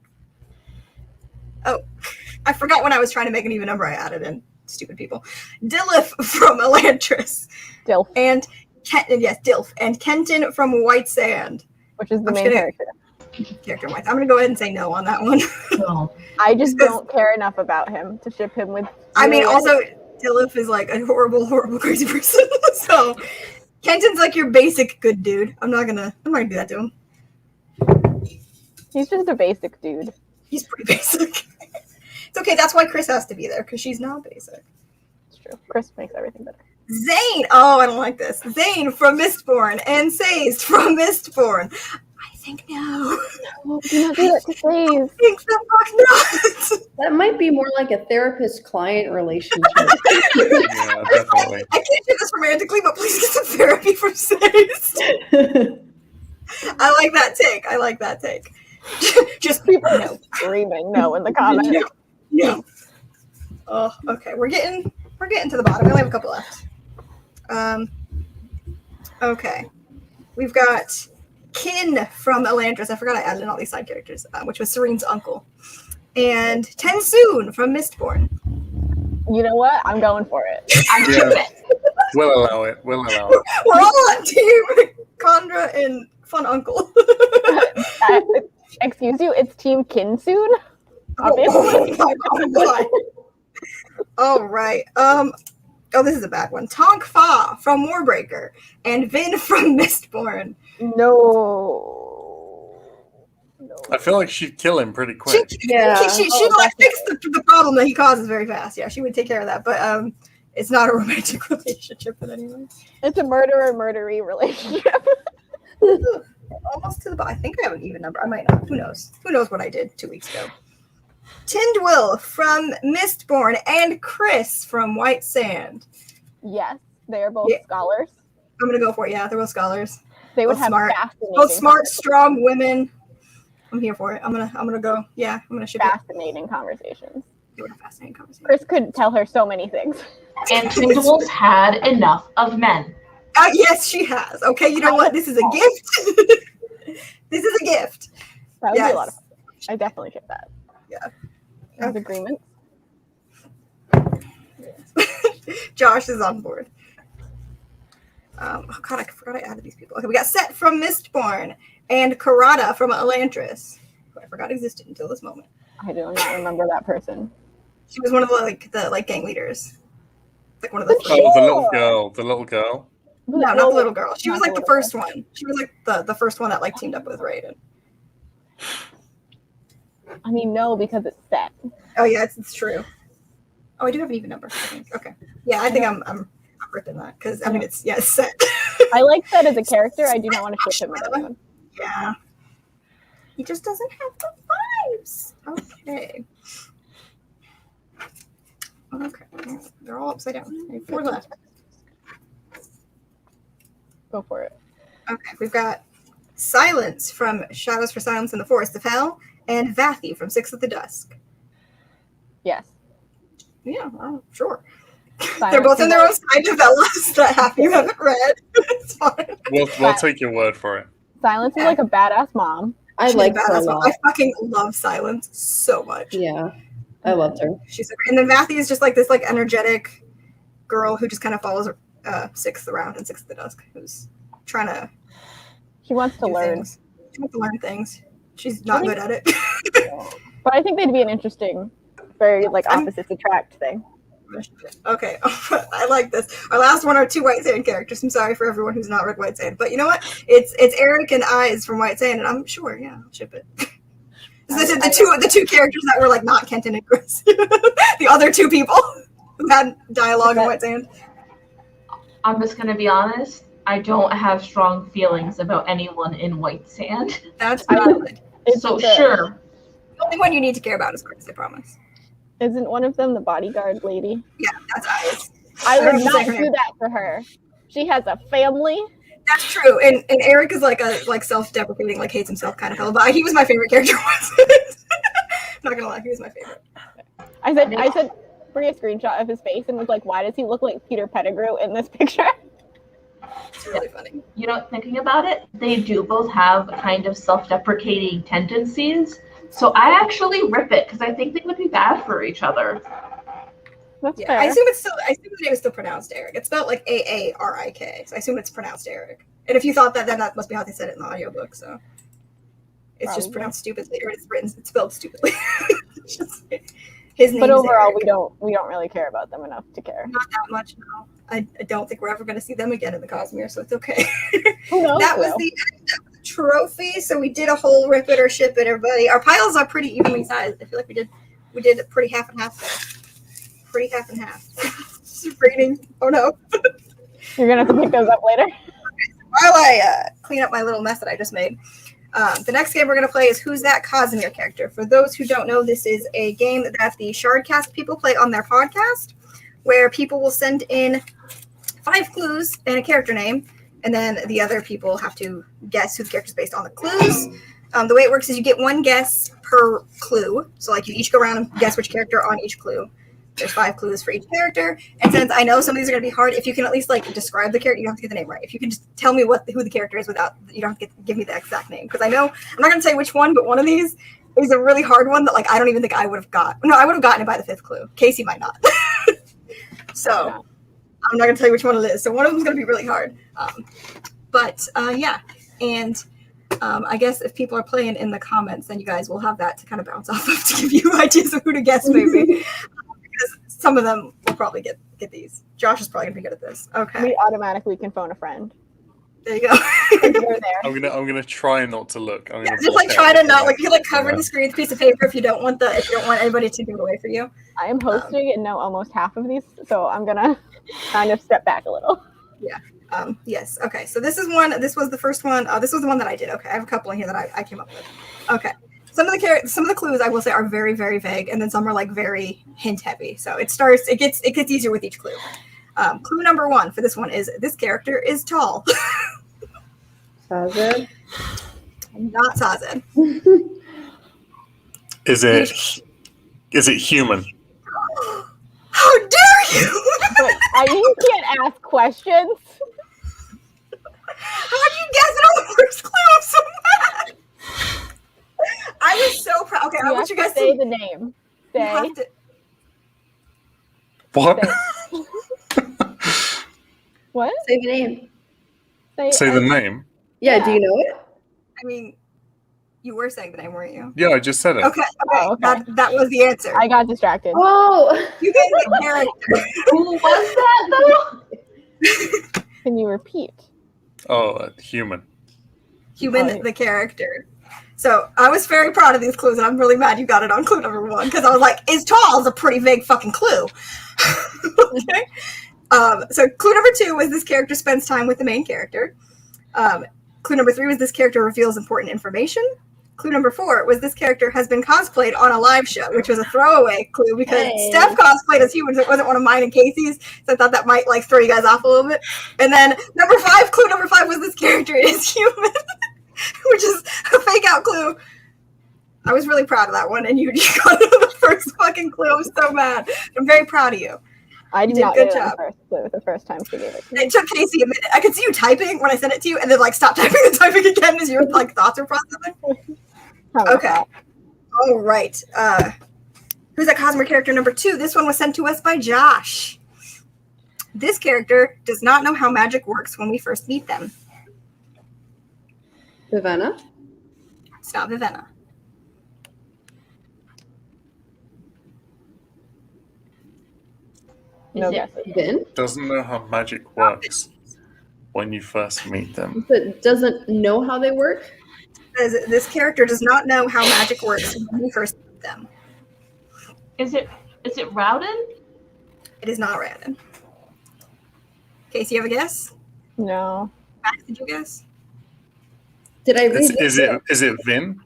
Oh, I forgot when I was trying to make an even number. I added in stupid people. Dilith from Elantris Dilf, and Dilf and Kenton from White Sand. which is the I'm main gonna- character. Character wise, I'm gonna go ahead and say no on that one. No. I just don't care enough about him to ship him with. I mean, Juliet. also, Dilith is like a horrible, horrible, crazy person. So, Kenton's like your basic good dude. I'm not gonna do that to him. He's just a basic dude. He's pretty basic. It's okay. That's why Chris has to be there because she's not basic. It's true. Chris makes everything better. Zane. Oh, I don't like this. Zane from Mistborn and Sayst from Mistborn. I think no. Oh, do not do that to Faze. I think the fuck not. That might be more like a therapist-client relationship. Yeah, definitely. I can't do this romantically, but please get some therapy from Sayst. I like that take. Just People no. screaming no in the comments. No. Oh, okay. We're getting to the bottom. We only have a couple left. Okay. We've got Kin from Elantris. I forgot I added in all these side characters, which was Serene's uncle. And Tensoon from Mistborn. You know what? I'm going for it. I ship it. We'll allow it. We're all on team Condra and Fun Uncle. Excuse you, it's Team Kinsoon? Oh my God. All right. Oh, this is a bad one. Tonk Fa from Warbreaker and Vin from Mistborn. No. I feel like she'd kill him pretty quick. She like fix the problem that he causes very fast. Yeah, she would take care of that. But it's not a romantic relationship in any way. It's a murderer-murdery relationship. Almost to the bottom. I think I have an even number. I might not. Who knows? Who knows what I did 2 weeks ago? Tindwyl from Mistborn and Chris from White Sand. Yes, they are both scholars. I'm gonna go for it. Yeah, they're both scholars. They would Both have smart. fascinating, Both smart, strong women. I'm here for it. I'm gonna go. Yeah, I'm gonna ship fascinating conversations. They would have fascinating conversations. Chris could tell her so many things. And Tindwyl's had enough of men. Yes, she has. Okay, you know what? This is a gift. This is a gift. That would be a lot of fun. I definitely ship that. Yeah. As agreement. Josh is on board. Oh God, I forgot I added these people. Okay, we got Set from Mistborn and Karada from Elantris, who I forgot existed until this moment. I do not remember that person. She was one of the gang leaders. Like one of the first. Oh, the little girl. No, not the little girl. She was like the first one. She was like the first one that like teamed up with Raiden. I mean, no, because it's Set. Oh yeah, it's true. Oh, I do have an even number. I think. Okay. Yeah, I think I'm ripping that because I mean it's Set. I like Set as a character. I do not want to ship him with anyone. Yeah. He just doesn't have the vibes. Okay. Okay. They're all upside down. I have 4 left. Go for it. Okay, we've got Silence from Shadows for Silence in the Forest of Hell and Vathi from Six of the Dusk. Yes. Yeah, well, sure. Silence They're both in their own is side novellas that half you haven't read. It's fine. We'll take your word for it. Silence is like a badass mom. I She's like a her a badass mom. lot. I fucking love Silence so much. Yeah. I loved her. She's so great. And then Matthew is just like this like energetic girl who just kind of follows Sixth around and Sixth of the Dusk, who's trying to. She wants to learn. Things. She wants to learn things. She's not good at it. But I think they'd be an interesting, very like opposites attract thing. Okay, I like this. Our last one are 2 White Sand characters. I'm sorry for everyone who's not read White Sand, but you know what? It's Eric and Eyes from White Sand, and I'm sure, yeah, I'll ship it. This is the two characters that were like not Kenton and Chris. The other 2 people who had dialogue in White Sand. I'm just gonna be honest. I don't have strong feelings about anyone in White Sand. That's valid. So sure. The only one you need to care about is Chris, I promise. Isn't one of them the bodyguard lady? Yeah, that's Eyes. I would not do that for her. She has a family. That's true. And Eric is like a self-deprecating, like hates himself kind of fellow. But he was my favorite character once. Not gonna lie, he was my favorite. I said bring a screenshot of his face and was like, why does he look like Peter Pettigrew in this picture? It's really funny. You know, thinking about it, they do both have kind of self-deprecating tendencies. So I actually rip it because I think they would be bad for each other. That's Yeah, fair. I assume his name is still pronounced Eric. It's spelled like Aarik, so I assume it's pronounced Eric. And if you thought that, then that must be how they said it in the audiobook. So it's just pronounced stupidly, or it's spelled stupidly. His name. But overall, Eric. we don't really care about them enough to care. Not that much, no. I don't think we're ever going to see them again in the Cosmere, so it's okay. Who knows? That was the trophy. So we did a whole rip it or ship it, everybody. Our piles are pretty evenly sized. I feel like we did a pretty half and half there. Pretty half and half. Rating. Oh no. You're gonna have to pick those up later. While I clean up my little mess that I just made. The next game we're going to play is Who's That Cosmere Character? For those who don't know, this is a game that the Shardcast people play on their podcast, where people will send in 5 clues and a character name, and then the other people have to guess who the character is based on the clues. The way it works is you get 1 guess per clue. So like you each go around and guess which character on each clue. There's 5 clues for each character. And since I know some of these are going to be hard, if you can at least like describe the character, you don't have to get the name right. If you can just tell me who the character is without, you don't have to give me the exact name. Because I know, I'm not going to say which one, but one of these is a really hard one that like I don't even think I would have got. No, I would have gotten it by the 5th clue. Casey might not. So I'm not going to tell you which one it is. So one of them is going to be really hard. Yeah. And I guess if people are playing in the comments, then you guys will have that to kind of bounce off of to give you ideas of who to guess maybe. Because some of them will probably get these. Josh is probably going to be good at this. Okay. We automatically can phone a friend. There you go. We're there. I'm gonna try not to look. I'm Yeah, gonna just like try to not like you like cover the screen with a piece of paper if you don't want anybody to give it away for you. I am hosting and know almost half of these, so I'm gonna kind of step back a little. Yeah. Yes. Okay. So this is one. This was the first one. This was the one that I did. Okay. I have a couple in here that I came up with. Okay. Some of the clues I will say are very, very vague, and then some are like very hint heavy. So it gets easier with each clue. Clue number 1 for this one is this character is tall. Sazed? Not Sazed. Is it human? How dare you! But you can't ask questions. How'd you guess it on the first clue? I'm so mad. I was so proud. Okay, I want you guys to say the name. Say. What? What? Say the name. Say the name. Yeah, do you know it? I mean, you were saying the name, weren't you? Yeah, I just said it. Okay. Oh, okay. That was the answer. I got distracted. Oh! You gave me a character. Who was that though? Can you repeat? Oh, human. Human, the character. So I was very proud of these clues, and I'm really mad you got it on clue number 1 because I was like, "Is tall" is a pretty vague fucking clue. Okay. So clue number 2 was this character spends time with the main character. Clue number 3 was this character reveals important information. Clue number 4 was this character has been cosplayed on a live show, which was a throwaway clue because Steph cosplayed as human, so it wasn't one of mine and Casey's. So I thought that might like throw you guys off a little bit. And then clue number 5 was this character is human, which is a fake out clue. I was really proud of that one, and you got it on the first fucking clue. I'm so mad. I'm very proud of you. I did not get it the first time she gave it to me. It took Casey a minute. I could see you typing when I sent it to you, and then like stop typing and typing again as your like thoughts were processing. Okay. All right. Who's that Cosmere character number 2? This one was sent to us by Josh. This character does not know how magic works when we first meet them. Vivenna? It's not Vivenna. No Is it guesses. Vin? Doesn't know how magic works when you first meet them. But doesn't know how they work? This character does not know how magic works when we first meet them. Is it Rowden? It is not Randon. Casey, you have a guess? No. Max, did you guess? Did I read Is it Vin?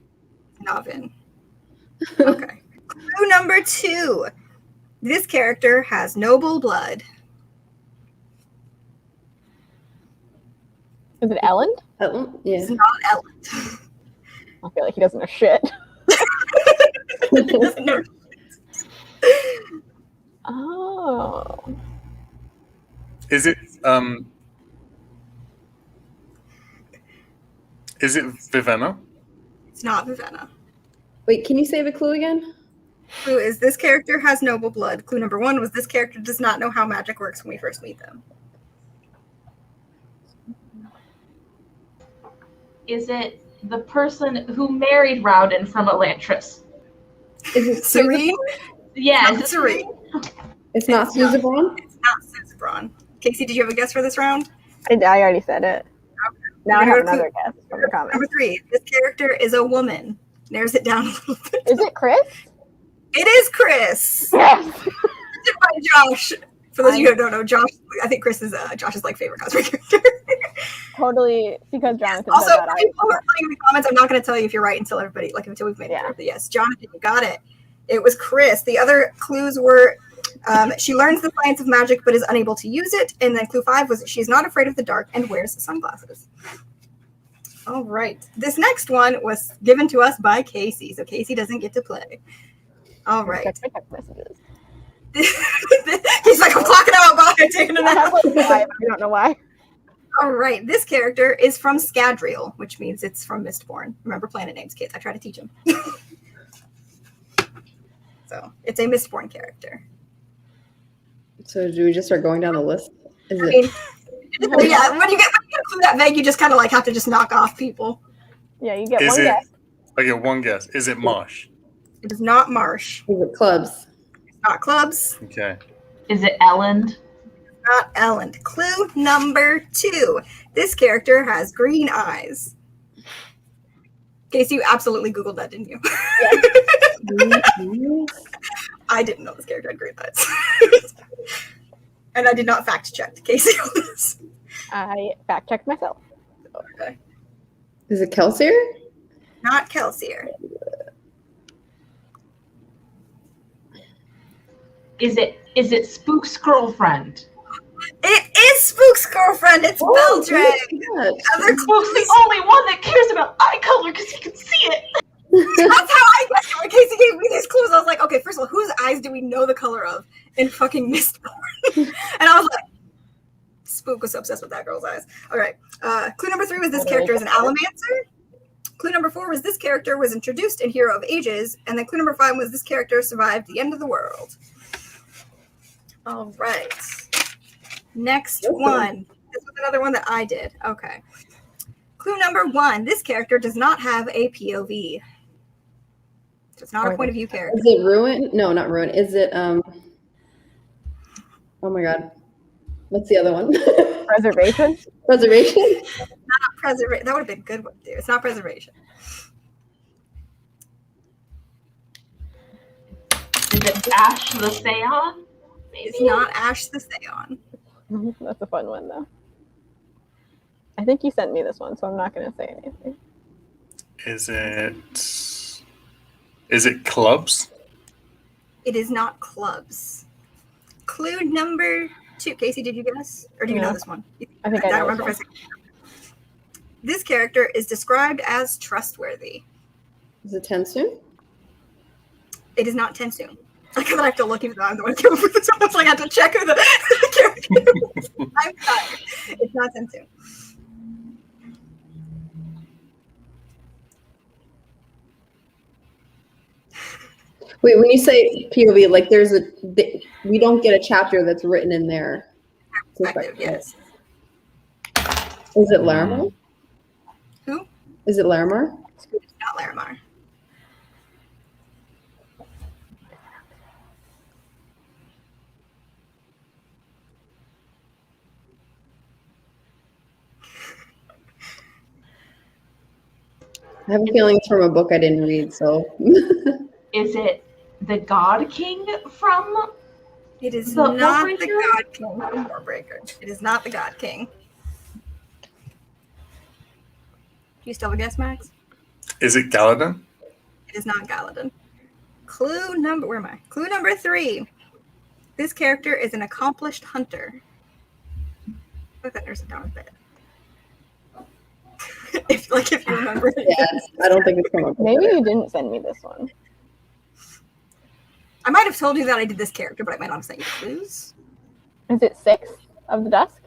Not Vin. Okay. Clue number 2. This character has noble blood. Is it Ellen? Yeah. It's not Ellen. I feel like he doesn't know shit. He doesn't know. Oh. Is it Vivenna? It's not Vivenna. Wait, can you say the clue again? Clue is this character has noble blood. Clue number 1 was this character does not know how magic works when we first meet them. Is it the person who married Rowden from Elantris? Is it Serene? Yeah, Not Serene. It's not Susan Braun? It's not Susebron. Casey, did you have a guess for this round? I already said it. Now I have another guess from the Number comments. 3. This character is a woman. Narrows it down a little bit. Is it Chris? It is Chris. Yes. Written by Josh. For those of you who don't know, Josh, I think Chris is Josh's like favorite Cosmere character. Totally, because Jonathan Also, said that. for people who are playing in the comments, I'm not going to tell you if you're right until everybody, like until we've made Yeah. it. But yes, Jonathan, you got it. It was Chris. The other clues were she learns the science of magic but is unable to use it. And then clue 5 was she's not afraid of the dark and wears sunglasses. All right. This next one was given to us by Casey, so Casey doesn't get to play. All right. Check my text messages. He's like, I'm clocking out, bye, taking a I have nap. like 5. I don't know why. All right. This character is from Scadrial, which means it's from Mistborn. Remember planet names, kids. I try to teach them. So it's a Mistborn character. So do we just start going down the list? Is I it? mean, yeah, when you get a clue that vague, you just kind of like have to just knock off people. Yeah, you get Is one it? guess. I get one guess. Is it Marsh? It is not Marsh. Is it clubs? It's not Clubs. Okay. Is it Ellen? Not Ellen. Clue number 2. This character has green eyes. Casey, you absolutely Googled that, didn't you? I didn't know this character had green eyes. And I did not fact check Casey on this. I fact checked myself. Okay. Is it Kelsier? Not Kelsier. Is it Spook's girlfriend? It is Spook's girlfriend. It's Beldrag. Other Spook's the only one that cares about eye color because he can see it. That's how I guessed it. When Casey gave me these clues, I was like, okay, first of all, whose eyes do we know the color of in fucking Mistborn? And I was like, Spook was so obsessed with that girl's eyes. All right. Clue number 3 was this character is an Alamancer. Clue number 4 was this character was introduced in Hero of Ages. And then clue number 5 was this character survived the end of the world. All right. Next one. This was another one that I did. Okay. Clue number 1. This character does not have a POV. So it's not a point of view character. Is it Ruin? No, not Ruin. Is it oh my god. What's the other one? Reservation? Reservation? Not preservation. That would have been a good one to do. It's not preservation. Is it Ash the Seon? It's not Ash the Seon. That's a fun one, though. I think you sent me this one, so I'm not going to say anything. Is it Clubs? It is not Clubs. Clue number 2. Casey, did you guess? Or do you know this one? I think I don't know remember this if I said. This character is described as trustworthy. Is it Tensoon? It is not Tensoon. Like I have to look even though I'm the one who came up with this one. So I have to check who the character is. I'm sorry. It's not Tensoon. Wait, when you say POV, like we don't get a chapter that's written in their Perspective, yes. Is it Larimar? Who? Is it Larimar? It's not Larimar. I have a feeling it's from a book I didn't read, so. Is it the God King from? It is The not the Warbreaker? God King from Warbreaker. It is not the God King. Do you still have a guess, Max? Is it Galadin? It is not Galadin. Clue number 3. This character is an accomplished hunter. Look, that nurse down a bit. if you remember. Yes, I don't think it's from a book. Maybe you didn't send me this one. I might have told you that I did this character, but I might not have sent you clues. Is it 6 of the Dusk?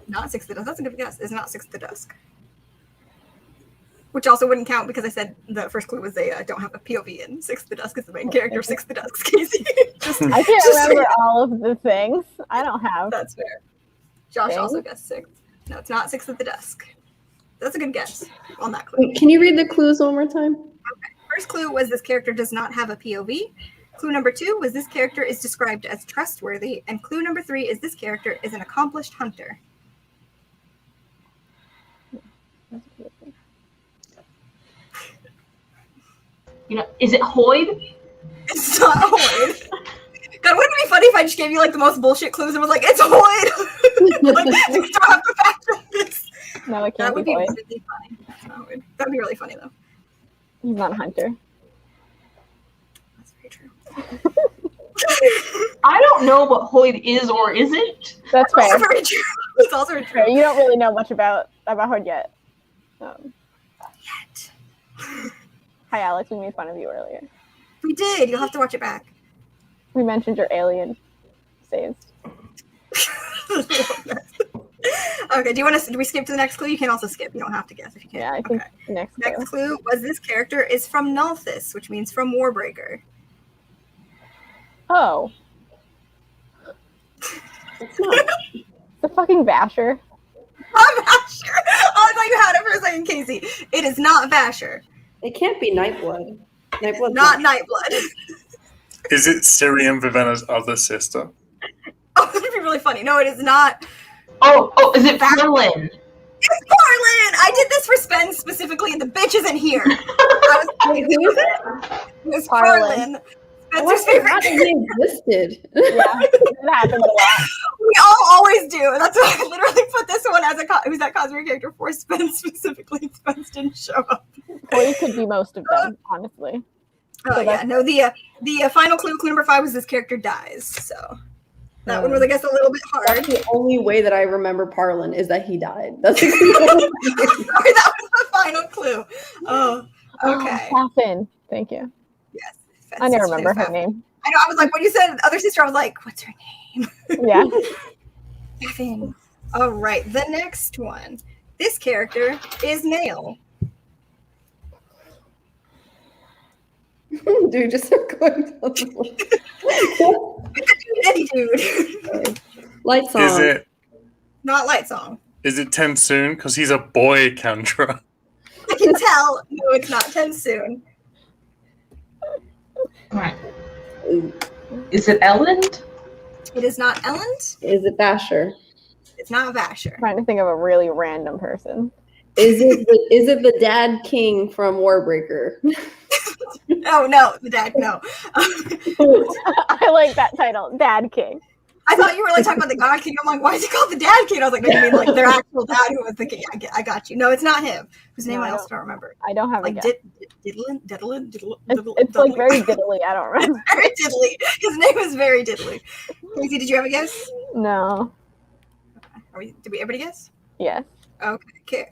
Not 6 of the Dusk. That's a good guess. It's not 6 of the Dusk. Which also wouldn't count because I said the first clue was they don't have a POV in 6 of the Dusk is the main character of 6 of the Dusk, Casey. I can't remember all of the things. I don't have. That's fair. Josh Things? also guessed 6. No, it's not 6 of the Dusk. That's a good guess on that clue. Wait, can you read the clues one more time? Okay. First clue was this character does not have a POV. Clue number 2 was this character is described as trustworthy. And clue number 3 is this character is an accomplished hunter. Is it Hoyd? It's not Hoyd. God, wouldn't it be funny if I just gave you like the most bullshit clues and was like, it's Hoyd? Like, you still have to factor this. No, it That can't would be be Boyd. really funny. That's not Hoyd. That'd be really funny though. He's not a hunter. That's very true. I don't know what Hoyd is or isn't. That's fair. That's very true. It's also very true. Fair. You don't really know much about Hoyd yet. Yet. Hi, Alex. We made fun of you earlier. We did. You'll have to watch it back. We mentioned your alien saves. Okay, do we skip to the next clue? You can also skip. You don't have to guess if you can. Yeah, I think Okay. next Next clue was this character is from Nulthus, which means from Warbreaker. Oh. It's not. The fucking Vasher. I'm Vasher. Oh, I thought you had it for a second, Casey. It is not Vasher. It can't be Nightblood. Nightblood's Not Nightblood. Is it Ciri and Vivenna's other sister? Oh, that'd be really funny. No, it is not. Oh, is it Parlin? It's Parlin! I did this for Spence specifically, and the bitch isn't here. Wait, who is it? It was Parlin. Parlin. Spencer's favorite Not character. he existed. Yeah, it happens a lot. We all always do. That's why I literally put this one as who's that Cosmere character for Spence specifically. Spence didn't show up. Hoyd could be most of them, honestly. Oh So yeah, no. The final clue number 5 was this character dies. So that one was, I guess, a little bit hard. That's the only way that I remember Parlin is that he died. That's the Sorry, that was the final clue. Oh, okay. Catherine. Thank you. Yes. I never remember her Fat- name. I know. I was like, when you said other sister, I was like, what's her name? Yeah. Catherine. All right. The next one. This character is male. Dude, just start going down the Any dude. Lights on. Is it Not Light Song. Tensoon? Because he's a boy Kendra. I can tell. No, it's not Tensoon. Right. Is it Elend? It is not Elend. Is it Basher? It's not Vasher. Trying to think of a really random person. Is it the Dad King from Warbreaker? No, the dad. No. I like that title, Dad King. I thought you were like talking about the God King. I'm like, why is he called the Dad King? I was like, no, you mean like their actual dad who was the king? I got you. No, it's not him. Whose name No, I I also don't remember. I don't have a Like guess. Diddlin. It's like very diddly. I don't remember. Very diddly. His name is very diddly. Casey, did you have a guess? No. Did we everybody guess? Yes. Okay.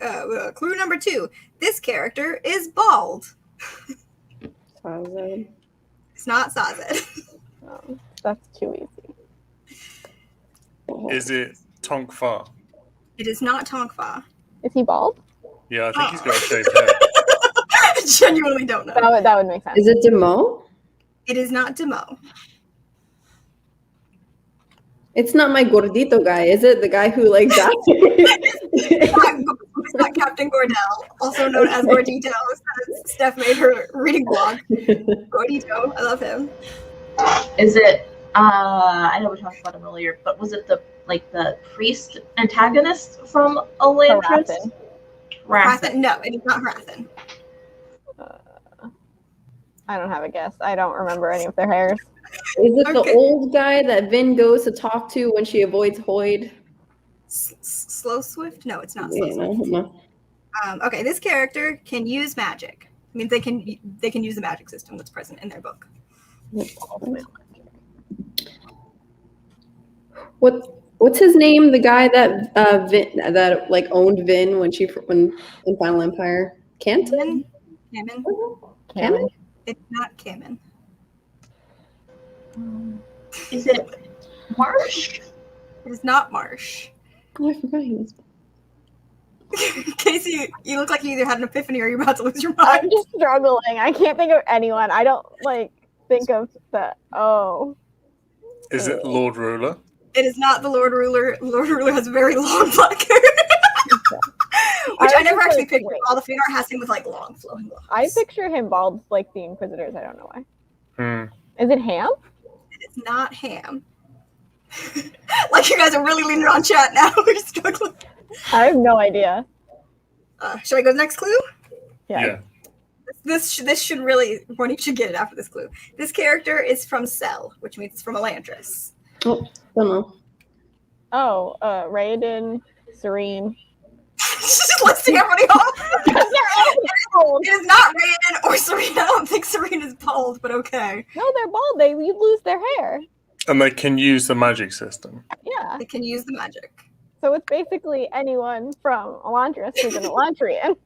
Clue number 2. This character is bald. Sazed. It's not Sazed. That's too easy. Is it Tonk Fa? It is not Tonkfa. Is he bald? Yeah, I think he's got a shaved head. I genuinely don't know. That would make sense. Is it Demo? It is not Demo. It's not my gordito guy, is it? The guy who like died? It's not Captain Gordell, also known as Gordito. Steph made her reading blog. Gordito, I love him. Is it? I know we talked about him earlier, but was it the priest antagonist from Elantris? Hrathen. No, it is not Hrathen. I don't have a guess. I don't remember any of their hairs. Is it the old guy that Vin goes to talk to when she avoids Hoyd? Slow Swift? No, it's not Yeah, Slow Swift. no. Okay, this character can use magic. I mean, they can use the magic system that's present in their book. What's his name? The guy that that like owned Vin when in Final Empire? Canton? Cameron? It's not Cameron. Is it Marsh? It is not Marsh. Oh, I forgot he was. Casey, you look like you either had an epiphany or you're about to lose your I'm mind. just struggling. I can't think of anyone. I don't think of that. Oh. Is it Lord Ruler? It is not the Lord Ruler. Lord Ruler has very long black hair. Which I never actually pictured. All the fan art has him with like long flowing locks. I picture him bald like the Inquisitors. I don't know why. Hmm. Is it Ham? It's not Ham. Like you guys are really leaning on chat now. We're struggling. I have no idea. Should I go to the next clue? Yeah. This should really, one you should get it after this clue. This character is from Cell, which means it's from Elantris. Oh, don't know. Oh, Raiden, Serene. She's just listing everybody off. It is not Raiden or Serene. I don't think Serene is bald, but okay. No, they're bald. You lose their hair. And they can use the magic system. Yeah. They can use the magic. So it's basically anyone from Elantris who's an Elantrian.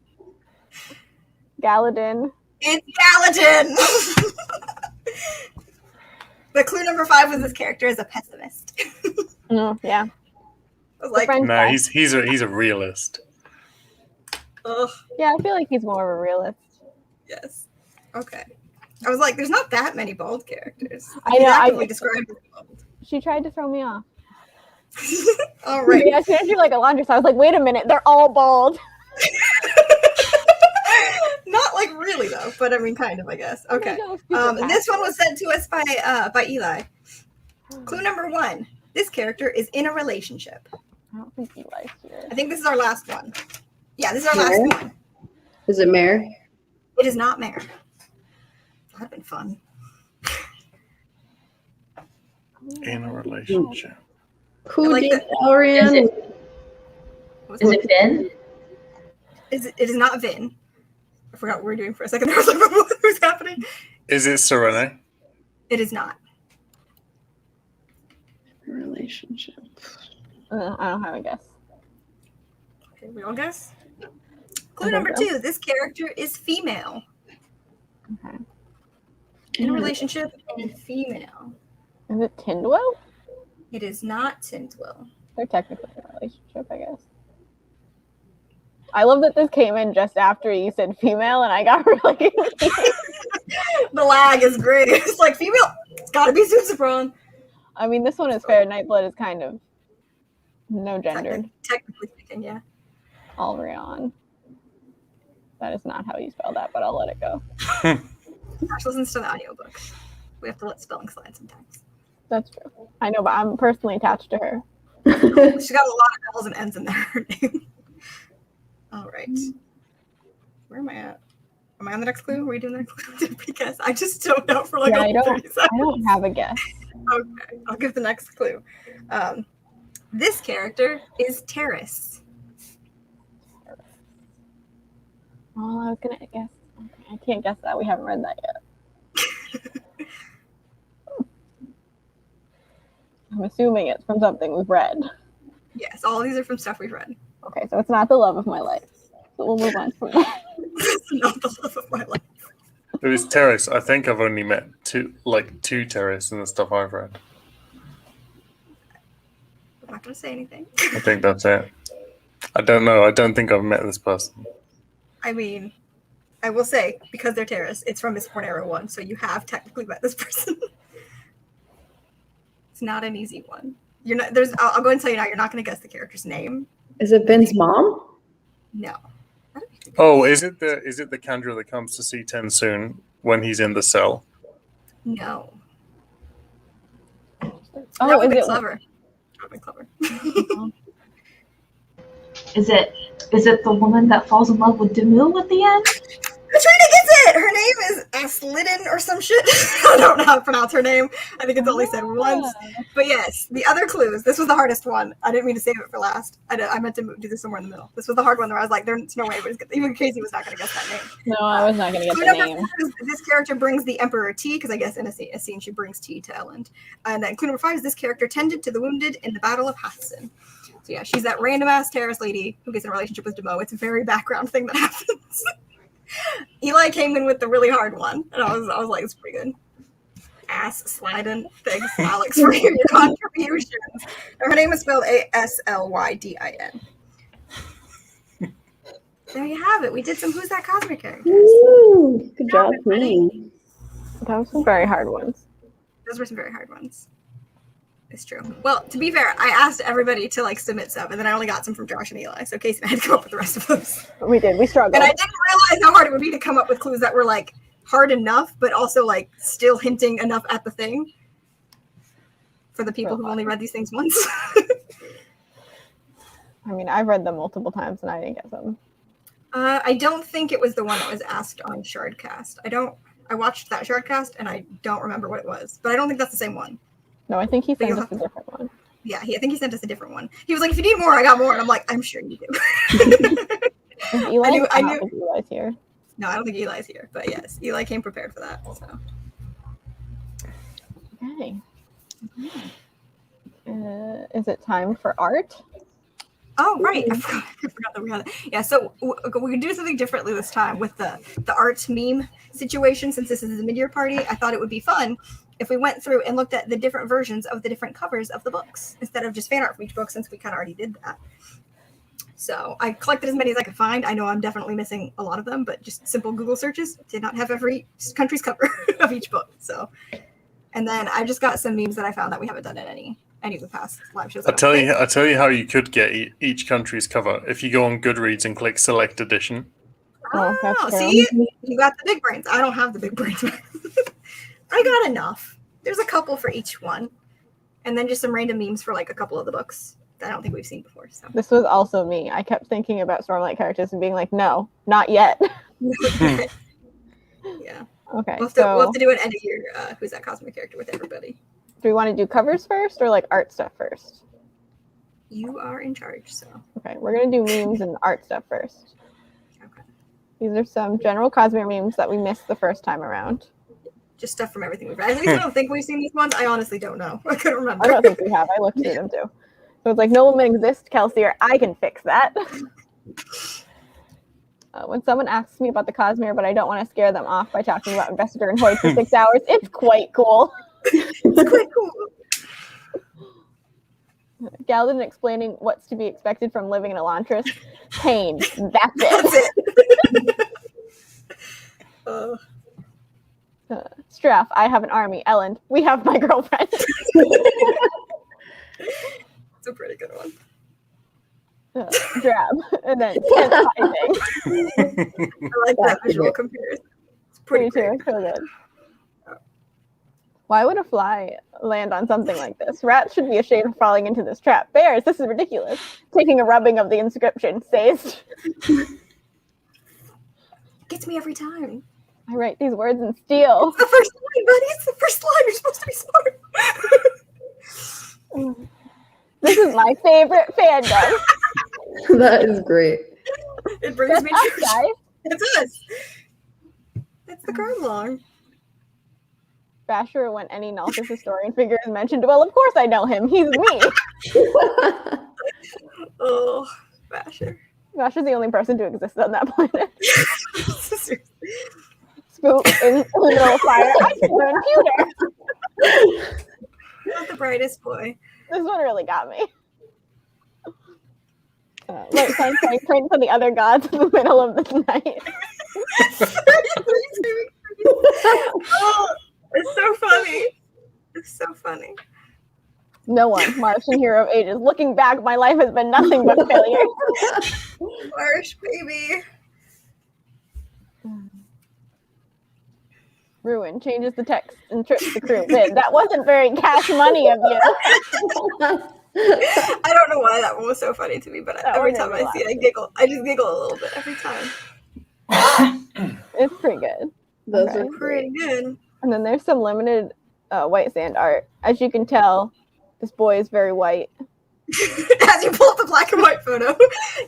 Galadin. It's Galadin! The clue number 5 with this character is a pessimist. Yeah. I was like, No, he's a realist. ugh, Yeah, I feel like he's more of a realist. yes. Okay. I was like, there's not that many bald characters. I know, Actively described as bald. She tried to throw me off. All right. Yeah, she actually like Elantris. I was like, wait a minute, they're all bald. Not like really though, but I mean kind of, I guess. Okay. No, This one was sent to us by Eli. Clue number 1. This character is in a relationship. I don't think Eli's here. I think this is our last one. Yeah, this is our last one. Is it Mare? It is not Mare. That'd been fun. In a relationship. Who like did that. Elrian? Is it Vin? It is not Vin. I forgot what we were doing for a second. I was like, what was happening? Is it Serene? It is not. Relationship. I don't have a guess. Okay, we all guess? Clue number 2. This character is female. Okay. In a relationship and female. Is it Tindwell? It is not Tintwell. They're technically in a relationship, I guess. I love that this came in just after you said female, and I got really confused. The lag is great. It's like female. It's got to be Susapron. I mean, this one is fair. Nightblood is kind of no gendered. Technically speaking, yeah. Alrion. That is not how you spell that, but I'll let it go. Ash listens to the audiobook. We have to let spelling slide sometimes. That's true. I know, but I'm personally attached to her. She's got a lot of L's and N's in there. All right. Where am I at? Am I on the next clue? Are we doing the next clue? Because I just don't know for like 30 seconds. I don't have a guess. Okay, I'll give the next clue. This character is Terrace. Well, I was gonna guess. Okay, I can't guess that. We haven't read that yet. I'm assuming it's from something we've read. Yes, all these are from stuff we've read. Okay, so it's not the love of my life. So we'll move on from that. It's not the love of my life. It was Terrace. I think I've only met two Terrace in the stuff I've read. I'm not going to say anything. I think that's it. I don't know. I don't think I've met this person. I mean, I will say, because they're terrorists, it's from Mistborn Era 1, so you have technically met this person. It's not an easy one. You're not. I'll go and tell you now. You're not going to guess the character's name. Is it Ben's mom? No. Oh, is it the Kandra that comes to see Ten soon when he's in the cell? No. Oh, That would is be it clever. That would be clever. Is it the woman that falls in love with Demille at the end? Katrina gets it! Her name is Aslidin or some shit. I don't know how to pronounce her name. I think it's only said once. But yes, the other clues. This was the hardest one. I didn't mean to save it for last. I meant to do this somewhere in the middle. This was the hard one where I was like, there's no way. Even Casey was not going to guess that name. No, I was not going to Clue get the number name. 4 is this character brings the Emperor tea, because I guess in a scene she brings tea to Elend. And then clue number 5 is this character tended to the wounded in the Battle of Hathsin. So yeah, she's that random-ass terrorist lady who gets in a relationship with Demo. It's a very background thing that happens. Eli came in with the really hard one, and I was like, it's pretty good. Ass sliding. Thanks, Alex, for your contributions. Her name is spelled Aslydin. There you have it. We did some Who's That Cosmere characters. Woo! Good job, queen. That was some very hard ones. Those were some very hard ones. It's true. Well, to be fair, I asked everybody to submit stuff, and then I only got some from Josh and Eli. So Casey and I had to come up with the rest of those. We did. We struggled. And I didn't realize how hard it would be to come up with clues that were hard enough, but also still hinting enough at the thing for the people who've only read these things once. I mean, I've read them multiple times, and I didn't get them. I don't think it was the one that was asked on Shardcast. I watched that Shardcast, and I don't remember what it was, but I don't think that's the same one. No, I think he sent us a different one. Yeah, I think he sent us a different one. He was like, if you need more, I got more. And I'm like, I'm sure you do. I knew Eli's here. No, I don't think Eli's here. But yes, Eli came prepared for that. So. Okay. Is it time for art? Oh, right. I forgot that we had that. Yeah, so we could do something differently this time with the art meme situation. Since this is the mid-year party, I thought it would be fun if we went through and looked at the different versions of the different covers of the books instead of just fan art from each book, since we kind of already did that. So I collected as many as I could find. I know I'm definitely missing a lot of them, but just simple Google searches did not have every country's cover of each book. So, and then I just got some memes that I found that we haven't done in any of the past live shows. I'll tell you how you could get each country's cover if you go on Goodreads and click Select Edition. Oh, that's true. See, you got the big brains. I don't have the big brains. I got enough. There's a couple for each one, and then just some random memes for a couple of the books that I don't think we've seen before. So this was also me. I kept thinking about Stormlight characters and being like, no, not yet. Yeah. Okay. We'll have to do an end of year Who's That Cosmic character with everybody. Do we want to do covers first or art stuff first? You are in charge, so. Okay, we're gonna do memes and art stuff first. Okay. These are some general Cosmere memes that we missed the first time around. Just stuff from everything we've read. At least I don't think we've seen these ones. I honestly don't know. I couldn't remember. I don't think we have. I looked through them too. So it's no woman exists, Kelsey, or I can fix that. When someone asks me about the Cosmere, but I don't want to scare them off by talking about Investigator and Hoyd for 6 hours, it's quite cool. It's quite cool. Galden explaining what's to be expected from living in Elantris. Pain. That's it. Straff, I have an army. Ellen, we have my girlfriend. It's a pretty good one. Drab. And then tithing. I like that visual comparison. It's pretty too. So good. Why would a fly land on something like this? Rats should be ashamed of falling into this trap. Bears, this is ridiculous. Taking a rubbing of the inscription says. Gets me every time. I write these words in steel. It's the first line, buddy. It's the first line. You're supposed to be smart. This is my favorite fandom. That is great. It brings me to guys. It's us. It's the Crabalong. Basher, when any Nalthus historian figure is mentioned, well, of course I know him. He's me. Oh, Basher. Basher's the only person to exist on that planet. Spook in the middle of fire. I should learn computer. Not the brightest boy. This one really got me. Right, praying for the other gods in the middle of the night. Oh, it's so funny. It's so funny. No one, Martian hero of ages. Looking back, my life has been nothing but failure. Marsh, baby. Ruin changes the text and trips the crew. Man, that wasn't very cash money of you. I don't know why that one was so funny to me, but That every one time made me I see it, I laugh. giggle. I just giggle a little bit every time. It's pretty good. Those Okay. are Pretty good. And then there's some limited white sand art. As you can tell, this boy is very white. As you pull up the black and white photo.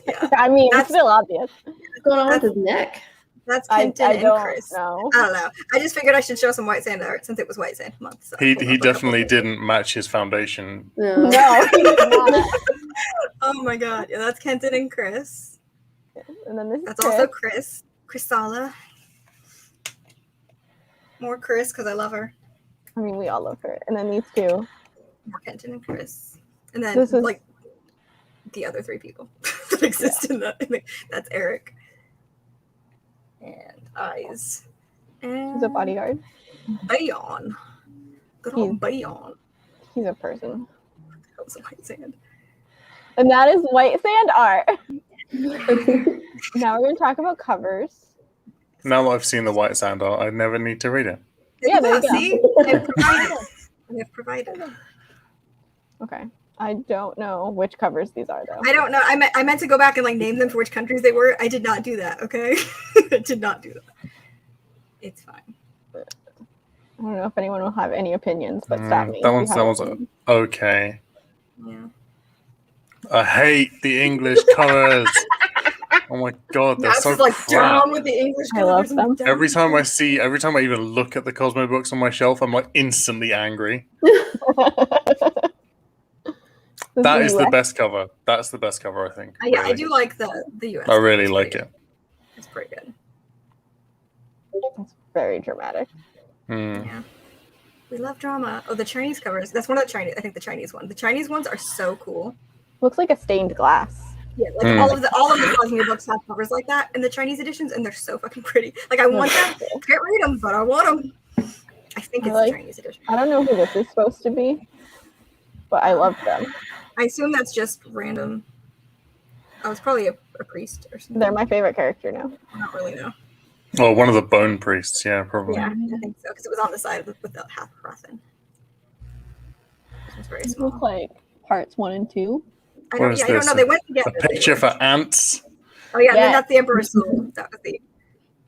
Yeah. I mean, That's- it's still obvious. What's going on with his neck? That's I Kenton and don't Chris. know. I don't know. I just figured I should show some white sand art since it was white sand month. So I He pulled he up a couple definitely pictures. didn't match his foundation. No. No, he did not. Oh my god. Yeah, that's Kenton and Chris. And then this is That's Chris. also Chris. Chrysala. More Chris because I love her. I mean, we all love her. And then these two. More Kenton and Chris. And then This is- like the other three people that exist in the that's Eric. And Eyes. And He's a bodyguard. Bayon. Good old Bayon. He's a person. That was a white sand. And that is white sand art. Now we're going to talk about covers. Now that I've seen the white sand art, I never need to read it. Yeah, there you go. See? They've provided. They've provided. Okay. I don't know which covers these are, though. I don't know. I meant to go back and like name them for which countries they were. I did not do that. Okay, I did not do that. It's fine. I don't know if anyone will have any opinions, but stop me. That if you one's have that one's opinions. okay. Yeah. I hate the English colors. Oh my god, they're That's so just like crap. down with the English. I love colors and them. down Every with time the- every time I even look at the Cosmo books on my shelf, I'm like instantly angry. This That is the US. best cover. That's the best cover, I think. Yeah, I really. do like the US. I really It's like pretty it. good. It's pretty good. It's very dramatic. Hmm. Yeah. We love drama. Oh, the Chinese covers. That's one of the Chinese. I think the Chinese one. The Chinese ones are so cool. Looks like a stained glass. Yeah, like all of the Cosmere books have covers like that in the Chinese editions, and they're so fucking pretty. Like I want them. Can't read them, but I want them. I think it's I like- the Chinese edition. I don't know who this is supposed to be, but I love them. I assume that's just random. Oh, it's probably a priest or something. They're my favorite character now. I don't really know. Oh, one of the bone priests, yeah, probably. Yeah, I think so because it was on the side with the half cross in. It's very These small. look like parts 1 and 2. I What don't, is yeah, I don't this? know. They went together. A picture for ants. Oh yeah, and then Yeah. that's the Emperor's Soul. That was the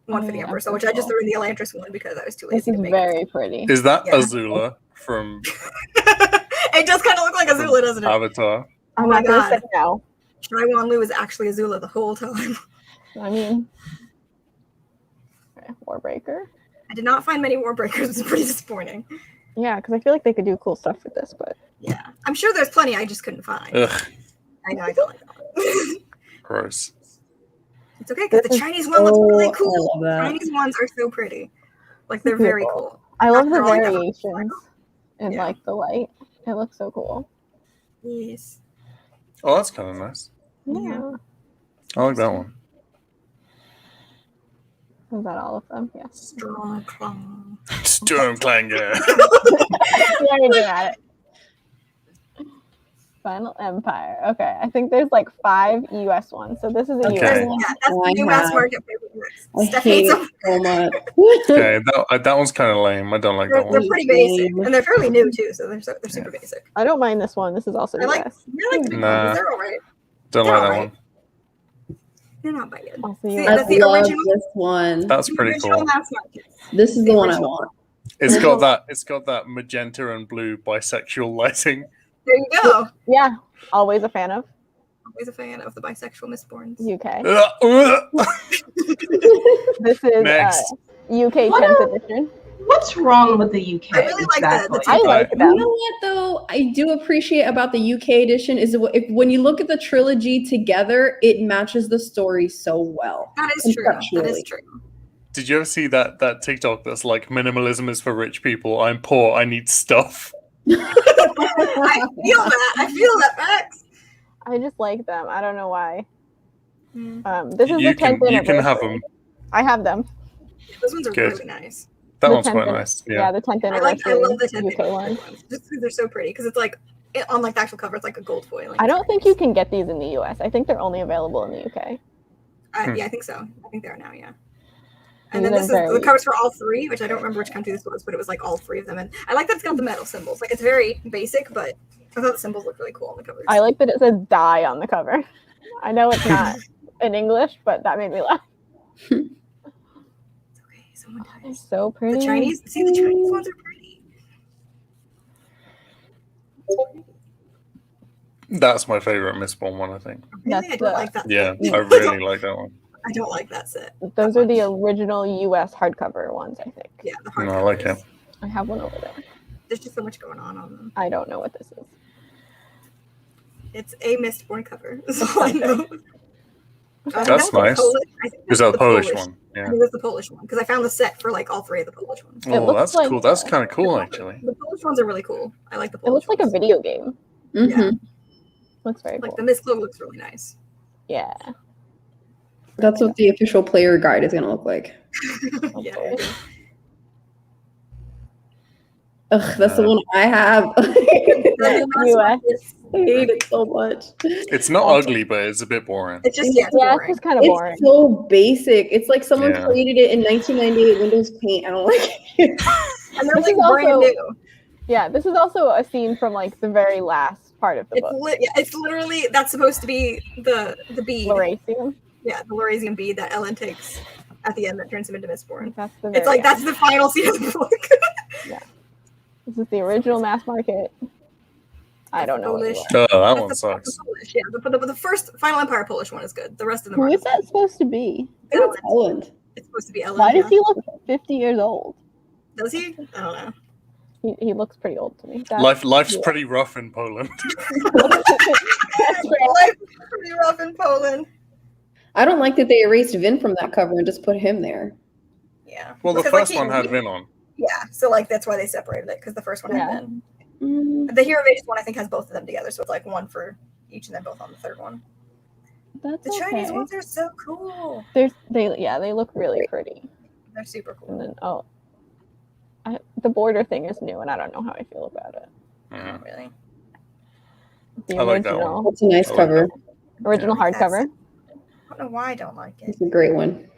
one for the Yeah, Emperor's Soul, which I just threw in the Elantris one because I was too This lazy is to make very pretty. Is that Yeah. Azula from it. It does kind of look like Azula, doesn't it? Avatar? I'm Oh my not going to God. say no. Shaiwan Lu is actually Azula the whole time. I mean, okay, Warbreaker. I did not find many Warbreakers. It's pretty disappointing. Yeah, because I feel like they could do cool stuff with this, but Yeah, I'm sure there's plenty. I just couldn't find. Ugh, I know I don't like that. gross. It's okay because the This is Chinese one looks really I cool. love that. Chinese ones are so pretty. Like they're very cool. I love the After all, I got- variations in Yeah. like the light. It looks so cool. Yes. Oh, that's kind of nice. Yeah. I like that one. Is that all of them? Yes. Strong claw. Stormclanger. Very dramatic. Final Empire. Okay, I think there's like 5 US ones. So this is a Okay. US one. Yeah, that's the new mass market favorite mix. I Steph hate hates it them. so much. Okay, that one's kind of lame. I don't like that They're one. pretty basic, and they're fairly new too, so they're super basic. I don't mind this one. This is also I like US. the big Nah. ones. They're alright. Don't they're like that alright. one. They're not bad. Also See, US. I that's the love original- this one. That's The pretty original cool. mass market. This is the one I original. want. It's got that magenta and blue bisexual lighting. There you go. Yeah, always a fan of Always a fan of the bisexual Mistborns. UK. Ugh. This is Next. UK What 10th edition. What's wrong with the UK? I really like the I two- like You them. know what though? I do appreciate about the UK edition is if when you look at the trilogy together, it matches the story so well. That is true. That is Conceptually. true. Did you ever see that TikTok that's like minimalism is for rich people? I'm poor. I need stuff. I feel that. I feel that, Max. I just like them. I don't know why. Hmm. This is You the 10th can anniversary. have them. I have them. Those ones are Good. really nice. That The one's quite 10th nice. Yeah, Yeah. the 10th I anniversary love the 10th UK ones. ones just because they're so pretty. Because it's like on like the actual cover, it's like a gold foil. I don't think you can get these in the US. I think they're only available in the UK. Yeah, I think so. I think they are now. Yeah. And These then are this is very- the covers for all three, which I don't remember which country this was, but it was like all three of them. And I like that it's got the metal symbols. Like it's very basic, but I thought the symbols look really cool on the covers. I like that it says die on the cover. I know it's not in English, but that made me laugh. Okay, someone They're dies. so pretty. The Chinese ones are pretty. That's my favorite Mistborn one, I think. Really, That's I don't the- like that. Yeah, set. I really like that one. I don't like that set. Those are the original US hardcover ones, I think. Yeah, the hard No, I like covers. it. I have one over there. There's just so much going on them. I don't know what this is. It's a Mistborn cover. That's all I know. That's nice. Is that the Polish one? I Yeah. think that's the Polish one because I found the set for like all three of the Polish ones. It Oh, looks that's like- cool. That's kind of cool, actually. The Polish ones are really cool. I like the It Polish looks like a ones. video game. Mhm. Looks very Like cool. the Mist Glow looks really nice. Yeah. That's what the official player guide is going to look like. Yeah. Okay. Ugh, that's the one I have. Yeah, US. I hate it so much. It's not ugly, but it's a bit boring. It's just Yeah, it's boring. just kind of boring. It's so basic. It's like someone Yeah. created it in 1998 Windows Paint. I don't like it. And they're This like is brand also- new. Yeah, this is also a scene from like the very last part of the book. It's literally that's supposed to be the bead. Lorasium. Yeah, the Lorasium bead that Ellen takes at the end that turns him into Mistborn. That's the It's very like end. that's the final scene of the book. This is the original mass market. I don't know. What Polish. you are. Oh, that That's one the sucks. Polish, yeah, the first Final Empire Polish one is good. The rest of them Who are. is that supposed to be? I think it's Holland. It's supposed to be Ellen. Why yeah. does he look 50 years old? Does he? I don't know. He looks pretty old to me. Life's yeah. pretty rough in Poland. That's right. Life is pretty rough in Poland. I don't like that they erased Vin from that cover and just put him there. Yeah. Well, the Because, like, first one had Vin on. Yeah, so like that's why they separated it because the first one Yeah. had been. Mm, The Hero of Ages one I think has both of them together, so it's like one for each and then both on the third one. That's The Chinese okay. ones are so cool. They look really pretty. They're super cool. And then the border thing is new, and I don't know how I feel about it. Yeah. Not really. The I like that original, That's a nice I like cover. original Yeah. hardcover. I don't know why I don't like it. It's a great one.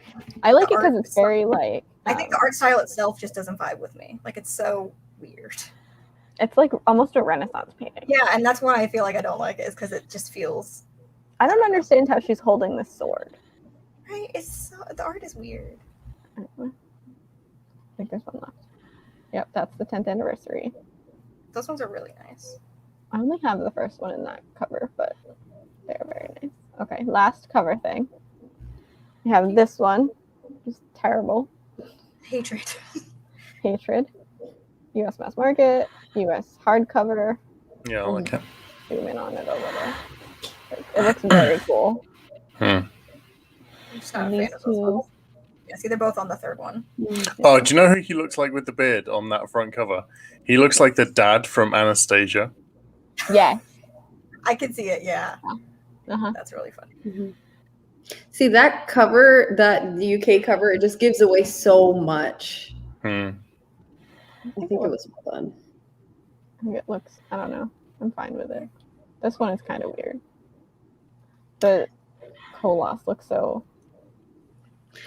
I like The it because art it's is very like. I think the art style itself just doesn't vibe with me. Like it's so weird. it's like almost a Renaissance painting. Yeah, and that's why I feel like I don't like it, is because it just feels I don't understand how she's holding this sword. right. The art is weird. I think there's one left. Yep, that's the 10th anniversary. Those ones are really nice. I only have the first one in that cover, but they're very nice. Okay, last cover thing. We have this one, just terrible. Hatred. Hatred. US mass market, US hardcover. Yeah, I like it. Zoom in on it over there. It looks very cool. Hmm. I'm just not a And fan these of those two. ones. Yeah, see, they're both on the third one. Oh, do you know who he looks like with the beard on that front cover? He looks like the dad from Anastasia. Yeah. I can see it. Yeah, Uh-huh. that's really funny. Mhm. See that cover, that the UK cover, it just gives away so much. Hmm. I think it was well done. I think it looks, I don't know. I'm fine with it. This one is kind of weird. The Koloss looks so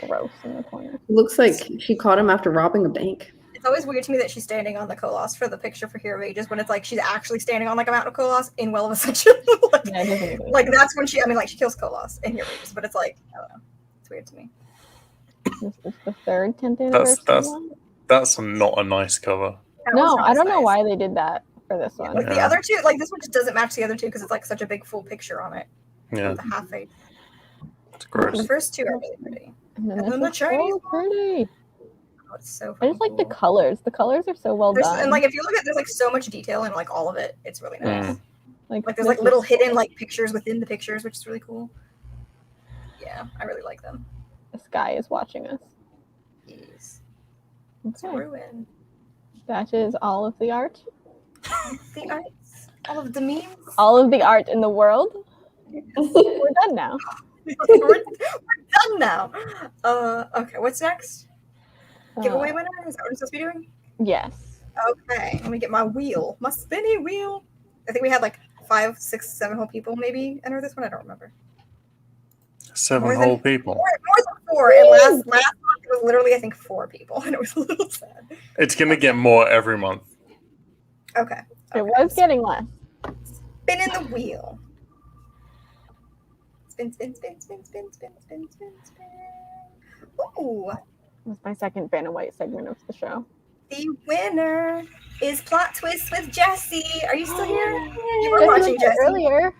gross in the corner. It looks like she caught him after robbing a bank. It's always weird to me that she's standing on the Koloss for the picture for Hero of Ages when it's like she's actually standing on like a mountain of Koloss in Well of Ascension. like, Yeah, it doesn't even like that's when she kills Koloss in Hero of Ages, but it's like I don't know. It's weird to me. This is the third 10th anniversary that's- one? That's not a nice cover. That No, one's not I as don't know nice. why they did that for this one. Like the Yeah. other two, like this one just doesn't match the other two because it's like such a big full picture on it. Yeah, The half face. it's The gross. first two are really pretty. And then And this then the is Chinese so pretty. Oh, it's so. I just like the cool. colors. The colors are so well done. And like if you look at, there's like so much detail in like all of it. It's really nice. Mm. Like there's this like is- little hidden like pictures within the pictures, which is really cool. Yeah, I really like them. The sky is watching us. Yes. It's Okay. ruin. That is all of the art. The arts, all of the memes. All of the art in the world. We're done now. we're done now. Okay, what's next? Giveaway Uh, winner? Is that what I'm supposed to be doing? Yes. Okay, let me get my wheel. My spinny wheel. I think we had like 5, 6, 7 whole people maybe enter this one. I don't remember. 7 More whole than- people. More than 4. And last month it was literally, I think, 4 people. And it was a little sad. It's going to get more every month. Okay. It was getting less. Spinning the wheel. Spin, spin, spin, spin, spin, spin, spin, spin, spin. Ooh. It was my second Vanna White segment of the show. The winner is Plot Twist with Jesse. Are you still here? You were Jesse watching was here Jesse. earlier.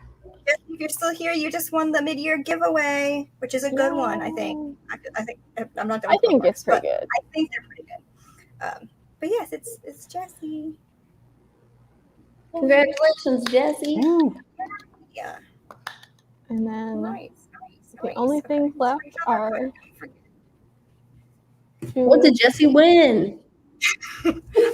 Jesse, if you're still here, you just won the mid-year giveaway, which is a good one, I think. I think I'm not done I with think bookmarks, it's pretty but good. I think they're pretty good. But yes, it's Jesse. Congratulations, Jesse. Yeah. And then Nice. the only things left are two. What did Jesse win?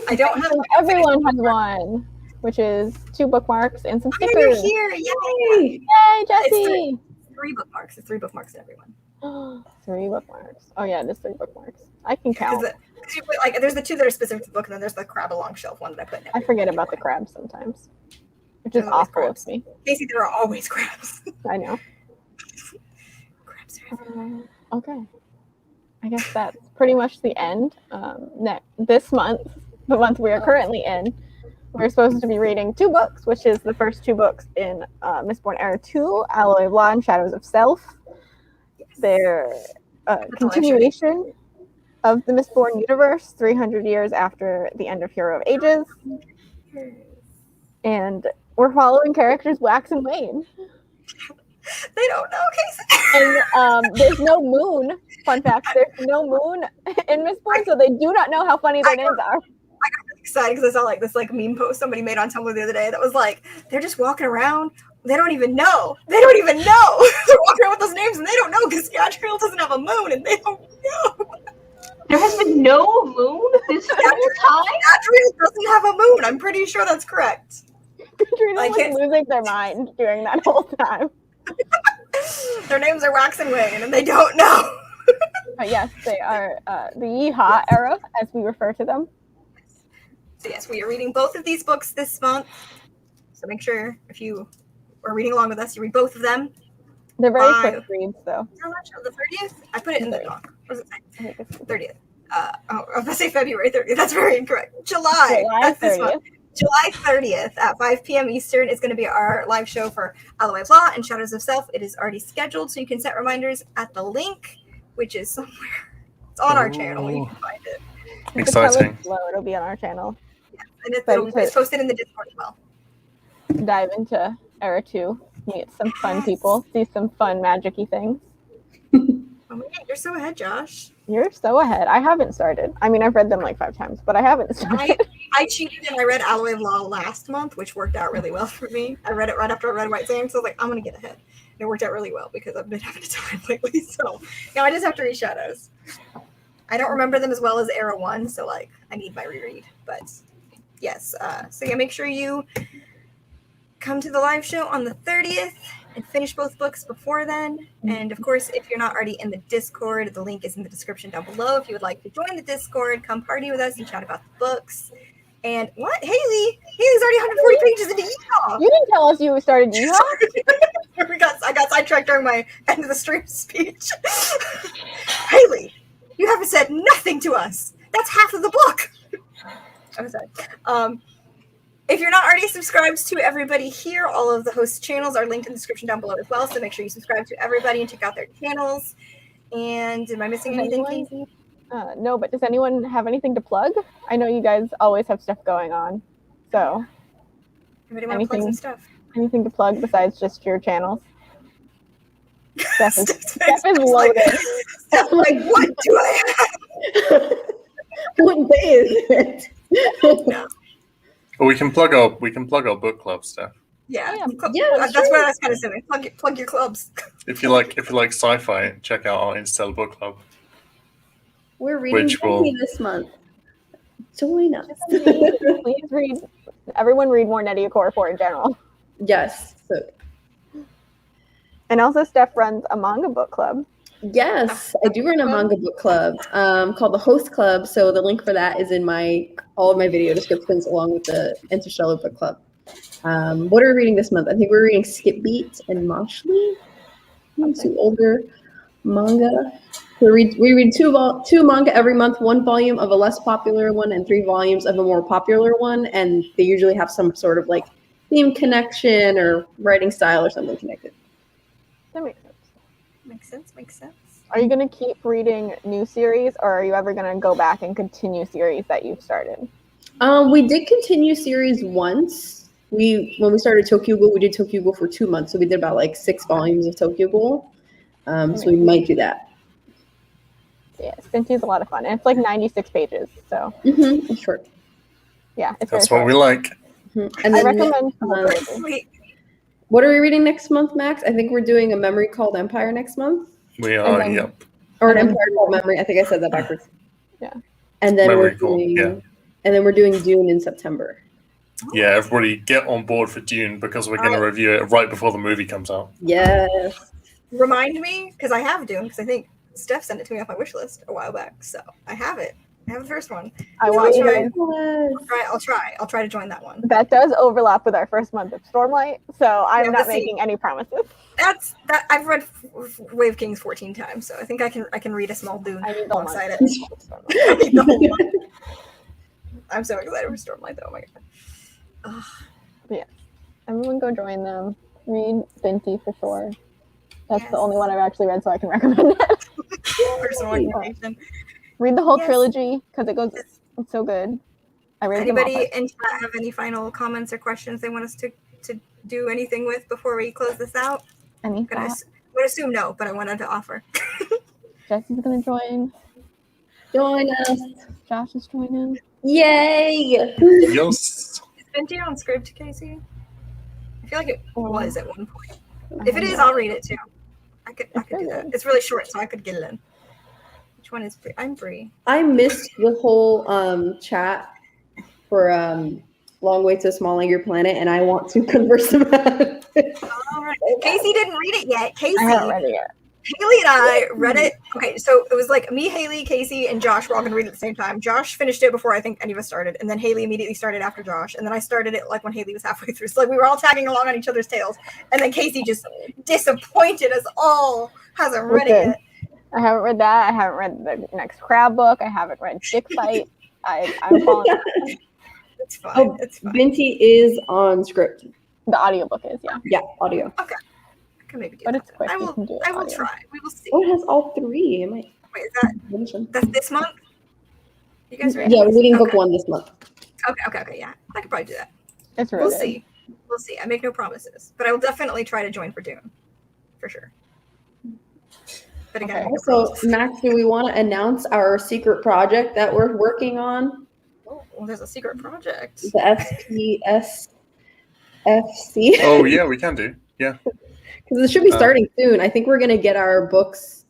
I don't have. Everyone has one, which is 2 bookmarks and some Oh, you're stickers. here! Yay! Yay, Jesse! 3 bookmarks. It's 3 bookmarks in everyone. 3 bookmarks. Oh yeah, there's 3 bookmarks. I can count. Because you put, like, there's the 2 that are specific to the book, and then there's the Crabalong shelf one that I put in. I forget about the crabs sometimes, which is There's always awful crabs. of me. Casey, there are always crabs. I know. Crabs are everywhere. Okay. I guess that's pretty much the end. This month, the month we are currently in, we're supposed to be reading 2 books, which is the first 2 books in Mistborn Era 2, Alloy of Law and Shadows of Self. They're a continuation of the Mistborn universe, 300 years after the end of Hero of Ages. And we're following characters Wax and Wane. They don't know, Casey. And there's no moon. Fun fact, there's no moon in Mistborn, so they do not know how funny their names are. I got really excited because I saw like this like meme post somebody made on Tumblr the other day that was like, they're just walking around. They don't even know. They don't even know. They're walking around with those names and they don't know because Gadriel doesn't have a moon and they don't know. There has been no moon this whole time? Gadriel doesn't have a moon. I'm pretty sure that's correct. Katrina I was can't- losing their mind during that whole time. Their names are Wax and Wane and they don't know. But yes, they are the Yeehaw era, as we refer to them. So yes, we are reading both of these books this month. So make sure if you are reading along with us, you read both of them. They're very Bye. quick reads, though. How much? The 30th? I put it in the doc. What does it say? I think it's 30th. I was going to say February 30th. That's very incorrect. July. That's this 30th. month. July 30th at 5 p.m. Eastern is going to be our live show for Alloy of Law and Shadows of Self. It is already scheduled, so you can set reminders at the link, which is somewhere. It's on our channel. You can find it. If the Exciting. color's low, it'll be on our channel. And it's posted in the Discord as well. Dive into Era 2, meet some fun people, see some fun magic-y things. Oh my God, you're so ahead, Josh. You're so ahead. I haven't started. I mean, I've read them like 5 times, but I haven't started. I cheated and I read Alloy of Law last month, which worked out really well for me. I read it right after I read White Sands, so I was like, I'm going to get ahead. And it worked out really well because I've been having a time lately. So now I just have to read Shadows. I don't remember them as well as Era 1, so like I need my reread. But yes, so yeah, make sure you come to the live show on the 30th and finish both books before then. And of course, if you're not already in the Discord, the link is in the description down below. If you would like to join the Discord, come party with us and chat about the books. And what? Haley? Haley's already 140 pages into Yeehaw. You didn't tell us you started Yeehaw? I got sidetracked during my end of the stream speech. Haley, you haven't said nothing to us. That's half of the book. I'm sorry. If you're not already subscribed to everybody here, all of the host channels are linked in the description down below as well. So make sure you subscribe to everybody and check out their channels. And am I missing anything, Casey? No, but does anyone have anything to plug? I know you guys always have stuff going on. So, Anybody want to plug some stuff? anything to plug besides just your channels? Steph is Steph loaded. Steph, like, what do I have? What day is it? But we can plug our book club stuff. Yeah, Yeah, that's what I was kind of saying. Plug your clubs. If you like sci-fi, check out our Intel book club. We're reading Which will- Disney this month. Join us. Please read. Everyone read more Nettie Okorafor in general. Yes. So And also, Steph runs a manga book club. Yes, I do run a manga book club called the Host Club. So the link for that is in all of my video descriptions, along with the Interstellar Book Club. What are we reading this month? I think we're reading Skip Beat and Moshli. Two older manga. We read two manga every month, 1 volume of a less popular one and 3 volumes of a more popular one, and they usually have some sort of like theme connection or writing style or something connected. That makes sense. Makes sense. Are you going to keep reading new series, or are you ever going to go back and continue series that you've started? We did continue series once. When we started Tokyo Ghoul, we did Tokyo Ghoul for 2 months, so we did about like 6 volumes of Tokyo Ghoul. So we might do that. Yeah, Stinty's a lot of fun, and it's like 96 pages, so It's short. Yeah, it's That's very what we short. like. And I then recommend. Sweet. what are we reading next month, Max? I think we're doing A Memory Called Empire next month. We are, then- yep. Or An And then- Empire Called Memory. I think I said that backwards. Yeah. And then Memory we're Called, doing yeah. And then we're doing Dune in September. Yeah, everybody get on board for Dune because we're going to review it right before the movie comes out. Yes. Remind me, because I have Dune, because I think Steph sent it to me off my wish list a while back, so I have it. I have the first one. I want you try. to. I'll try to join that one. That does overlap with our first month of Stormlight, so I'm Yeah, not let's see. making any promises. That's that. I've read Wave Kings 14 times, so I think I can read a small Dune I need the alongside month. it. I need the whole one. I'm so excited for Stormlight, though. Oh my god. Ugh. Everyone go join them. Read Binti for sure. That's Yes. the only one I've actually read, so I can recommend it. Personal information. Read the whole Yes. trilogy because it's so good. I read Anybody them all. in chat have any final comments or questions they want us to do anything with before we close this out? Any I thoughts? would assume no, but I wanted to offer. Jesse's gonna join. Join us. Josh is joining. Yay. Yes. Is Binti on script, Casey? I feel like it was at one point. I If it have is, no- I'll read it too. I could do that. It's really short, so I could get it in. Which one is Bree? I'm Bree. I missed the whole chat for Long Way to a Small Angry Planet, and I want to converse about it. All right. Casey didn't read it yet. Casey, I haven't read it yet. Haley and I read it. Okay, so it was like me, Haley, Casey, and Josh were all gonna read it at the same time. Josh finished it before I think any of us started, and then Haley immediately started after Josh, and then I started it like when Haley was halfway through. So like we were all tagging along on each other's tails, and then Casey just disappointed us all. Hasn't read it yet. I haven't read that. I haven't read the next Crab book. I haven't read Dick Fight. I'm falling. It's fine. Oh, It's fine. Binti is on script. The audiobook is, yeah. Yeah, audio. I can maybe do But that. it's quick. I You will. can do it I will audio. try. We will see. Oh, it has all 3. Am I Wait, that's this month? You guys read? Yeah, we're reading book Okay. 1 this month. Okay. Yeah, I could probably do that. It's really We'll good. see. We'll see. I make no promises, but I will definitely try to join for Dune, for sure. But again, I Okay. make no Also, promises. Max, do we want to announce our secret project that we're working on? Oh, well, there's a secret project. The SPSFC. Oh, yeah, we can do. Yeah. Because it should be starting soon. I think we're going to get our books.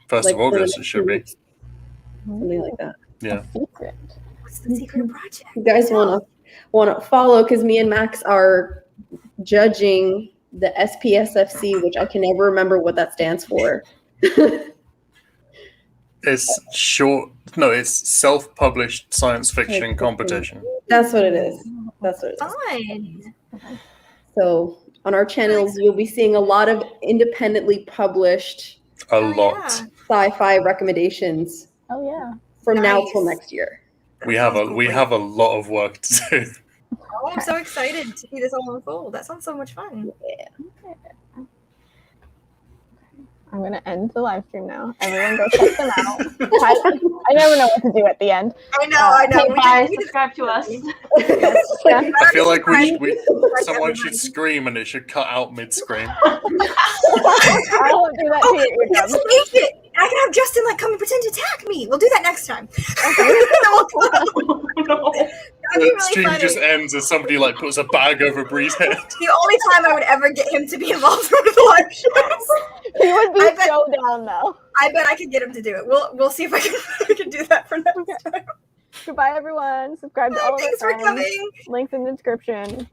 First of for the August, next it should 2 be. weeks. Something like that. Yeah. A secret. What's the secret project? You guys want to follow, because me and Max are judging the SPSFC, which I can never remember what that stands for. It's short. No, it's self-published science fiction competition. That's what it is. That's what it is. Fun. So on our channels, you'll be seeing a lot of independently published A Oh, lot. sci-fi recommendations Oh, yeah. from now Nice. till next year. We have a lot of work to do. Oh, I'm so excited to see this all unfold. That sounds so much fun. I'm going to end the live stream now. Everyone go check them out. I never know what to do at the end. I know. Hey, We guys, just- subscribe to us. Yeah. I feel like Everybody- someone should scream and it should cut out mid-screen. I won't do that to you. You're Let's dumb. make it. And I can have Justin come and pretend to attack me. We'll do that next time. No. That'd be The really stream funny. just ends as somebody puts a bag over Bree's head. The only time I would ever get him to be involved in one of the live shows. He would be I bet- so down, though. I bet I could get him to do it. We'll see if I can do that for next time. Goodbye, everyone. Subscribe to all of our Thanks for friends. coming. Links in the description.